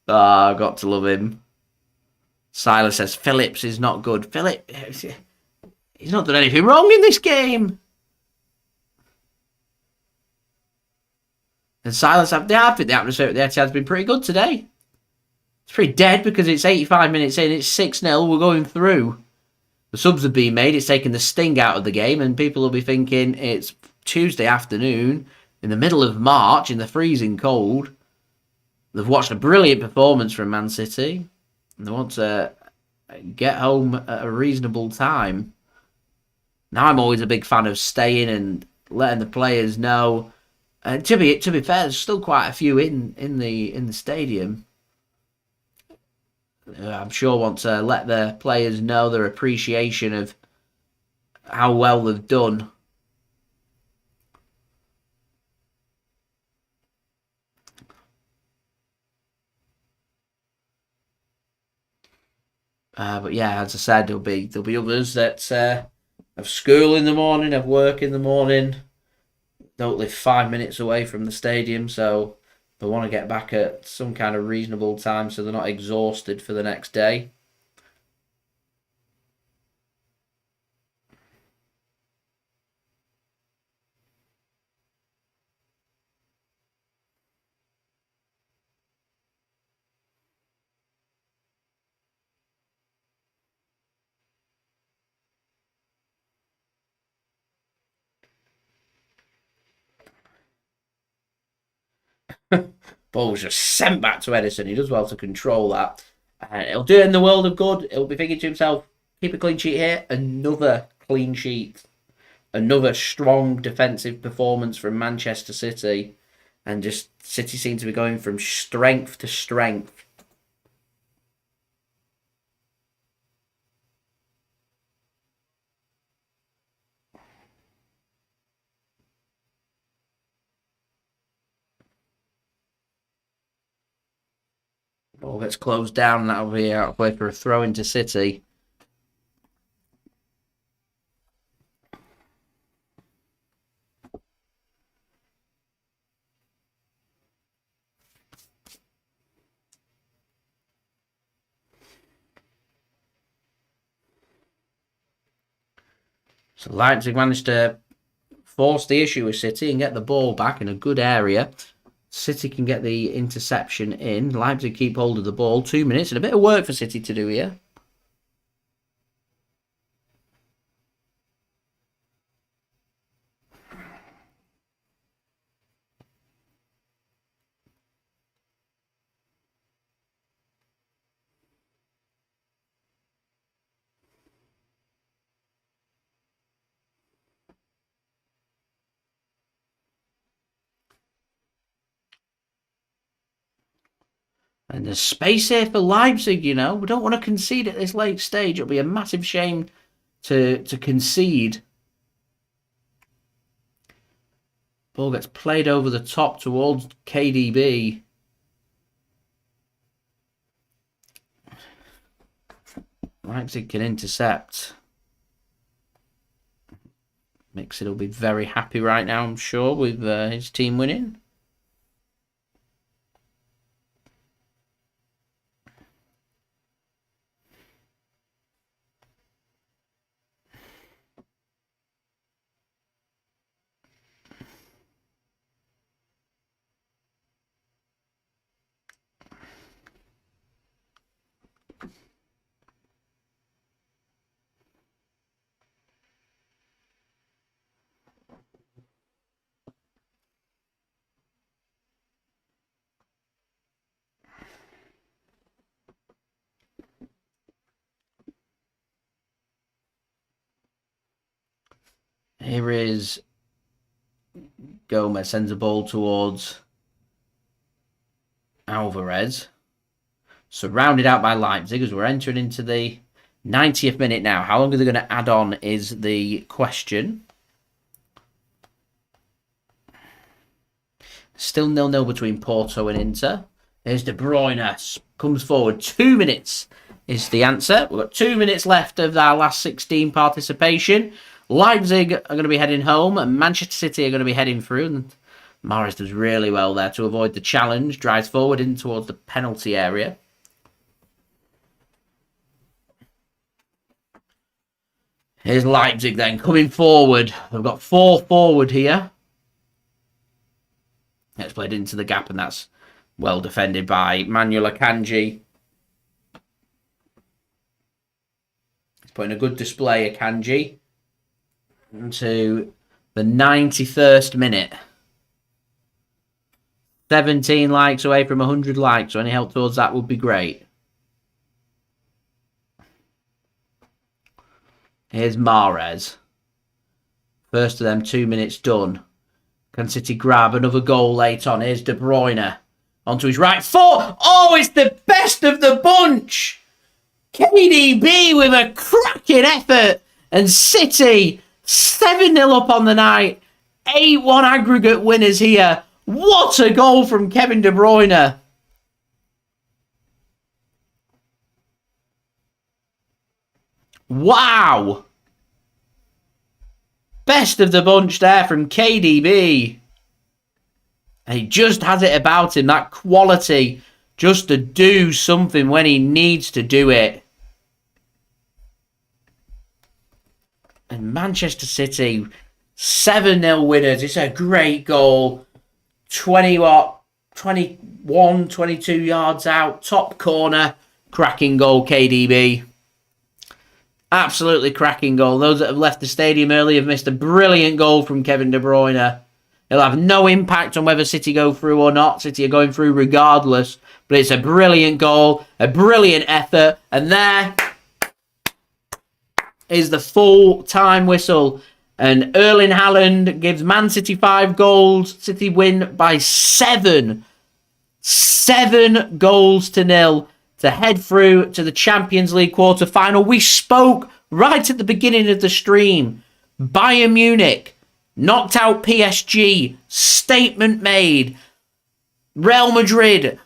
Ah, got to love him. Silas says Phillips is not good. Phillips, he's not done anything wrong in this game. And Silas, I think the atmosphere at the Etihad's been pretty good today. It's pretty dead because it's 85 minutes in, it's 6-0, we're going through. The subs have been made, it's taken the sting out of the game, and people will be thinking it's Tuesday afternoon, in the middle of March, in the freezing cold. They've watched a brilliant performance from Man City, and they want to get home at a reasonable time. Now I'm always a big fan of staying and letting the players know. To be fair, there's still quite a few in the stadium. I'm sure want to let the players know their appreciation of how well they've done. But yeah, as I said, there'll be others that have school in the morning, have work in the morning, don't live 5 minutes away from the stadium, so they want to get back at some kind of reasonable time so they're not exhausted for the next day. Ball was just sent back to Ederson. He does well to control that. He'll do it in the world of good. He'll be thinking to himself, keep a clean sheet here. Another clean sheet. Another strong defensive performance from Manchester City. And just City seem to be going from strength to strength. Ball gets closed down, and that'll be out of play for a throw into City. So Leipzig managed to force the issue with City and get the ball back in a good area. City can get the interception in. Leipzig keep hold of the ball. 2 minutes and a bit of work for City to do here. And there's space here for Leipzig, you know. We don't want to concede at this late stage. It'll be a massive shame to concede. Ball gets played over the top towards KDB. Leipzig can intercept. Mixit will be very happy right now, I'm sure, with his team winning. Here is Gomez, sends the ball towards Alvarez. Surrounded out by Leipzig as we're entering into the 90th minute now. How long are they going to add on is the question. Still 0-0 between Porto and Inter. Here's De Bruyne. Comes forward. 2 minutes is the answer. We've got 2 minutes left of our last 16 participation. Leipzig are going to be heading home and Manchester City are going to be heading through. And Mahrez does really well there to avoid the challenge. Drives forward in towards the penalty area. Here's Leipzig then coming forward. They've got 4 forward here. It's played into the gap and that's well defended by Manuel Akanji. He's putting a good display, Akanji. Into the 91st minute. 17 likes away from 100 likes, so any help towards that would be great. Here's Mahrez. First of them 2 minutes done. Can City grab another goal late on? Here's De Bruyne. Onto his right foot. Oh, it's the best of the bunch. KDB with a cracking effort. And City 7-0 up on the night. 8-1 aggregate winners here. What a goal from Kevin De Bruyne. Wow. Best of the bunch there from KDB. And he just has it about him. That quality just to do something when he needs to do it. And Manchester City, 7-0 winners. It's a great goal. 21, 22 yards out. Top corner. Cracking goal, KDB. Absolutely cracking goal. Those that have left the stadium early have missed a brilliant goal from Kevin De Bruyne. It'll have no impact on whether City go through or not. City are going through regardless. But it's a brilliant goal, a brilliant effort. And there is the full-time whistle. And Erling Haaland gives Man City 5 goals. City win by 7. 7 goals to 0. To head through to the Champions League quarter-final. We spoke right at the beginning of the stream. Bayern Munich knocked out PSG. Statement made. Real Madrid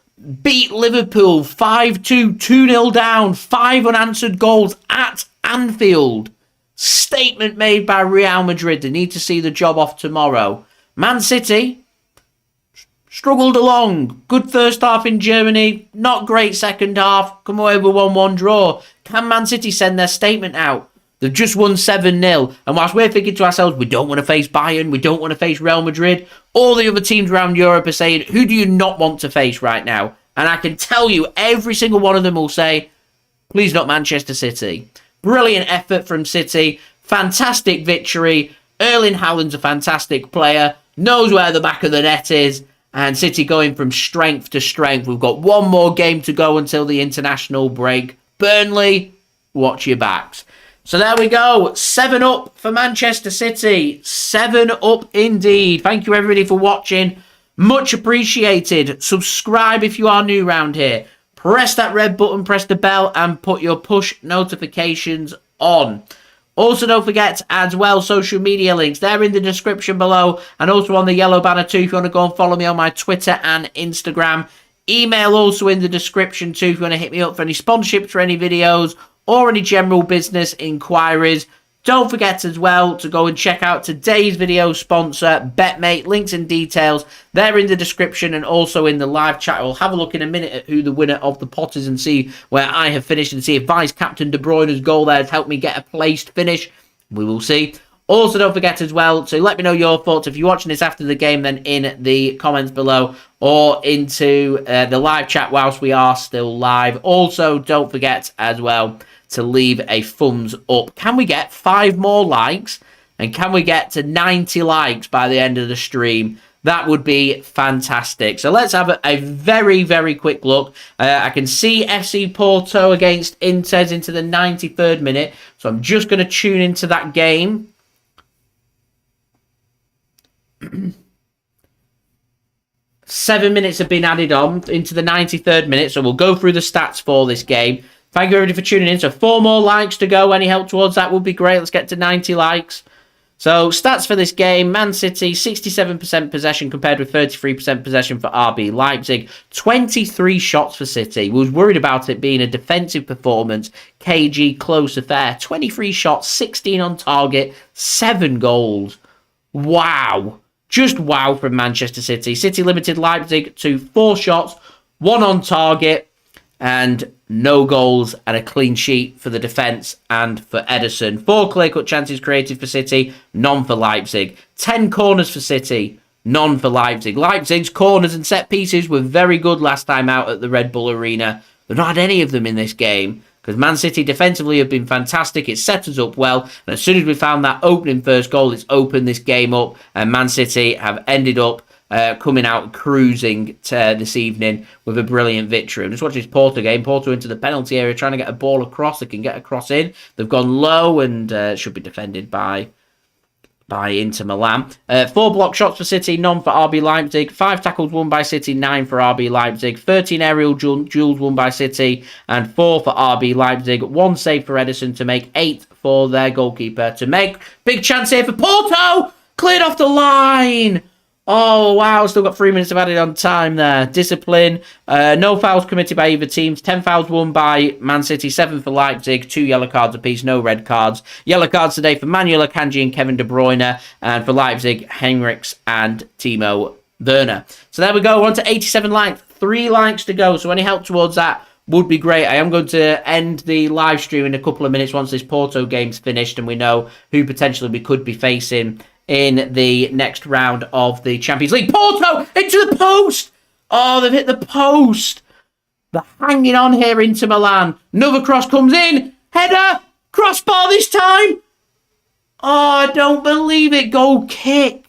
beat Liverpool 5-2, 2-0 down. 5 unanswered goals at Anfield. Statement made by Real Madrid. They need to see the job off tomorrow. Man City struggled along. Good first half in Germany. Not great second half. Come away with 1-1 draw. Can Man City send their statement out? They've just won 7-0. And whilst we're thinking to ourselves, we don't want to face Bayern, we don't want to face Real Madrid, all the other teams around Europe are saying, who do you not want to face right now? And I can tell you, every single one of them will say, please not Manchester City. Brilliant effort from City. Fantastic victory. Erling Haaland's a fantastic player. Knows where the back of the net is. And City going from strength to strength. We've got one more game to go until the international break. Burnley, watch your backs. So there we go. 7 up for Manchester City. 7 up indeed. Thank you everybody for watching. Much appreciated. Subscribe if you are new around here. Press that red button, press the bell, and put your push notifications on. Also, don't forget, as well, social media links. They're in the description below. And also on the yellow banner too, if you want to go and follow me on my Twitter and Instagram. Email also in the description too, if you want to hit me up for any sponsorships for any videos or any general business inquiries. Don't forget as well to go and check out today's video sponsor, BetMate. Links and details, they're in the description and also in the live chat. We'll have a look in a minute at who the winner of the pot is and see where I have finished and see if Vice Captain De Bruyne's goal there has helped me get a placed finish. We will see. Also, don't forget as well to let me know your thoughts. If you're watching this after the game, then in the comments below or into the live chat whilst we are still live. Also, don't forget as well to leave a thumbs up. Can we get 5 more likes? And can we get to 90 likes by the end of the stream? That would be fantastic. So let's have a very, very quick look. I can see FC Porto against Inter into the 93rd minute. So I'm just going to tune into that game. 7 minutes have been added on into the 93rd minute, so we'll go through the stats for this game. Thank you everybody for tuning in. So 4 more likes to go. Any help towards that would be great. Let's get to 90 likes. So stats for this game: Man City 67% possession compared with 33% possession for RB Leipzig. 23 shots for City. We was worried about it being a defensive performance. KG close affair. 23 shots, 16 on target, 7 goals. Wow. Just wow from Manchester City. City limited Leipzig to 4 shots, 1 on target, and no goals and a clean sheet for the defence and for Ederson. 4 clear-cut chances created for City, none for Leipzig. 10 corners for City, none for Leipzig. Leipzig's corners and set pieces were very good last time out at the Red Bull Arena. They've not had any of them in this game because Man City defensively have been fantastic. It's set us up well. And as soon as we found that opening first goal, it's opened this game up. And Man City have ended up coming out cruising this evening with a brilliant victory. I'm just watching this Porto game. Porto into the penalty area trying to get a ball across. They can get a cross in. They've gone low and should be defended by Inter Milan. 4 block shots for City, none for RB Leipzig. 5 tackles won by City, 9 for RB Leipzig. 13 aerial duels won by City and 4 for RB Leipzig. 1 save for Ederson to make 8 for their goalkeeper to make. Big chance here for Porto! Cleared off the line! Oh, wow, still got 3 minutes of added on time there. Discipline. No fouls committed by either teams. 10 fouls won by Man City, 7 for Leipzig. 2 yellow cards apiece, no red cards. Yellow cards today for Manuel Akanji and Kevin De Bruyne. And for Leipzig, Henrichs and Timo Werner. So there we go. We're on to 87 likes. 3 likes to go. So any help towards that would be great. I am going to end the live stream in a couple of minutes once this Porto game's finished and we know who potentially we could be facing in the next round of the Champions League. Porto into the post! Oh, they've hit the post. They're hanging on here, Inter Milan. Another cross comes in. Header. Crossbar this time. Oh, I don't believe it. Goal kick.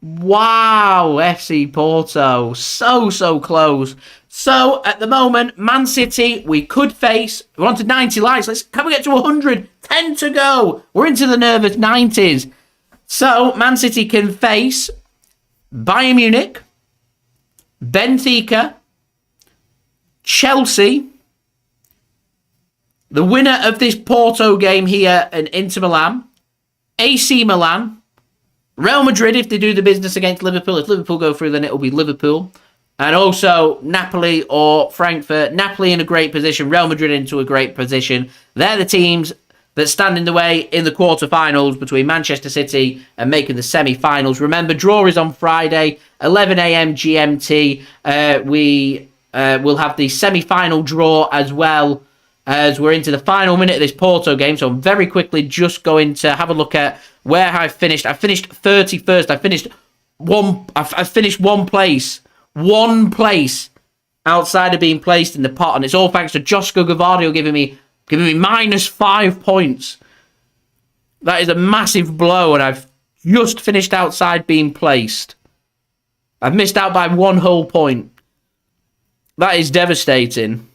Wow, FC Porto. So close. So, at the moment, Man City, we could face... We're on to 90 likes. Can we get to 100? 10 to go. We're into the nervous 90s. So, Man City can face Bayern Munich, Benfica, Chelsea, the winner of this Porto game here in Inter Milan, AC Milan, Real Madrid if they do the business against Liverpool. If Liverpool go through, then it'll be Liverpool. And also Napoli or Frankfurt. Napoli in a great position, Real Madrid into a great position. They're the teams that stand in the way in the quarterfinals between Manchester City and making the semi-finals. Remember, draw is on Friday, 11 a.m. GMT. We will have the semi-final draw as well as we're into the final minute of this Porto game. So I'm very quickly just going to have a look at where I finished. I finished 31st. I finished one place. One place outside of being placed in the pot. And it's all thanks to Josko Gvardiol giving me -5 points. That is a massive blow, and I've just finished outside being placed. I've missed out by 1 whole point. That is devastating.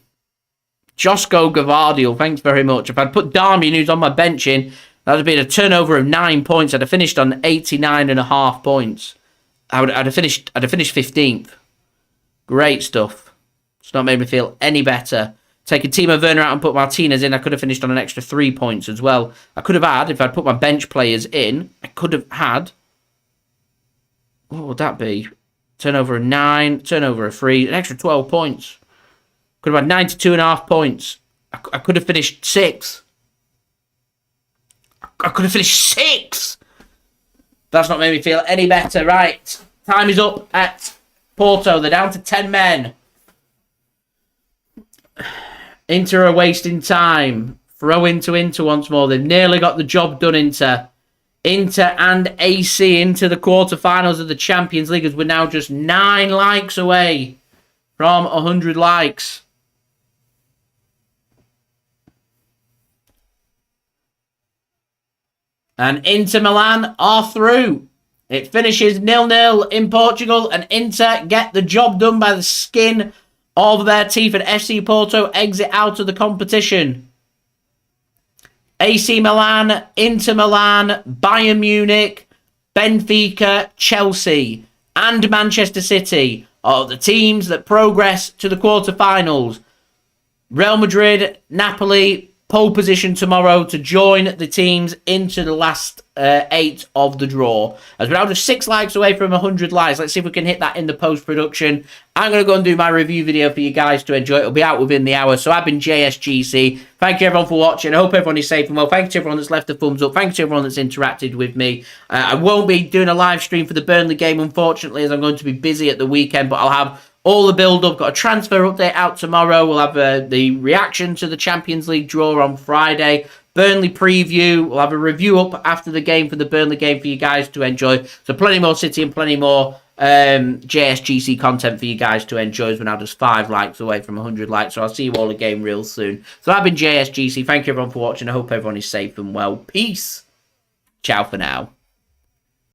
Josko Gvardiol, thanks very much. If I'd put Darmian, who's on my bench, in, that would have been a turnover of 9 points. I'd have finished on 89.5 points. I'd have finished 15th. Great stuff. It's not made me feel any better. Taking Timo Werner out and put Martinez in, I could have finished on an extra 3 points as well. I could have had, if I'd put my bench players in, I could have had... What would that be? Turnover of 9, turnover of 3, an extra 12 points. Could have had 92.5 points. I could have finished 6th. I could have finished 6th! That's not made me feel any better. Right, time is up at Porto. They're down to 10 men. Inter are wasting time. Throw into Inter once more. They've nearly got the job done, Inter. Inter and AC into the quarterfinals of the Champions League as we're now just 9 likes away from 100 likes. And Inter Milan are through. It finishes 0-0 in Portugal and Inter get the job done by the skin of their teeth, and FC Porto exit out of the competition. AC Milan, Inter Milan, Bayern Munich, Benfica, Chelsea, and Manchester City are the teams that progress to the quarterfinals. Real Madrid, Napoli, pole position tomorrow to join the teams into the last 8 of the draw. As we're now just 6 likes away from 100 likes. Let's see if we can hit that in the post-production. I'm going to go and do my review video for you guys to enjoy. It'll be out within the hour. So I've been JSGC. Thank you everyone for watching. I hope everyone is safe and well. Thank you to everyone that's left a thumbs up. Thank you to everyone that's interacted with me. I won't be doing a live stream for the Burnley game, unfortunately, as I'm going to be busy at the weekend, but I'll have all the build-up. Got a transfer update out tomorrow. We'll have the reaction to the Champions League draw on Friday. Burnley preview. We'll have a review up after the game for the Burnley game for you guys to enjoy. So plenty more City and plenty more JSGC content for you guys to enjoy, as we're now just 5 likes away from 100 likes. So I'll see you all again real soon. So I've been JSGC. Thank you everyone for watching. I hope everyone is safe and well. Peace. Ciao for now.